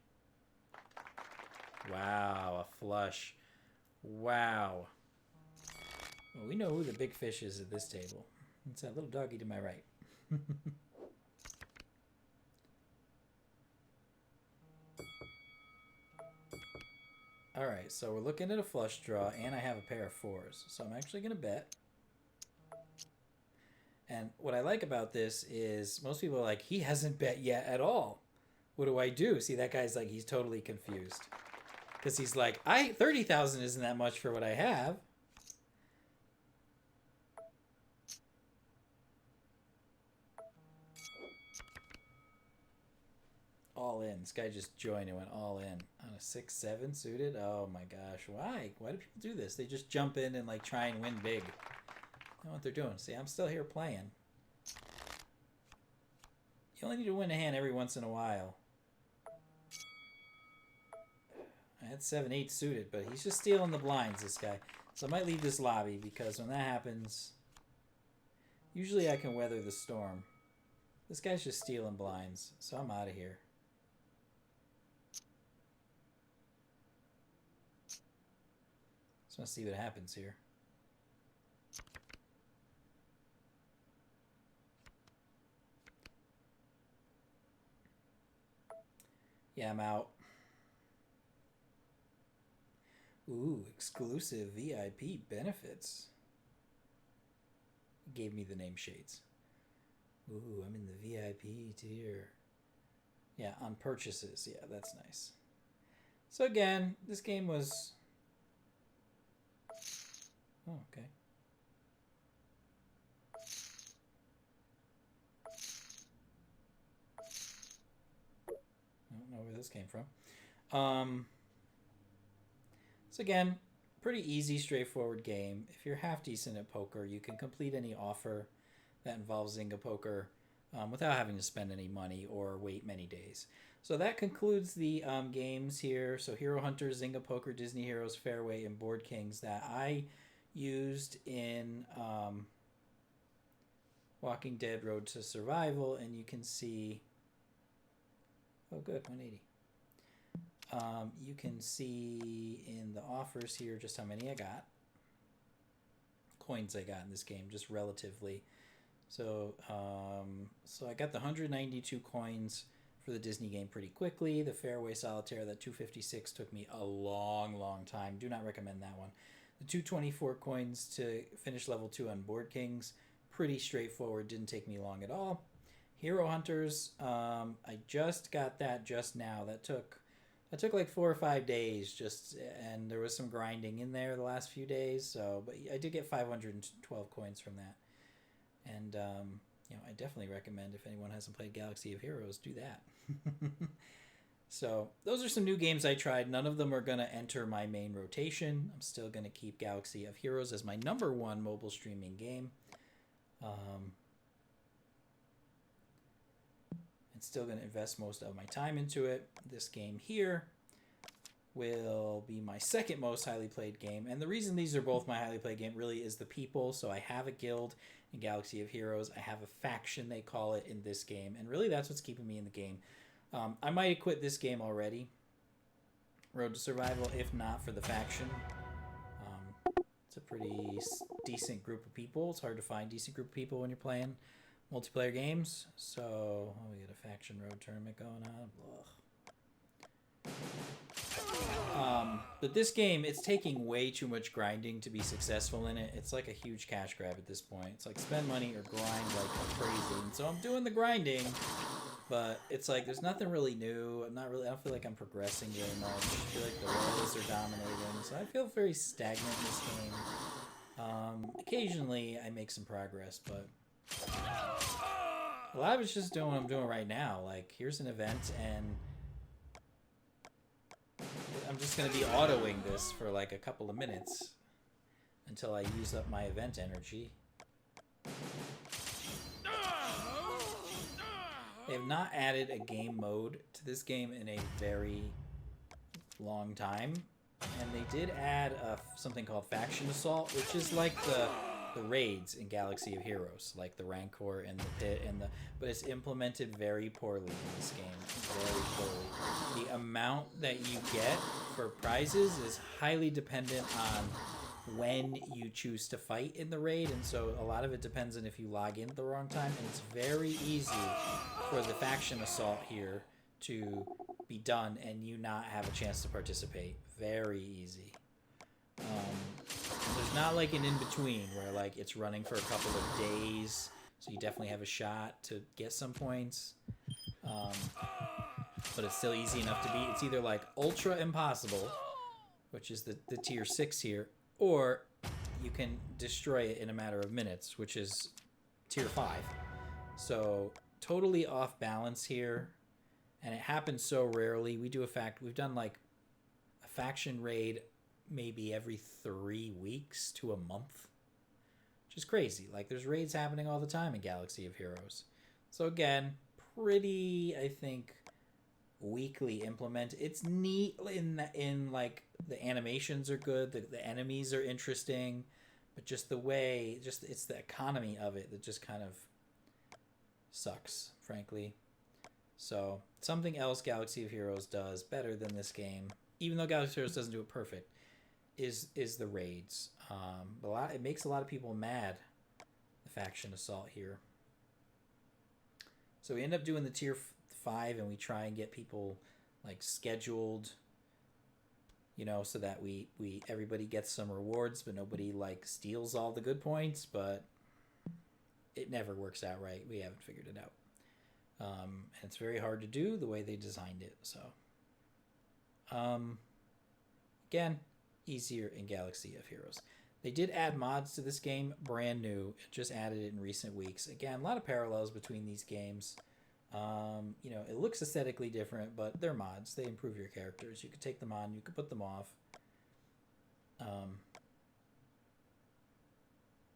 Wow, a flush. Wow. Well, we know who the big fish is at this table. It's that little doggy to my right. Alright, so we're looking at a flush draw, and I have a pair of 4s. So I'm actually going to bet. And what I like about this is most people are like, he hasn't bet yet at all. What do I do? See, that guy's like, he's totally confused. Because he's like, 30,000 isn't that much for what I have. All in. This guy just joined and went all in on a 6-7 suited. Oh my gosh, why? Why do people do this? They just jump in and like try and win big. I know what they're doing. See, I'm still here playing. You only need to win a hand every once in a while. I had 7-8 suited, but he's just stealing the blinds, this guy. So I might leave this lobby because when that happens, usually I can weather the storm. This guy's just stealing blinds, so I'm out of here. Just want to see what happens here. Yeah, I'm out. Ooh, exclusive VIP benefits. Gave me the name Shades. Ooh, I'm in the VIP tier. Yeah, on purchases. Yeah, that's nice. So again, this game was... Oh, okay. I don't know where this came from. So again, pretty easy, straightforward game. If you're half decent at poker, you can complete any offer that involves Zynga Poker without having to spend any money or wait many days. So that concludes the games here. So Hero Hunter, Zynga Poker, Disney Heroes, Fairway, and Board Kings that I used in Walking Dead Road to Survival. And you can see... Oh, good, 180. You can see in the offers here just how many I got. Coins I got in this game, just relatively. So so I got the 192 coins for the Disney game pretty quickly. The Fairway Solitaire, that 256 took me a long time. Do not recommend that one. The 224 coins to finish level 2 on Board Kings, pretty straightforward, didn't take me long at all. Hero Hunters, I just got that just now. That took like 4 or 5 days and there was some grinding in there the last few days. So, but I did get 512 coins from that. And, you know, I definitely recommend if anyone hasn't played Galaxy of Heroes, do that. So those are some new games I tried. None of them are going to enter my main rotation. I'm still going to keep Galaxy of Heroes as my #1 mobile streaming game. I'm still going to invest most of my time into it. This game here will be my second most highly played game. And the reason these are both my highly played game really is the people. So I have a guild in Galaxy of Heroes. I have a faction, they call it, in this game. And really that's what's keeping me in the game. I might have quit this game already, Road to Survival, if not for the faction. It's a pretty decent group of people. It's hard to find decent group of people when you're playing multiplayer games. So we got a faction road tournament going on. Ugh. But this game, it's taking way too much grinding to be successful in it. It's like a huge cash grab at this point. It's like spend money or grind like crazy. And so I'm doing the grinding, but it's like there's nothing really new. I don't feel like I'm progressing very much. I feel like the roles are dominating. So I feel very stagnant in this game. Occasionally I make some progress, but a lot of it's just doing what I'm doing right now. Like, here's an event, and I'm just going to be autoing this for like a couple of minutes until I use up my event energy. They have not added a game mode to this game in a very long time. And they did add something called Faction Assault, which is like the raids in Galaxy of Heroes, like the Rancor and the Pit but it's implemented very poorly in this game, very poorly. The amount that you get for prizes is highly dependent on when you choose to fight in the raid, and so a lot of it depends on if you log in at the wrong time, and it's very easy for the Faction Assault here to be done and you not have a chance to participate. Very easy. There's not like an in-between where like it's running for a couple of days, so you definitely have a shot to get some points. But it's still easy enough to beat. It's either like ultra impossible, which is the tier 6 here, or you can destroy it in a matter of minutes, which is tier 5. So totally off balance here, and it happens so rarely. We've done like a faction raid maybe every 3 weeks to a month, which is crazy. Like, there's raids happening all the time in Galaxy of Heroes. So again, pretty, I think, weekly implement. It's neat in like the animations are good, the enemies are interesting, but just the way, it's the economy of it that just kind of sucks, frankly. So something else Galaxy of Heroes does better than this game, even though Galaxy of Heroes doesn't do it perfect, is the raids. It makes a lot of people mad, the Faction Assault here. So we end up doing the tier 5, and we try and get people like scheduled, so that everybody gets some rewards, but nobody like steals all the good points. But it never works out right. We haven't figured it out. And it's very hard to do the way they designed it. So again, easier in Galaxy of Heroes. They did add mods to this game, brand new. Just added it in recent weeks. Again, a lot of parallels between these games. It looks aesthetically different, but they're mods. They improve your characters. You could take them on, you could put them off.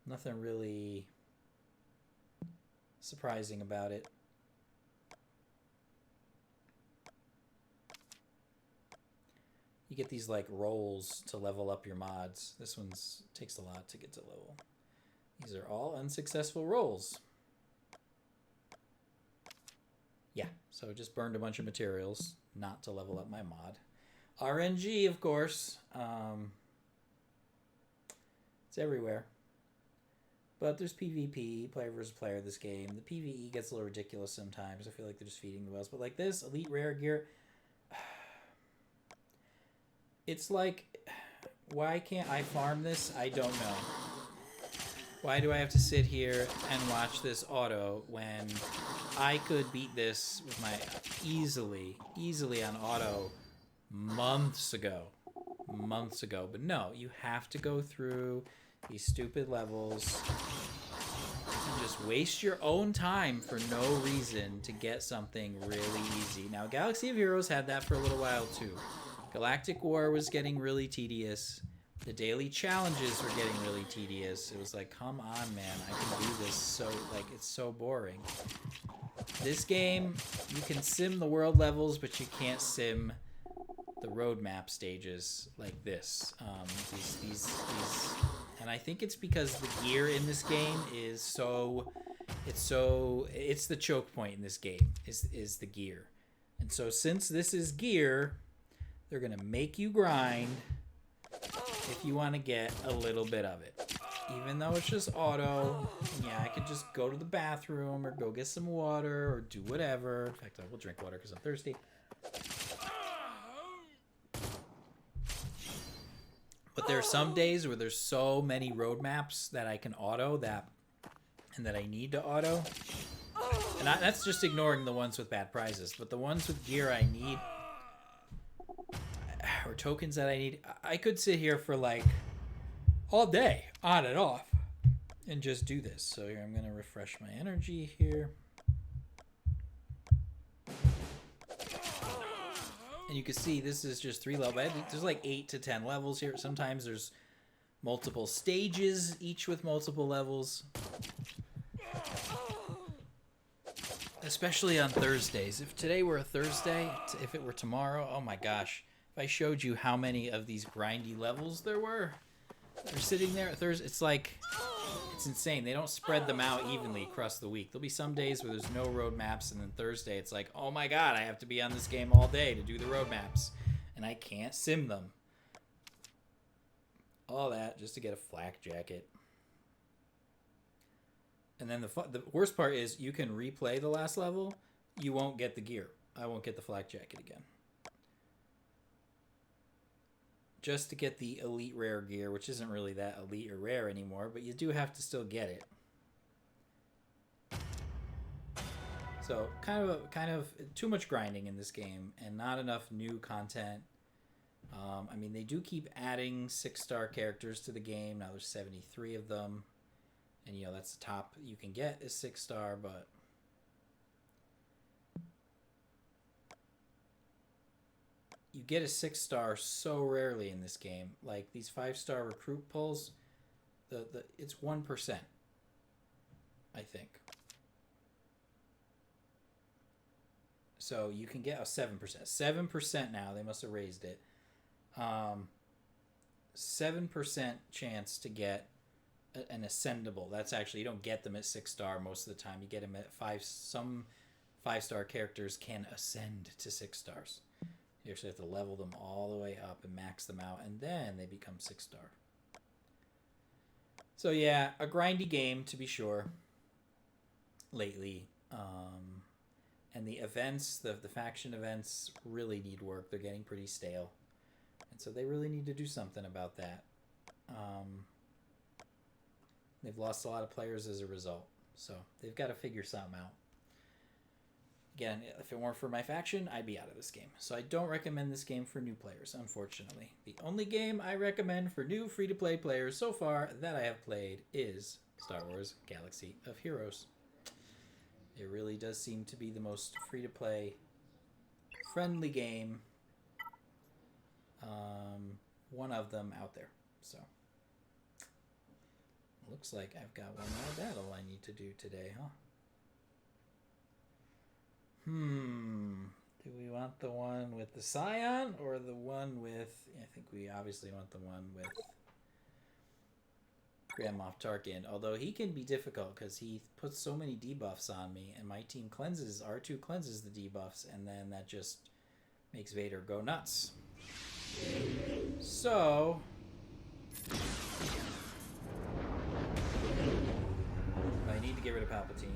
Nothing really surprising about it. You get these like rolls to level up your mods. This one's takes a lot to get to level. These are all unsuccessful rolls. Yeah, so I just burned a bunch of materials not to level up my mod. RNG, of course. It's everywhere. But there's PvP, player versus player, this game. The PvE gets a little ridiculous sometimes. I feel like they're just feeding the whales. But like this, Elite Rare Gear, it's like, why can't I farm this? I don't know. Why do I have to sit here and watch this auto when I could beat this with my easily on auto months ago? But no, you have to go through these stupid levels and just waste your own time for no reason to get something really easy. Now, Galaxy of Heroes had that for a little while too. Galactic War was getting really tedious. The daily challenges were getting really tedious. It was like, come on, man, I can do this. So, like, it's so boring. This game, you can sim the world levels, but you can't sim the roadmap stages like this. These, and I think it's because the gear in this game is it's the choke point in this game is the gear. And so since this is gear, they're gonna make you grind if you want to get a little bit of it. Even though it's just auto, yeah, I could just go to the bathroom or go get some water or do whatever. In fact, I will drink water because I'm thirsty. But there are some days where there's so many roadmaps that I can auto and that I need to auto. And that's just ignoring the ones with bad prizes. But the ones with gear I need, or tokens that I need, I could sit here for like all day, on and off, and just do this. So here, I'm going to refresh my energy here. And you can see this is just 3 levels. There's like 8 to 10 levels here. Sometimes there's multiple stages, each with multiple levels. Especially on Thursdays. If today were a Thursday, if it were tomorrow, oh my gosh. If I showed you how many of these grindy levels there were, they're sitting there at Thursday. It's like, it's insane. They don't spread them out evenly across the week. There'll be some days where there's no road maps, and then Thursday it's like, oh my god, I have to be on this game all day to do the road maps, and I can't sim them. All that just to get a flak jacket. And then the worst part is you can replay the last level. You won't get the gear. I won't get the flak jacket again. Just to get the elite rare gear, which isn't really that elite or rare anymore, but you do have to still get it. So kind of too much grinding in this game and not enough new content. I mean, they do keep adding 6-star characters to the game. Now there's 73 of them. And, you know, that's the top you can get is 6-star, but you get a 6-star so rarely in this game. Like these 5-star recruit pulls, it's 1%, I think. So you can get a 7%. 7% now. They must have raised it. 7% chance to get an ascendable. That's actually, you don't get them at 6-star most of the time. You get them at 5. Some 5-star characters can ascend to 6 stars. You actually have to level them all the way up and max them out, and then they become 6-star. So yeah, a grindy game to be sure. Lately, and the events, the faction events, really need work. They're getting pretty stale, and so they really need to do something about that. They've lost a lot of players as a result, so they've got to figure something out. Again, if it weren't for my faction, I'd be out of this game. So I don't recommend this game for new players, unfortunately. The only game I recommend for new free-to-play players so far that I have played is Star Wars Galaxy of Heroes. It really does seem to be the most free-to-play friendly game, one of them out there. So looks like I've got one more battle I need to do today, huh? Do we want the one with the Scion or the one with... I think we obviously want the one with Grand Moff Tarkin. Although he can be difficult because he puts so many debuffs on me, and my team cleanses, R2 cleanses the debuffs, and then that just makes Vader go nuts. So... I need to get rid of Palpatine.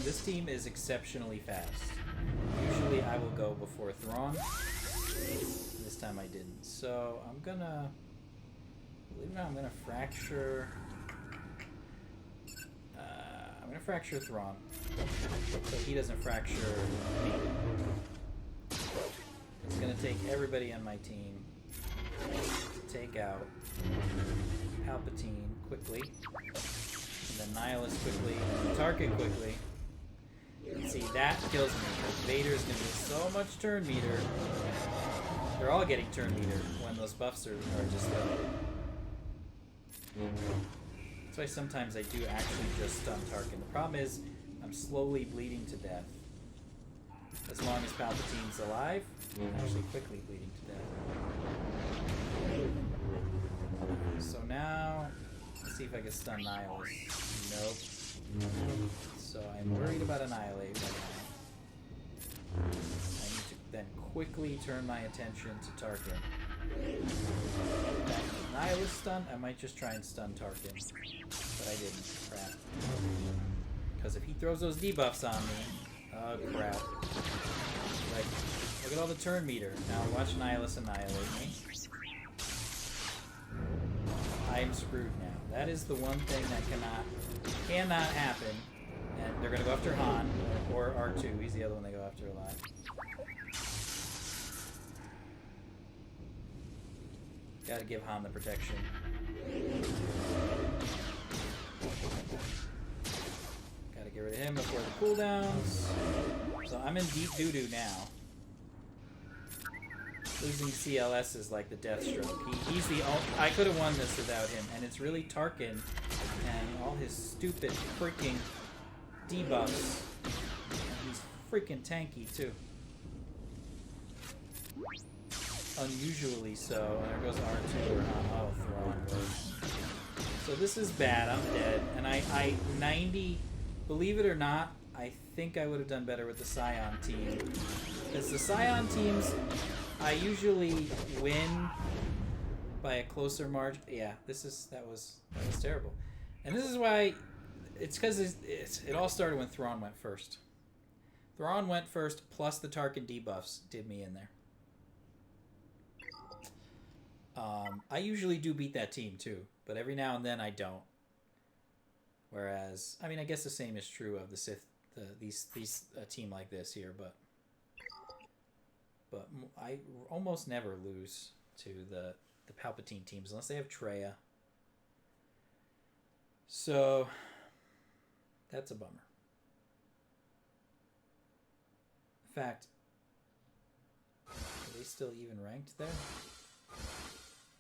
This team is exceptionally fast. Usually I will go before Thrawn. This time I didn't. So I'm gonna... Believe it or not, I'm gonna fracture... I'm gonna fracture Thrawn. So he doesn't fracture me. It's gonna take everybody on my team to take out Palpatine quickly. And then Nihilus quickly, and Tarkin quickly. And see, that kills me, because Vader's going to get so much turn meter. They're all getting turn meter when those buffs are just low. That's why sometimes I do actually just stun Tarkin. The problem is, I'm slowly bleeding to death. As long as Palpatine's alive, I'm actually quickly bleeding to death. So now, let's see if I can stun Nihilus. Nope. So I'm worried about Annihilate right now. I need to then quickly turn my attention to Tarkin. Nihilus stun, I might just try and stun Tarkin. But I didn't. Crap. Because if he throws those debuffs on me, oh crap. Like, Look at all the turn meter. Now watch Nihilus annihilate me. I'm screwed now. That is the one thing that cannot happen. And they're gonna go after Han or R2. He's the other one they go after a lot. Gotta give Han the protection. Gotta get rid of him before the cooldowns. So I'm in deep doo-doo now. Losing CLS is like the death stroke. He's the only... I could have won this without him, and it's really Tarkin and all his stupid freaking debuffs. And he's freaking tanky, too. Unusually so. And there goes R2 or oh, Thrawn. So this is bad. I'm dead. And I 90... Believe it or not, I think I would have done better with the Scion team. Because the Scion teams... I usually win by a closer margin. Yeah, that was terrible, and this is why it's because it all started when Thrawn went first. Thrawn went first, plus the Tarkin debuffs did me in there. I usually do beat that team too, but every now and then I don't. Whereas, I mean, I guess the same is true of the Sith, these team like this here, but I almost never lose to the Palpatine teams unless they have Traya. So that's a bummer. In fact, are they still even ranked there?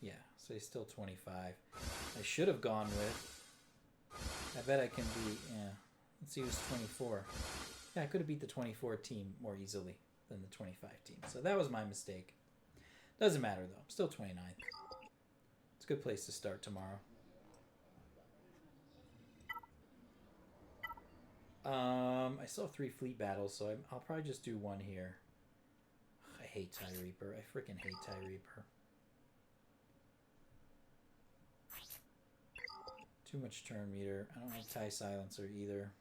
Yeah, so he's still 25. I should have gone with... I bet I can beat... Yeah, let's see who's 24. Yeah, I could have beat the 24 team more easily than the 25 team. So that was my mistake. Doesn't matter, though. I'm still 29th. It's a good place to start tomorrow. I still have 3 fleet battles, so I'll probably just do one here. Ugh, I hate TIE Reaper. I freaking hate TIE Reaper. Too much turn meter. I don't have TIE Silencer either.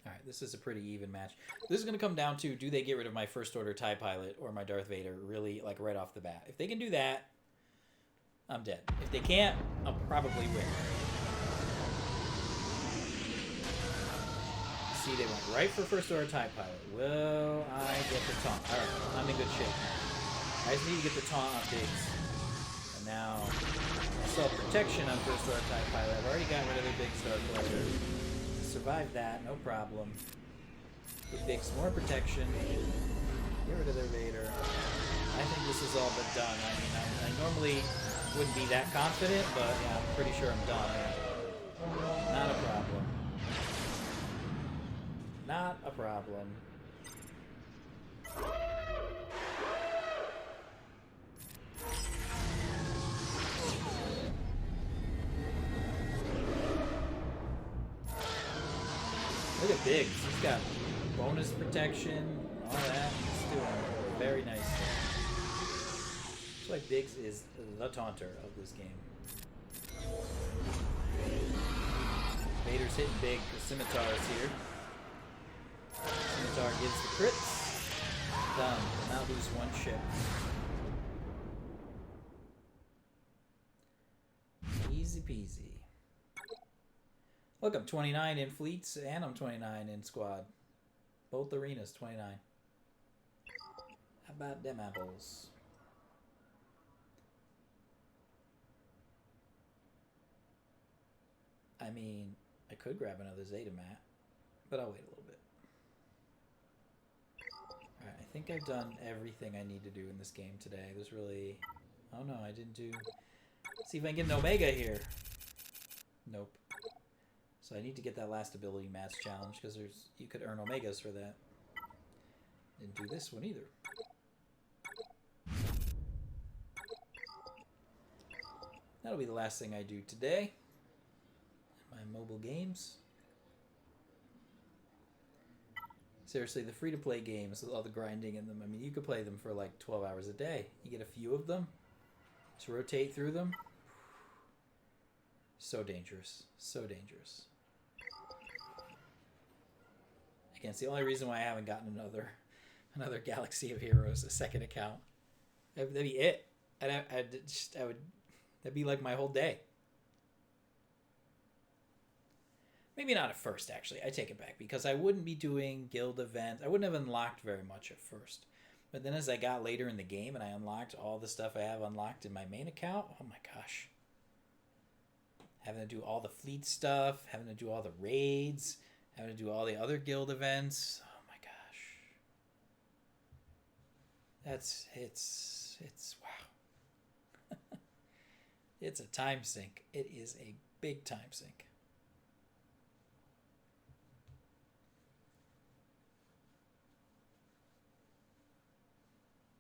Alright, this is a pretty even match. This is going to come down to, do they get rid of my First Order TIE Pilot or my Darth Vader really, like, right off the bat? If they can do that, I'm dead. If they can't, I'll probably win. See, they went right for First Order TIE Pilot. Will I get the taunt? Alright, I'm in good shape now. I just need to get the taunt on Biggs. And now, I still have protection on First Order TIE Pilot. I've already gotten rid of their Big Star Collector. Survive that, no problem. Give Biggs more protection. Get rid of their Vader. I think this is all but done. I mean, I normally wouldn't be that confident, but yeah, I'm pretty sure I'm done. Not a problem. Not a problem. Look at Biggs. He's got bonus protection, all that. He's doing very nice stuff. Looks like Biggs is the taunter of this game. Vader's hitting big. The Scimitar is here. Scimitar gives the crits. Done. Now lose one ship. Easy peasy. Look, I'm 29 in fleets, and I'm 29 in squad. Both arenas, 29. How about them apples? I mean, I could grab another Zeta Mat, but I'll wait a little bit. Alright, I think I've done everything I need to do in this game today. There's really... Oh no, I didn't do... Let's see if I can get an Omega here. Nope. So I need to get that last ability match challenge, because you could earn Omegas for that. Didn't do this one either. That'll be the last thing I do today. My mobile games. Seriously, the free-to-play games with all the grinding in them, I mean, you could play them for like 12 hours a day. You get a few of them to rotate through them. So dangerous. So dangerous. significance. The only reason why I haven't gotten another Galaxy of Heroes, a second account, that'd be it. That'd be like my whole day. Maybe not at first, actually. I take it back, because I wouldn't be doing guild events. I wouldn't have unlocked very much at first. But then as I got later in the game and I unlocked all the stuff I have unlocked in my main account, oh my gosh. Having to do all the fleet stuff, having to do all the raids, having to do all the other guild events. Oh my gosh. It's wow. It's a time sink. It is a big time sink.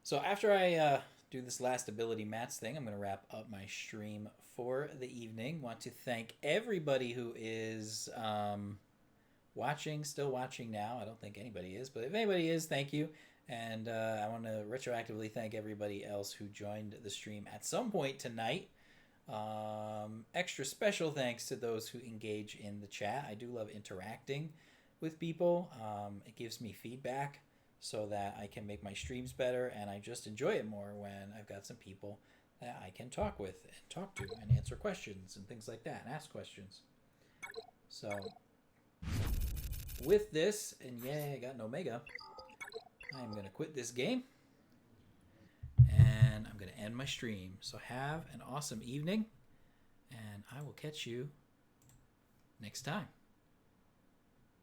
So after I do this last ability mats thing, I'm going to wrap up my stream for the evening. Want to thank everybody who is still watching now. I don't think anybody is, but if anybody is, thank you. And I want to retroactively thank everybody else who joined the stream at some point tonight. Extra special thanks to those who engage in the chat. I do love interacting with people. It gives me feedback, so that I can make my streams better, and I just enjoy it more when I've got some people that I can talk with and talk to and answer questions and things like that and ask questions. So with this, and yay, I got an Omega, I'm going to quit this game and I'm going to end my stream. So have an awesome evening, and I will catch you next time.